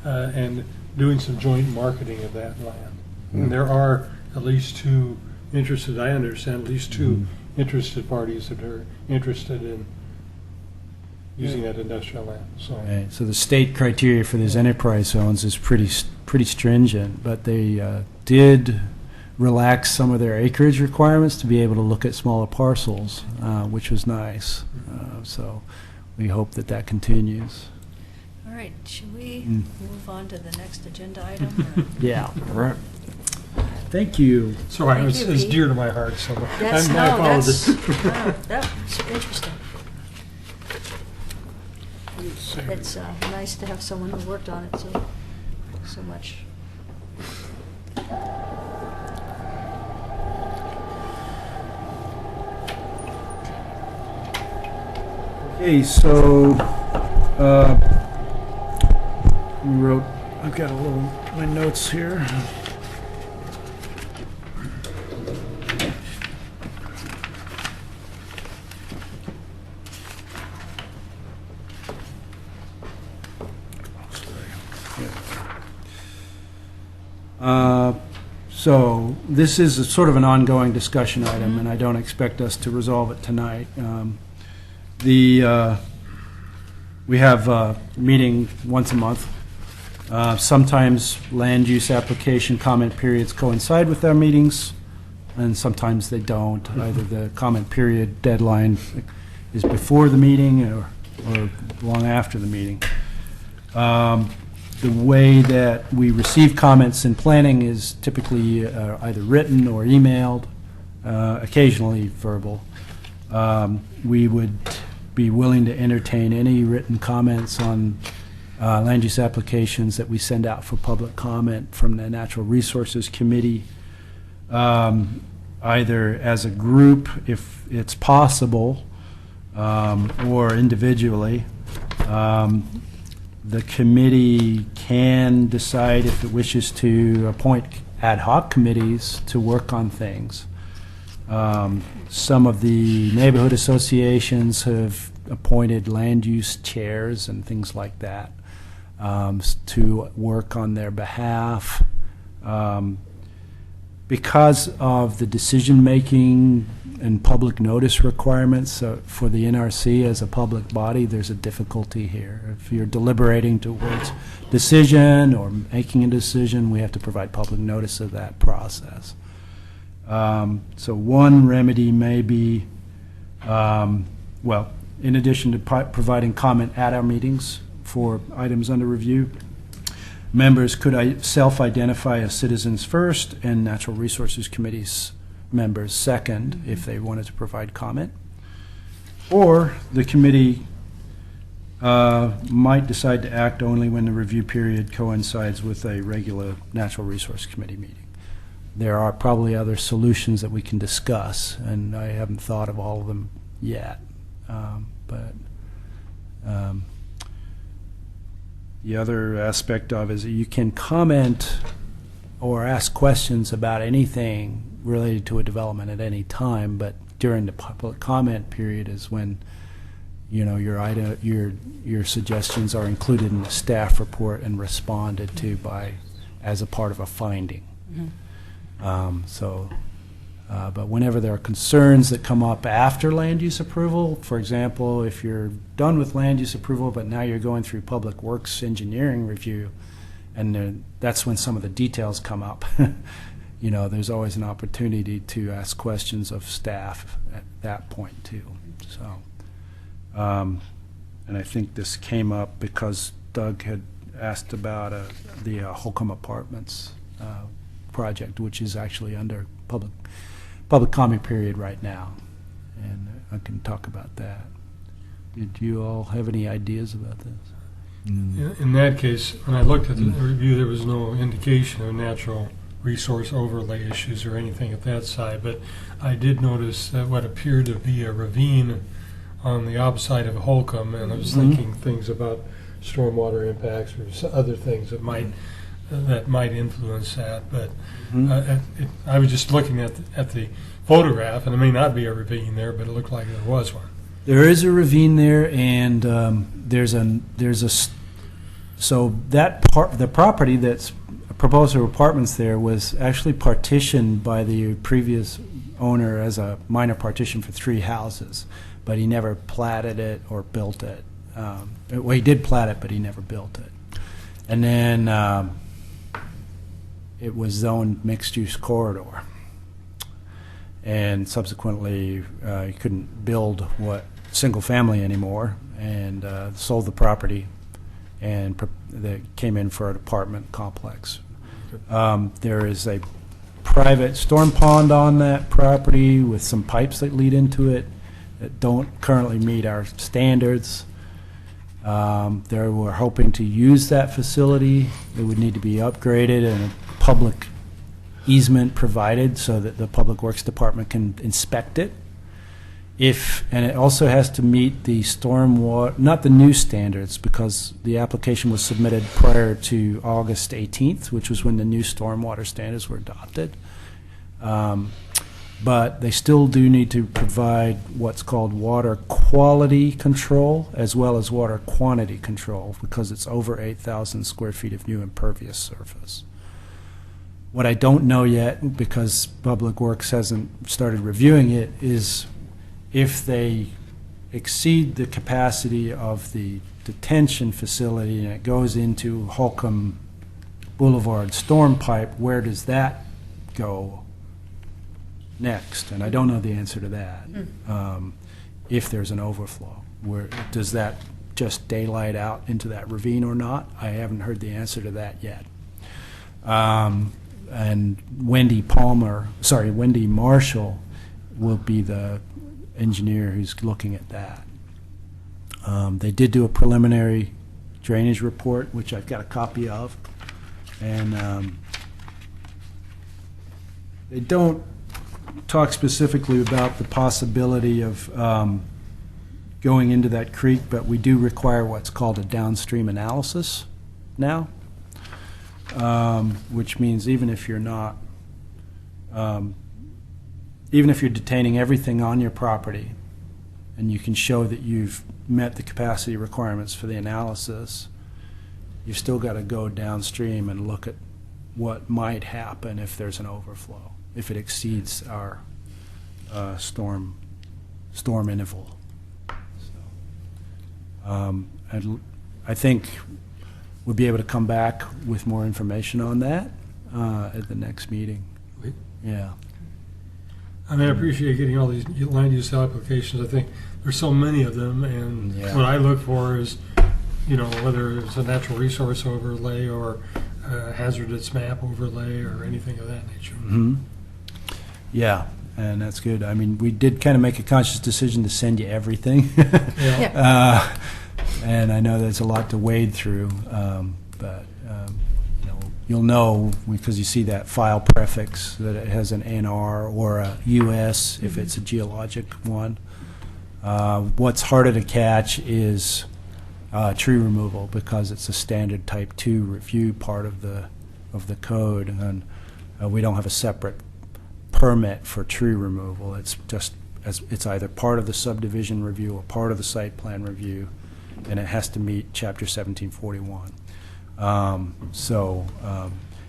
and doing some joint marketing of that land. And there are at least 2 interested, I understand, at least 2 interested parties that are interested in using that industrial land, so. Right, so the state criteria for these enterprise zones is pretty stringent, but they did relax some of their acreage requirements to be able to look at smaller parcels, which was nice. So we hope that that continues. All right, should we move on to the next agenda item? or- Yeah. All right. Thank you. So I Thank was, you, it's Pete. dear to my heart, so That's, I no, apologize. that's interesting. It's nice to have someone who worked on it so much. Okay, so we wrote, I've got a little, my notes here. So this is a sort of an ongoing discussion item, and I don't expect us to resolve it tonight. We have a meeting once a month. Sometimes land use application comment periods coincide with our meetings, and sometimes they don't. Either the comment period deadline is before the meeting or long after the meeting. The way that we receive comments in planning is typically either written or emailed, occasionally verbal. We would be willing to entertain any written comments on land use applications that we send out for public comment from the Natural Resources Committee, either as a group, if it's possible, or individually. The committee can decide if it wishes to appoint ad hoc committees to work on things. Some of the neighborhood associations have appointed land use chairs and things like that to work on their behalf. Because of the decision-making and public notice requirements for the NRC as a public body, there's a difficulty here. If you're deliberating towards decision or making a decision, we have to provide public notice of that process. So one remedy may be, well, in addition to providing comment at our meetings for items under review, members could self-identify as citizens first and Natural Resources Committee's members second if they wanted to provide comment. Or the committee might decide to act only when the review period coincides with a regular Natural Resource Committee meeting. There are probably other solutions that we can discuss, and I haven't thought of all of them yet. The other aspect of it is that you can comment or ask questions about anything related to a development at any time, but during the public comment period is when, you know, your suggestions are included in the staff report and responded to as a part of a finding. But whenever there are concerns that come up after land use approval, for example, if you're done with land use approval, but now you're going through public works engineering review, and that's when some of the details come up, you know, there's always an opportunity to ask questions of staff at that point too. So, and I think this came up because Doug had asked about the Holcomb Apartments project, which is actually under public comment period right now, and I can talk about that. Did you all have any ideas about this? In that case, when I looked at the review, there was no indication of natural resource overlay issues or anything at that side, but I did notice that what appeared to be a ravine on the opposite side of Holcomb, and I was thinking things about stormwater impacts or other things that might influence that, but I was just looking at the photograph, and it may not be a ravine there, but it looked like there was one. There is a ravine there, and so the property that's proposed for apartments there was actually partitioned by the previous owner as a minor partition for 3 houses, but he never platted it or built it. Well, he did plat it, but he never built it. And then it was zoned mixed-use corridor. And subsequently, he couldn't build single family anymore, and sold the property, and they came in for an apartment complex. There is a private storm pond on that property with some pipes that lead into it that don't currently meet our standards. They were hoping to use that facility. It would need to be upgraded and a public easement provided so that the Public Works Department can inspect it. And it also has to meet the stormwater, not the new standards, because the application was submitted prior to August 18th, which was when the new stormwater standards were adopted. But they still do need to provide what's called water quality control as well as water quantity control, because it's over 8,000 square feet of new impervious surface. What I don't know yet, because Public Works hasn't started reviewing it, is if they exceed the capacity of the detention facility and it goes into Holcomb Boulevard storm pipe, where does that go next? And I don't know the answer to that. If there's an overflow, where does that just daylight out into that ravine or not? I haven't heard the answer to that yet. And Wendy Marshall will be the engineer who's looking at that. They did do a preliminary drainage report, which I've got a copy of, and they don't talk specifically about the possibility of going into that creek, but we do require what's called a downstream analysis now, which means even if you're detaining everything on your property and you can show that you've met the capacity requirements for the analysis, you've still got to go downstream and look at what might happen if there's an overflow, if it exceeds our storm interval. So, I think we'll be able to come back with more information on that at the next meeting. Yeah. I mean, I appreciate getting all these land use applications. I think there's so many of them, and what I look for is, whether it's a natural resource overlay or a hazardous map overlay or anything of that nature. Mm-hmm. Yeah, and that's good. I mean, we did kind of make a conscious decision to send you everything. And I know there's a lot to wade through, but you'll know because you see that file prefix that it has an NR or a US if it's a geologic one. What's harder to catch is tree removal, because it's a standard type 2 review part of the code, and we don't have a separate permit for tree removal. It's just it's either part of the subdivision review or part of the site plan review, and it has to meet Chapter 1741.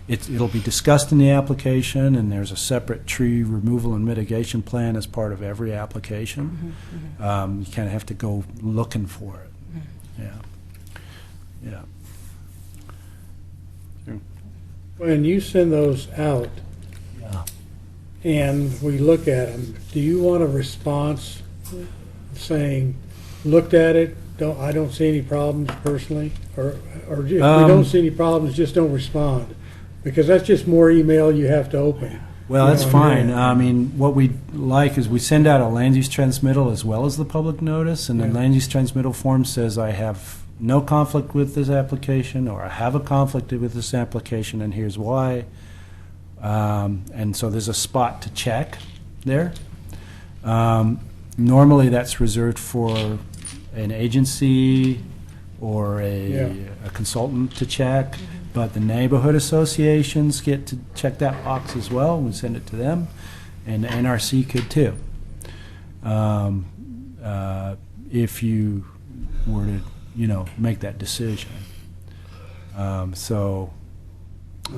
It'll be discussed in the application, and there's a separate tree removal and mitigation plan as part of every application. You kind of have to go looking for it. Yeah. When you send those out and we look at them, do you want a response saying, looked at it, I don't see any problems personally, or if we don't see any problems, just don't respond, because that's just more email you have to open. Well, that's fine. I mean, what we like is we send out a land use transmittal as well as the public notice, and the land use transmittal form says I have no conflict with this application, or I have a conflict with this application, and here's why. And so there's a spot to check there. Normally that's reserved for an agency or a consultant to check, but the neighborhood associations get to check that box as well. We send it to them, and the NRC could too. If you were to, make that decision. You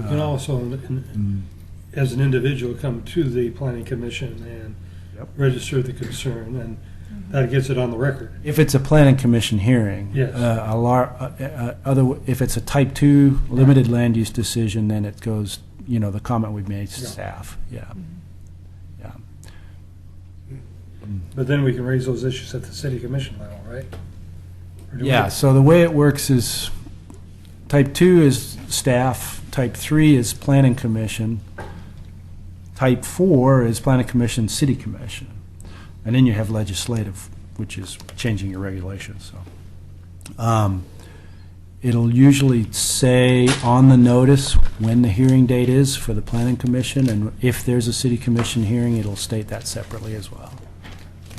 can also, as an individual, come to the planning commission and register the concern. And that gets it on the record. If it's a planning commission hearing, Yes. if it's a type 2 limited land use decision, then it goes, the comment we've made to Yeah. staff, yeah. Yeah. But then we can raise those issues at the city commission level, right? Or do we- Yeah, so the way it works is type 2 is staff, type 3 is planning commission, type 4 is planning commission, city commission. And then you have legislative, which is changing your regulations, so. It'll usually say on the notice when the hearing date is for the planning commission, and if there's a city commission hearing, it'll state that separately as well.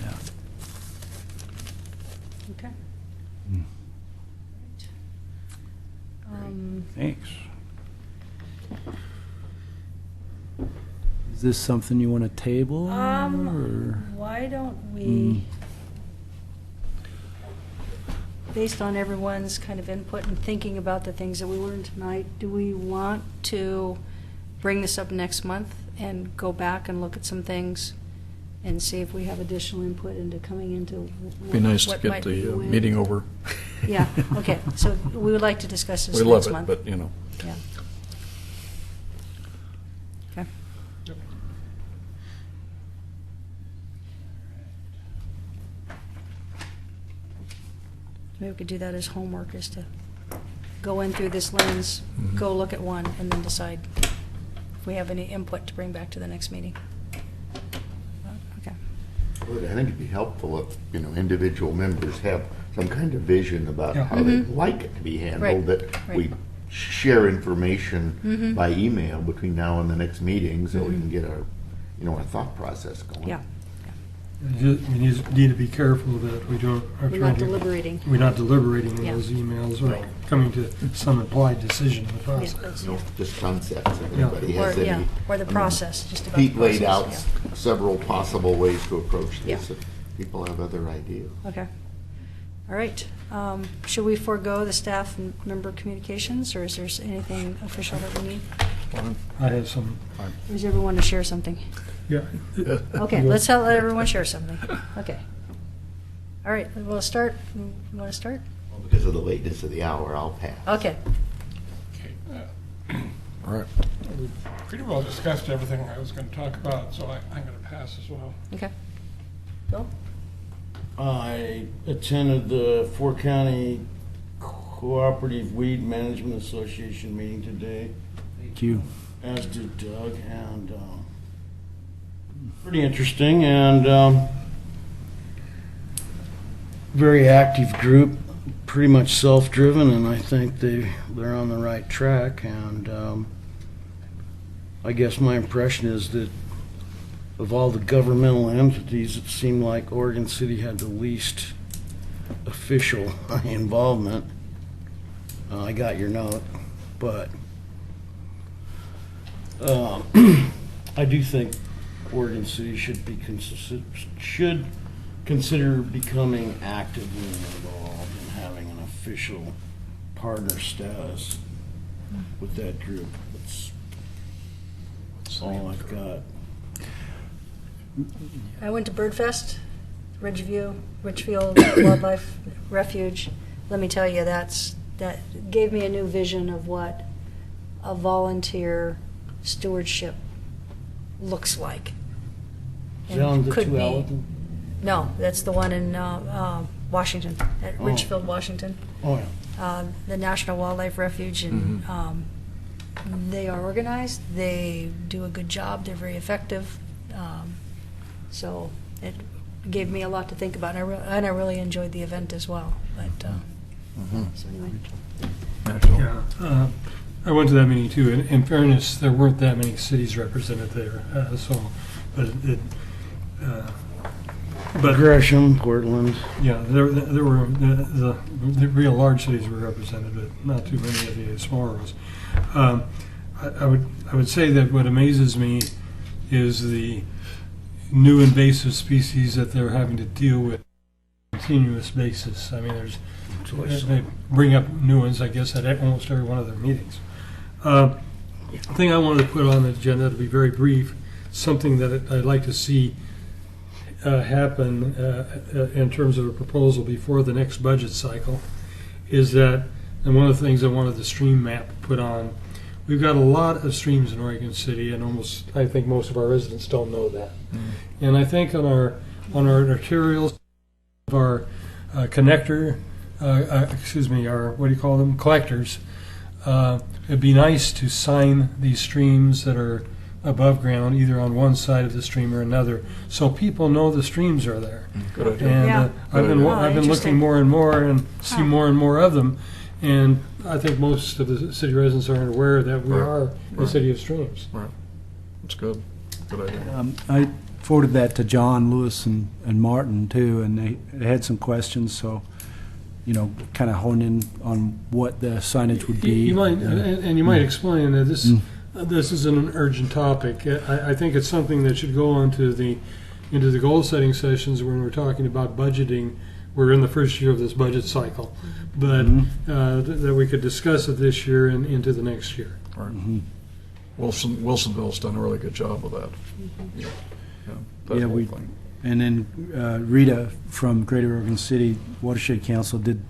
Yeah. Okay. Thanks. Is this something you want to table? or- Why don't we, based on everyone's kind of input and thinking about the things that we learned tonight, do we want to bring this up next month and go back and look at some things and see if we have additional input into coming into Be nice to what get might be the when? meeting over. Yeah, okay, so we would like to discuss this We love next it, month. but, Yeah. Okay. Maybe we could do that as homework, is to go in through this lens, go look at one, and then decide if we have any input to bring back to the next meeting. Okay. Well, I think it'd be helpful if, individual members have some kind of vision about Yeah. how they'd like it to be handled, Right, that right. we share information by email between now and the next meeting, so we can get our, our thought process going. Yeah, We just need to be careful that we don't. are we're trying not to- deliberating. We're not deliberating in Yeah. those emails or Right. coming to some implied decision in the Yeah, process. that's- Just concepts, if Yeah. anybody Or, has yeah, any. or the process, just about the Pete laid out process, several possible ways to approach this, Yeah. if people have other ideas. yeah. Okay. All right. Should we forego the staff and member communications, or is there anything official that we need? I have some, Does everyone to share something? yeah. Okay, let's let everyone share something. Okay. All right, we'll start. You want to start? Because of the lateness of the hour, I'll pass. Okay. All right. We pretty well discussed everything I was going to talk about, so I'm going to pass as well. Okay. Bill? I attended the Fort County Cooperative Weed Management Association meeting today, Thank you. as did Doug, and pretty interesting, and very active group, pretty much self-driven, and I think they're on the right track, and I guess my impression is that of all the governmental entities, it seemed like Oregon City had the least official involvement. I got your note, but I do think Oregon City should consider becoming actively involved in having an official partner status with that group. That's all I've got. I went to Birdfest, Richfield Wildlife Refuge. Let me tell you, that gave me a new vision of what a volunteer stewardship looks like. Is that on the could be. Tualatin? No, that's the one in Washington, at Oh. Richfield, Washington. Oh, yeah. The National Wildlife Refuge, and they are organized. They do a good job. They're very effective. So it gave me a lot to think about, and I really enjoyed the event as well. But so anyway, Yeah, I went to that meeting too. In fairness, there weren't that many cities represented there, but Gresham, Portland. yeah, there were the real large cities were represented, but not too many of the smaller ones. I would say that what amazes me is the new invasive species that they're having to deal with on a continuous basis. I mean, they bring up new ones, I guess, at almost every one of their meetings. The thing I wanted to put on the agenda, to be very brief, something that I'd like to see happen in terms of a proposal before the next budget cycle is that, and one of the things I wanted the stream map put on, we've got a lot of streams in Oregon City, and I think most of our residents don't know that. And I think on our arterials, our connector, our, what do you call them, collectors, it'd be nice to sign these streams that are above ground, either on one side of the stream or another, so people know the streams are there. Good idea. And Yeah. I've been Interesting. looking more and more and see Huh. more and more of them. And I think most of the city residents aren't aware that we Right. are a Right. city of streams. That's good. Good idea. I forwarded that to John, Lewis, and Martin, too, and they had some questions, so, kind of hone in on what the signage would be. You might, and you might explain that this isn't an urgent topic. I think it's something that should go on to into the goal setting sessions when we're talking about budgeting. We're in the first year of this budget cycle, but that we could discuss it this year and into the next year. Right. Wilsonville's done a really good job with that. That Yeah, whole we- thing. And then Rita from Greater Oregon City Watershed Council did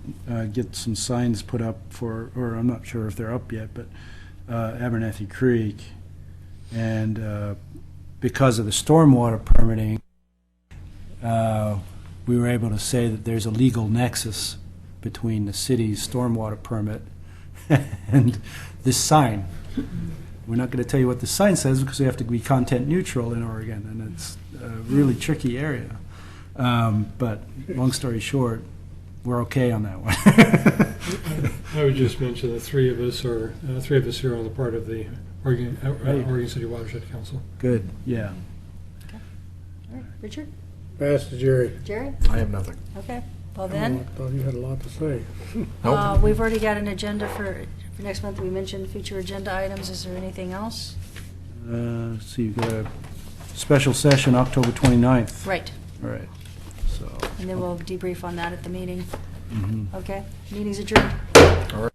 get some signs put up or I'm not sure if they're up yet, but Abernathy Creek. And because of the stormwater permitting, we were able to say that there's a legal nexus between the city's stormwater permit and this sign. We're not going to tell you what the sign says because we have to be content neutral in Oregon, and it's a really tricky area. But long story short, we're okay on that one. I would just mention that three of us here on the part of the Oregon City Watershed Council. Good, yeah. All right, Richard? Pass to Jerry. Jerry? I have nothing. Okay. Well I then, thought you had a lot to say. Nope. we've already got an agenda for next month. We mentioned future agenda items. Is there anything else? Let's see, you've got a special session October 29th. Right. All right, so. And then we'll debrief on that at the meeting. mhm. Okay. Meeting's adjourned. All right.